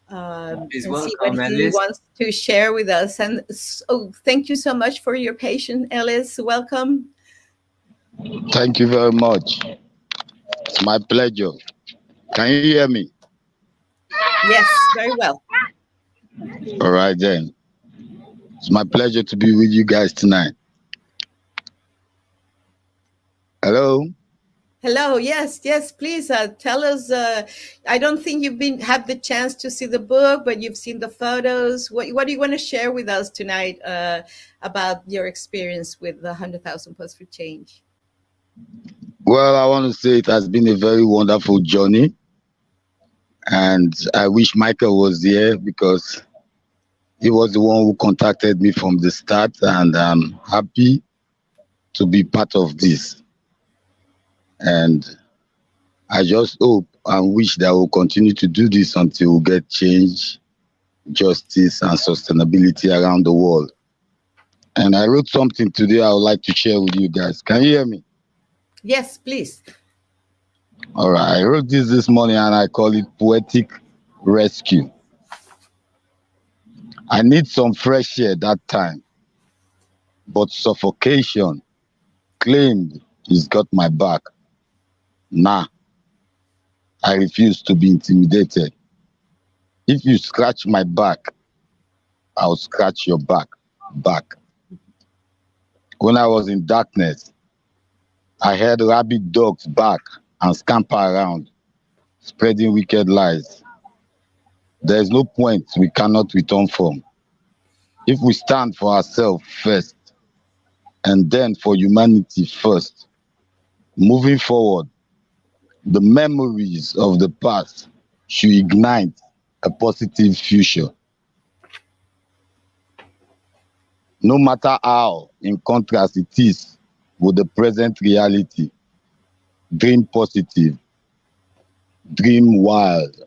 Speaker 2: Please
Speaker 1: and see
Speaker 2: welcome,
Speaker 1: what he
Speaker 2: Ellis.
Speaker 1: wants to share with us. And so thank you so much for your patience, Ellis. Welcome.
Speaker 17: Thank you very much. It's my pleasure. Can you hear me?
Speaker 1: Yes, very well.
Speaker 17: All right then. It's my pleasure to be with you guys tonight. Hello?
Speaker 1: Hello. Yes, please tell us. I don't think you've had the chance to see the book, but you've seen the photos. What do you want to share with us tonight about your experience with the 100,000 Poets for Change?
Speaker 17: Well, I want to say it has been a very wonderful journey. And I wish Michael was there because he was the one who contacted me from the start. And I'm happy to be part of this. And I just hope and wish that we'll continue to do this until we get change, justice, and sustainability around the world. And I wrote something today I would like to share with you guys. Can you hear me?
Speaker 1: Yes, please.
Speaker 17: All right. I wrote this morning and I call it Poetic Rescue. I need some fresh air that time, but suffocation claimed he's got my back. Nah, I refuse to be intimidated. If you scratch my back, I'll scratch your back. When I was in darkness, I heard rabid dogs bark and scamper around, spreading wicked lies. There is no point we cannot return from. If we stand for ourselves first, and then for humanity first, moving forward, the memories of the past should ignite a positive future. No matter how in contrast it is with the present reality, dream positive, dream wild.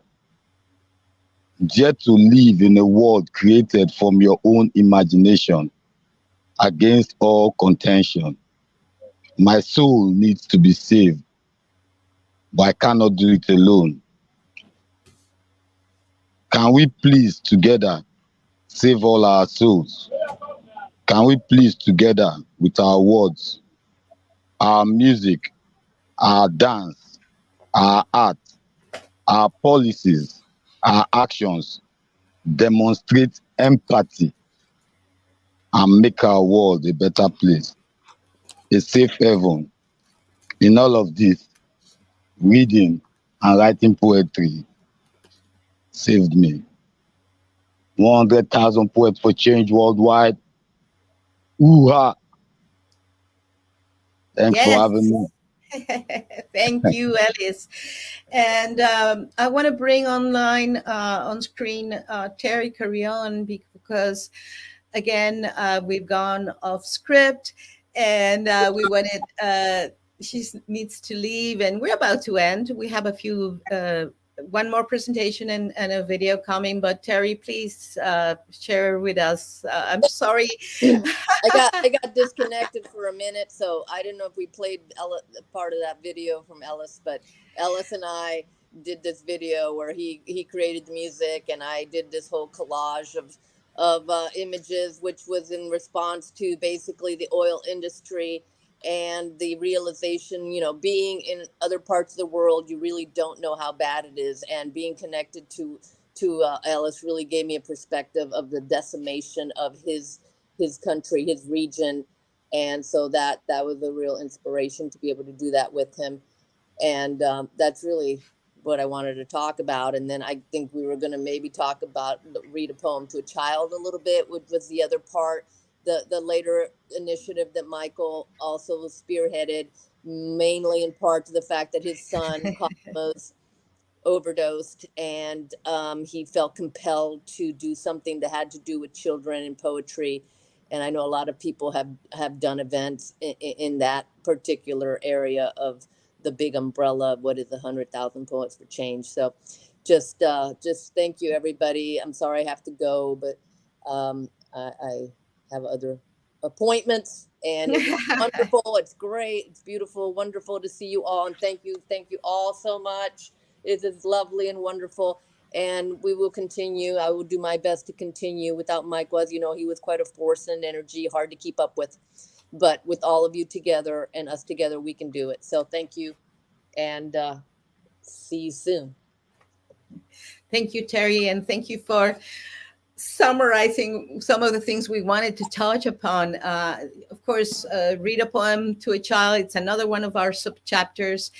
Speaker 17: Dare to live in a world created from your own imagination, against all contention. My soul needs to be saved, but I cannot do it alone. Can we please together save all our souls? Can we please together with our words, our music, our dance, our art, our policies, our actions, demonstrate empathy and make our world a better place, a safe haven? In all of this, reading and writing poetry saved me. 100,000 poets for change worldwide. Ooh-ha! Thanks for having me.
Speaker 1: Thank you, Ellis. And I want to bring online on screen Terry Carrion, because again, we've gone off script, and we wanted, she needs to leave, and we're about to end. We have a few, one more presentation and a video coming, but Terry, please share with us. I'm sorry.
Speaker 18: I got disconnected for a minute, so I didn't know if we played part of that video from Ellis, but Ellis and I did this video where he created the music, and I did this whole collage of images, which was in response to basically the oil industry and the realization, being in other parts of the world, you really don't know how bad it is, and being connected to Ellis really gave me a perspective of the decimation of his country, his region. And so that was a real inspiration to be able to do that with him. And that's really what I wanted to talk about. And then I think we were going to maybe talk about, read a poem to a child a little bit, which was the other part, the later initiative that Michael also spearheaded, mainly in part to the fact that his son, Cosmos, overdosed, and he felt compelled to do something that had to do with children and poetry. And I know a lot of people have done events in that particular area of the big umbrella of what is 100,000 Poets for Change. So just thank you, everybody. I'm sorry I have to go, but I have other appointments, and it's wonderful. It's great. It's beautiful. Wonderful to see you all. And thank you all so much. It is lovely and wonderful. And we will continue. I will do my best to continue. Without Michael, as you know, he was quite a force and energy, hard to keep up with. But with all of you together and us together, we can do it. So thank you, and see you soon.
Speaker 1: Thank you, Terry, and thank you for summarizing some of the things we wanted to touch upon. Of course, read a poem to a child. It's another one of our sub-chapters.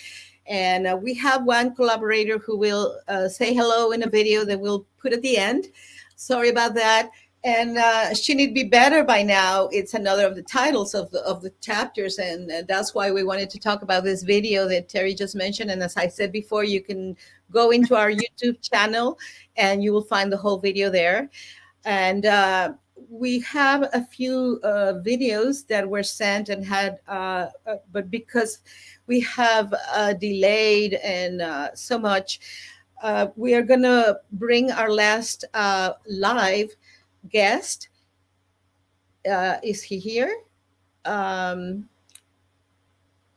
Speaker 1: And we have one collaborator who will say hello in a video that we'll put at the end. Sorry about that. And She Need Be Better by Now. It's another of the titles of the chapters. And that's why we wanted to talk about this video that Terry just mentioned. And as I said before, you can go into our YouTube channel and you will find the whole video there. And we have a few videos that were sent and had, but because we have delayed and so much, we are going to bring our last live guest. Is he here?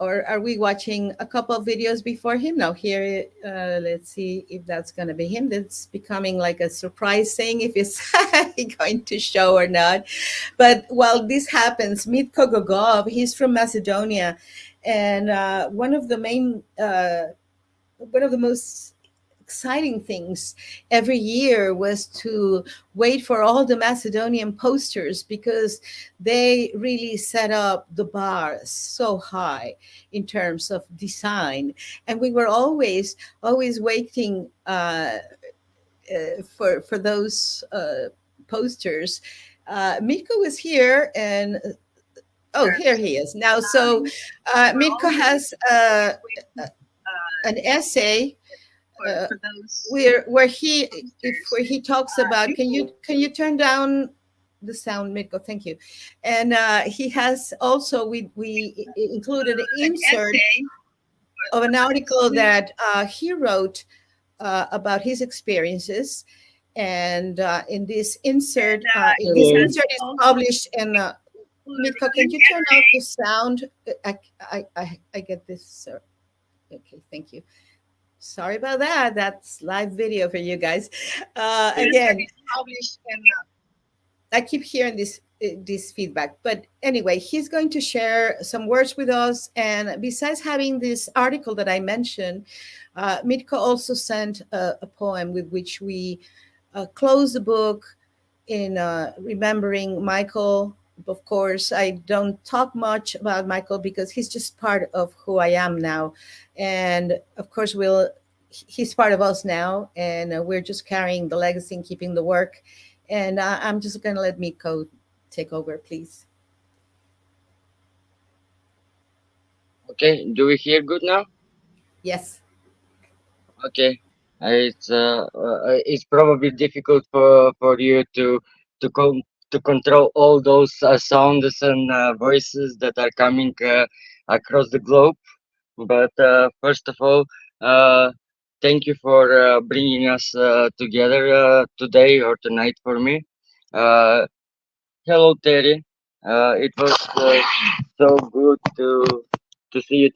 Speaker 1: or are we watching a couple of videos before him? No, here, let's see if that's going to be him. That's becoming like a surprise thing, if it's going to show or not. But while this happens, Mitko Gogov, he's from Macedonia. And one of the most exciting things every year was to wait for all the Macedonian posters, because they really set up the bar so high in terms of design. And we were always waiting for those posters. Mitko was here, and here he is now. So Mitko has an essay where he talks about. Can you turn down the sound, Mitko? Thank you. And he has also, we included an insert of an article that he wrote about his experiences. And in this insert, this insert is published in. Mitko, can you turn off the sound? I get this. Okay, thank you. Sorry about that. That's live video for you guys. Again, I keep hearing this feedback. But anyway, he's going to share some words with us. And besides having this article that I mentioned, Mitko also sent a poem with which we close the book in remembering Michael. Of course, I don't talk much about Michael because he's just part of who I am now. And of course, he's part of us now, and we're just carrying the legacy and keeping the work. And I'm just going to let Mitko take over, please.
Speaker 19: Okay, do we hear good now?
Speaker 1: Yes.
Speaker 19: Okay, it's probably difficult for you to control all those sounds and voices that are coming across the globe. But first of all, thank you for bringing us together today or tonight for me. Hello, Terry. It was so good to see you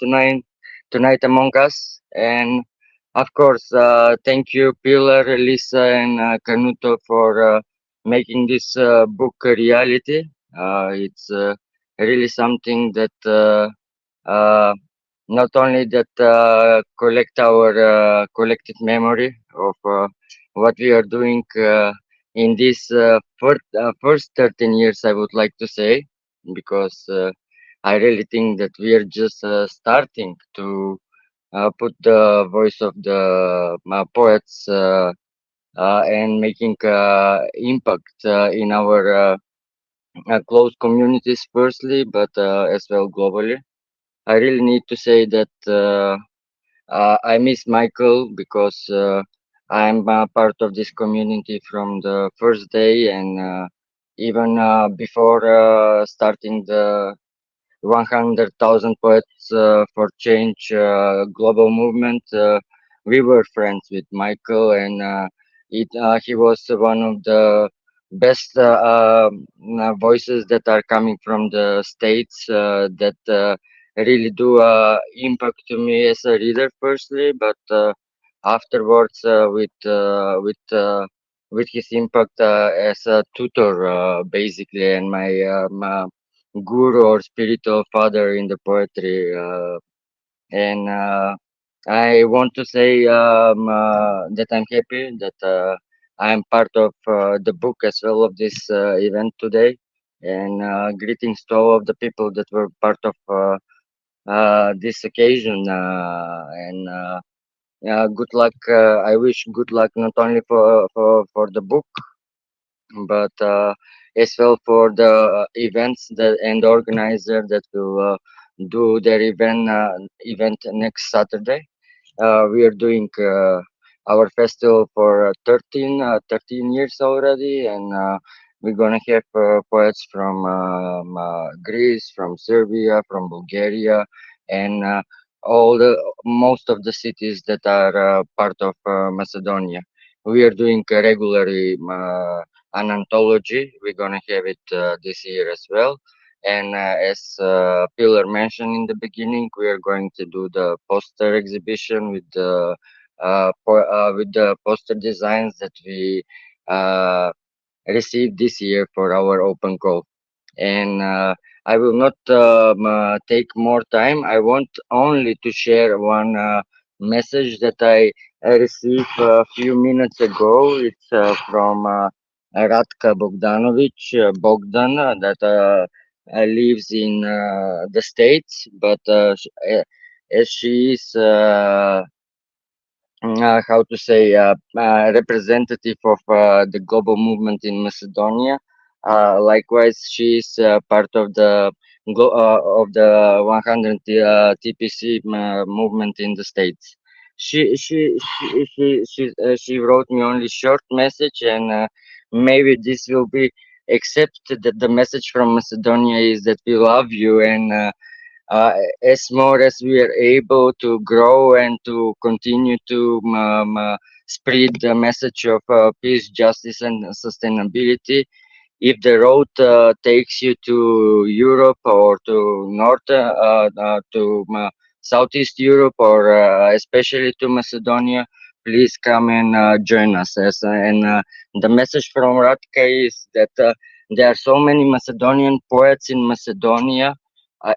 Speaker 19: tonight among us. And of course, thank you, Pilar, Lisa, and Canuto for making this book a reality. It's really something that not only that collect our collective memory of what we are doing in this first 13 years, I would like to say, because I really think that we are just starting to put the voice of the poets and making impact in our close communities firstly, but as well globally. I really need to say that I miss Michael because I'm part of this community from the first day, and even before starting the 100,000 Poets for Change global movement, we were friends with Michael, and he was one of the best voices that are coming from the States that really do impact to me as a reader firstly, but afterwards with his impact as a tutor basically, and my guru or spiritual father in the poetry. And I want to say that I'm happy that I'm part of the book as well of this event today. And greetings to all of the people that were part of this occasion. And good luck. I wish good luck not only for the book, but as well for the events and the organizer that will do their event next Saturday. We are doing our festival for 13 years already, and we're gonna have poets from Greece, from Serbia, from Bulgaria, and most of the cities that are part of Macedonia. We are doing regularly an anthology. We're gonna have it this year as well, And as Pilar mentioned in the beginning, we are going to do the poster exhibition with the poster designs that we received this year for our open call. And I will not take more time. I want only to share one message that I received a few minutes ago. It's from Ratka Bogdanovic, Bogdan, that lives in the States, but as she is how to say representative of the global movement in Macedonia. Likewise, she is part of the 100 TPC movement in the States. She wrote me only short message, and maybe this will be accepted that the message from Macedonia is that we love you, and as more as we are able to grow and to continue to spread the message of peace, justice, and sustainability. If the road takes you to Europe or to Southeast Europe, or especially to Macedonia, please come and join us. And the message from Ratka is that there are so many Macedonian poets in Macedonia,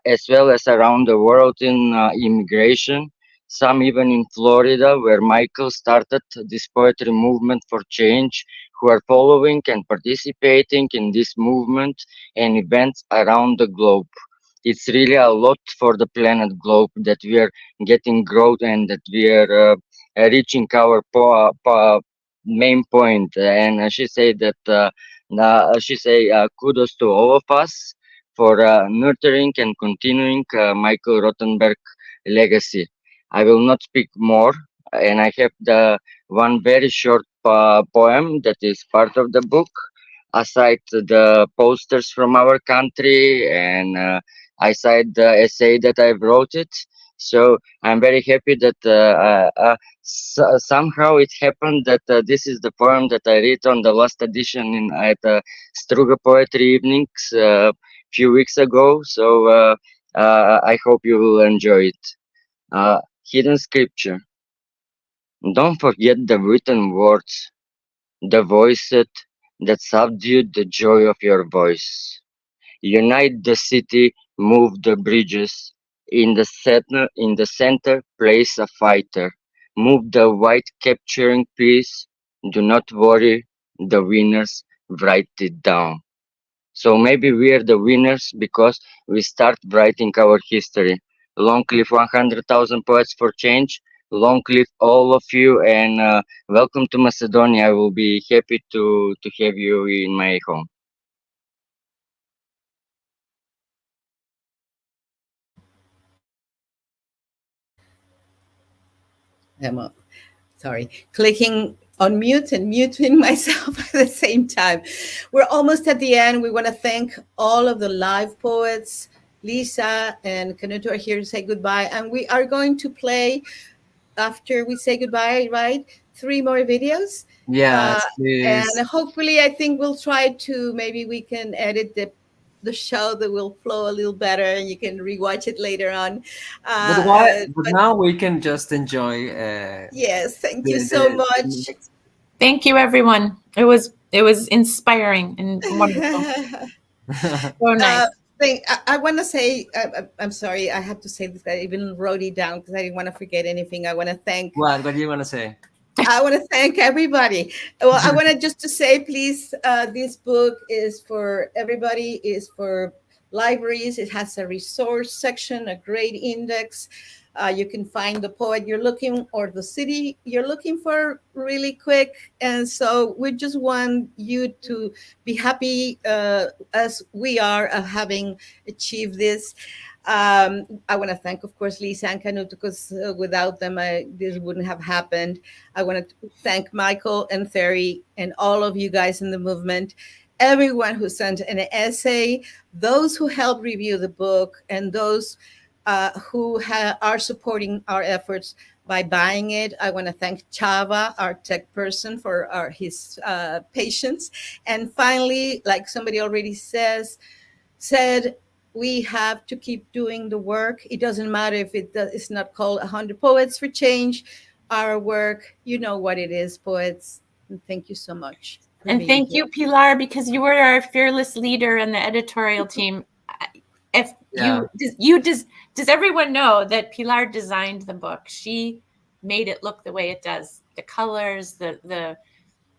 Speaker 19: as well as around the world in immigration, some even in Florida, where Michael started this poetry movement for change, who are following and participating in this movement and events around the globe. It's really a lot for the planet globe that we are getting growth and that we are reaching our main point. And she said that kudos to all of us for nurturing and continuing Michael Rothenberg legacy. I will not speak more, and I have the one very short poem that is part of the book, aside the posters from our country, and aside the essay that I wrote it. So I'm very happy that somehow it happened that this is the poem that I read on the last edition at Struga Poetry Evenings few weeks ago. So I hope you will enjoy it. Hidden scripture. Don't forget the written words, the voice that subdued the joy of your voice. Unite the city, move the bridges. In the center, place a fighter. Move the white, capturing peace. Do not worry, the winners write it down. So maybe we are the winners because we start writing our history. Long live 100,000 Poets for Change. Long live all of you, and welcome to Macedonia. I will be happy to have you in my home.
Speaker 1: Sorry, clicking on mute and muting myself at the same time. We're almost at the end. We want to thank all of the live poets. Lisa and Canuto are here to say goodbye. And we are going to play, after we say goodbye, right, 3 more videos.
Speaker 2: Yes,
Speaker 1: and hopefully I think we'll try to, maybe we can edit the show that will flow a little better and you can rewatch it later on.
Speaker 2: But now we can just enjoy.
Speaker 1: Yes, thank you so much.
Speaker 3: Thank you, everyone. It was inspiring and wonderful. So nice.
Speaker 1: I want to say, I'm sorry, I have to say this. I even wrote it down because I didn't want to forget anything. I want to thank.
Speaker 2: What do you want to say?
Speaker 1: I want to thank everybody. Well, I want to say, please, this book is for everybody, is for libraries. It has a resource section, a great index. You can find the poet you're looking, or the city you're looking for, really quick. And so we just want you to be happy as we are of having achieved this. I want to thank, of course, Lisa and Canuto, because without them, this wouldn't have happened. I want to thank Michael and Ferry and all of you guys in the movement, everyone who sent an essay, those who helped review the book, and those who are supporting our efforts by buying it. I want to thank Chava, our tech person, for his patience. And finally, like somebody already said, we have to keep doing the work. It doesn't matter if it's not called 100 Poets for Change. Our work, you know what it is, poets. And thank you so much.
Speaker 3: And thank you, Pilar, because you were our fearless leader in the editorial team. If does everyone know that Pilar designed the book? She made it look the way it does. The colors, the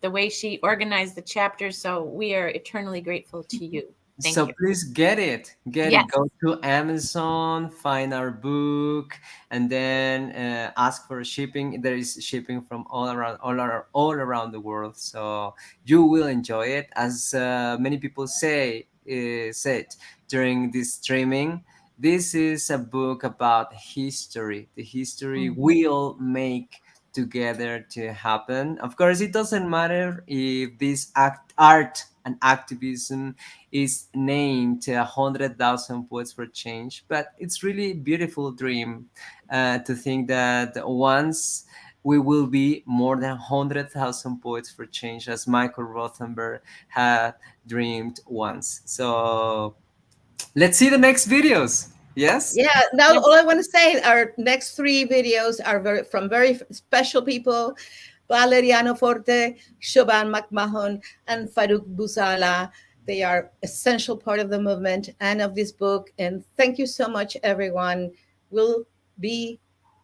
Speaker 3: way she organized the chapters. So we are eternally grateful to you. Thank you.
Speaker 2: Please get it.
Speaker 3: Yes.
Speaker 2: Go to Amazon, find our book, and then ask for shipping. There is shipping from all around the world, so you will enjoy it. As many people said during this streaming, this is a book about history. The history will make together to happen. Of course, it doesn't matter if this art and activism is named 100,000 Poets for Change, but it's really beautiful dream to think that once we will be more than 100,000 Poets for Change, as Michael Rothenberg had dreamed once. So let's see the next videos. Yes?
Speaker 1: Yeah, now all I want to say, our next 3 videos are from very special people, Valeriano Forte, Siobhan McMahon, and Farouk Bouzala. They are essential part of the movement and of this book. And thank you so much, everyone. We'll be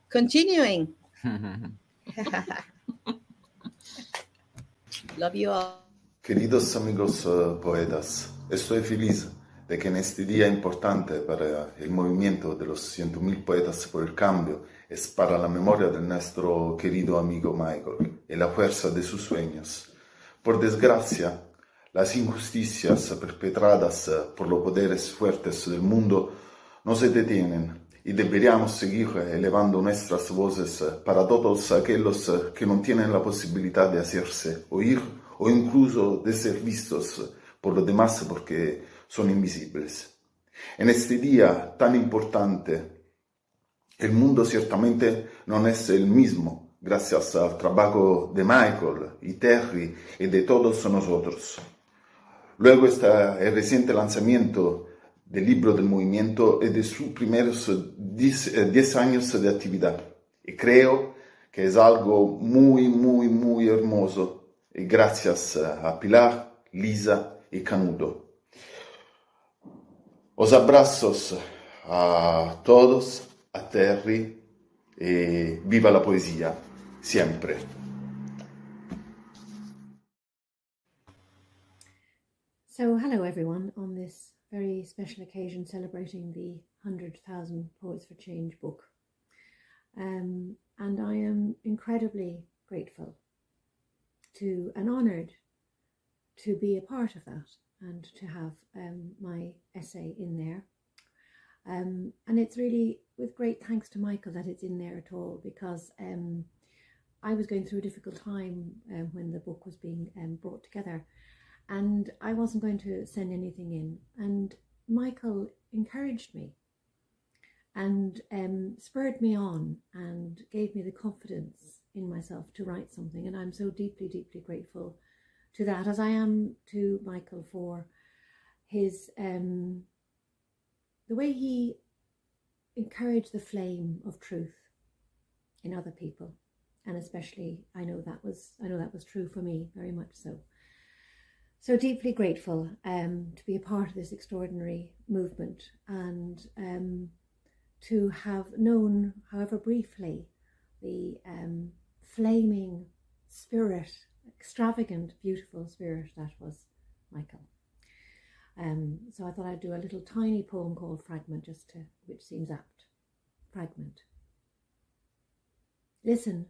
Speaker 1: continuing. Love you all.
Speaker 16: Queridos amigos poetas, estoy feliz de que en este día importante para el movimiento de los 100.000 poetas por el cambio es para la memoria de nuestro querido amigo Michael y la fuerza de sus sueños. Por desgracia, las injusticias perpetradas por los poderes fuertes del mundo no se detienen y deberíamos seguir elevando nuestras voces para todos aquellos que no tienen la posibilidad de hacerse oír o incluso de ser vistos por los demás porque son invisibles. En este día tan importante, el mundo ciertamente no es el mismo, gracias al trabajo de Michael y Terry y de todos nosotros. Luego está el reciente lanzamiento del libro del movimiento y de sus primeros 10 años de actividad. Y creo que es algo muy, muy, muy hermoso. Y gracias a Pilar, Lisa y Canudo. Os abrazos a todos, a Terry, y viva la poesía, siempre.
Speaker 20: So, hello everyone on this very special occasion celebrating the 100,000 Poets for Change book. And I am incredibly grateful to and honoured to be a part of that and to have my essay in there. And it's really with great thanks to Michael that it's in there at all, because I was going through a difficult time when the book was being brought together, and I wasn't going to send anything in, and Michael encouraged me and spurred me on and gave me the confidence in myself to write something, and I'm so deeply, deeply grateful to that, as I am to Michael for his the way he encouraged the flame of truth in other people, and especially I know that was true for me, very much so. So deeply grateful to be a part of this extraordinary movement, and to have known, however briefly, the flaming spirit, extravagant, beautiful spirit that was Michael. So I thought I'd do a little tiny poem called Fragment, which seems apt. Fragment. Listen,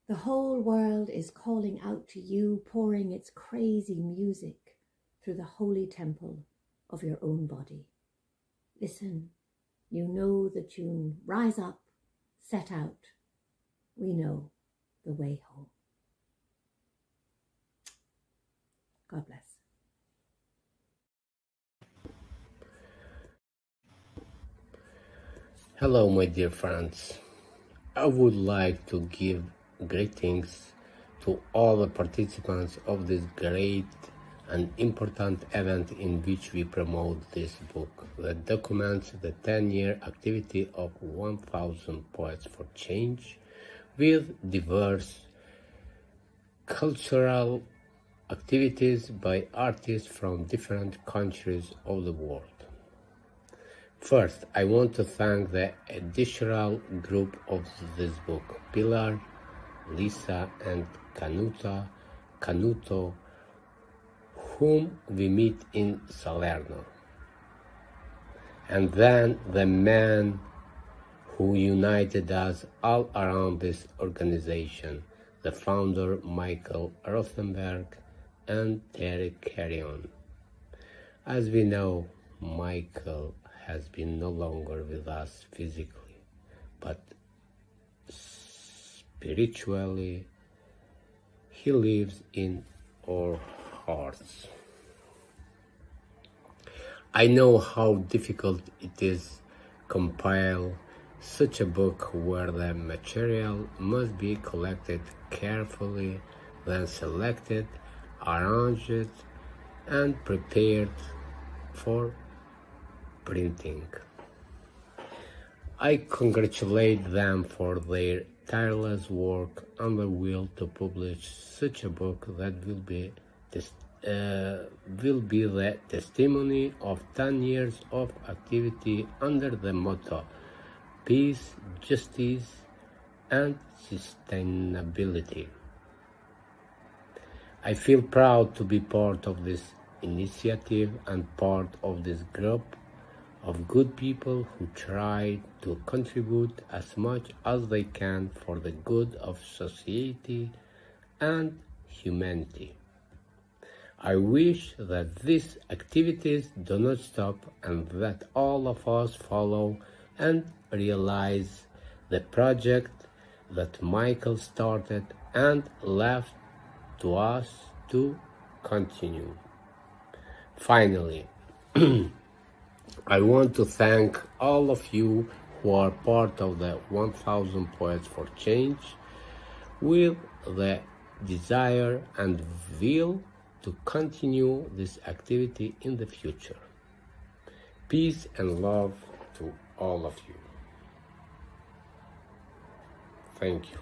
Speaker 20: the whole world is calling out to you, pouring its crazy music through the holy temple of your own body. Listen, you know the tune. Rise up, set out. We know the way home. God bless.
Speaker 23: Hello, my dear friends. I would like to give greetings to all the participants of this great an important event in which we promote this book that documents the 10-year activity of 1,000 Poets for Change with diverse cultural activities by artists from different countries of the world. First, I want to thank the editorial group of this book, Pilar, Lisa, and Canuto, whom we meet in Salerno. And then the men who united us all around this organization, the founder Michael Rosenberg and Terry Carrion. As we know, Michael has been no longer with us physically, but spiritually, he lives in our hearts. I know how difficult it is compile such a book where the material must be collected carefully, then selected, arranged, and prepared for printing. I congratulate them for their tireless work and the will to publish such a book that will be the testimony of 10 years of activity under the motto Peace, Justice, and Sustainability. I feel proud to be part of this initiative and part of this group of good people who try to contribute as much as they can for the good of society and humanity. I wish that these activities do not stop and that all of us follow and realize the project that Michael started and left to us to continue. Finally, I want to thank all of you who are part of the 1000 Poets for Change with the desire and will to continue this activity in the future. Peace and love to all of you. Thank you.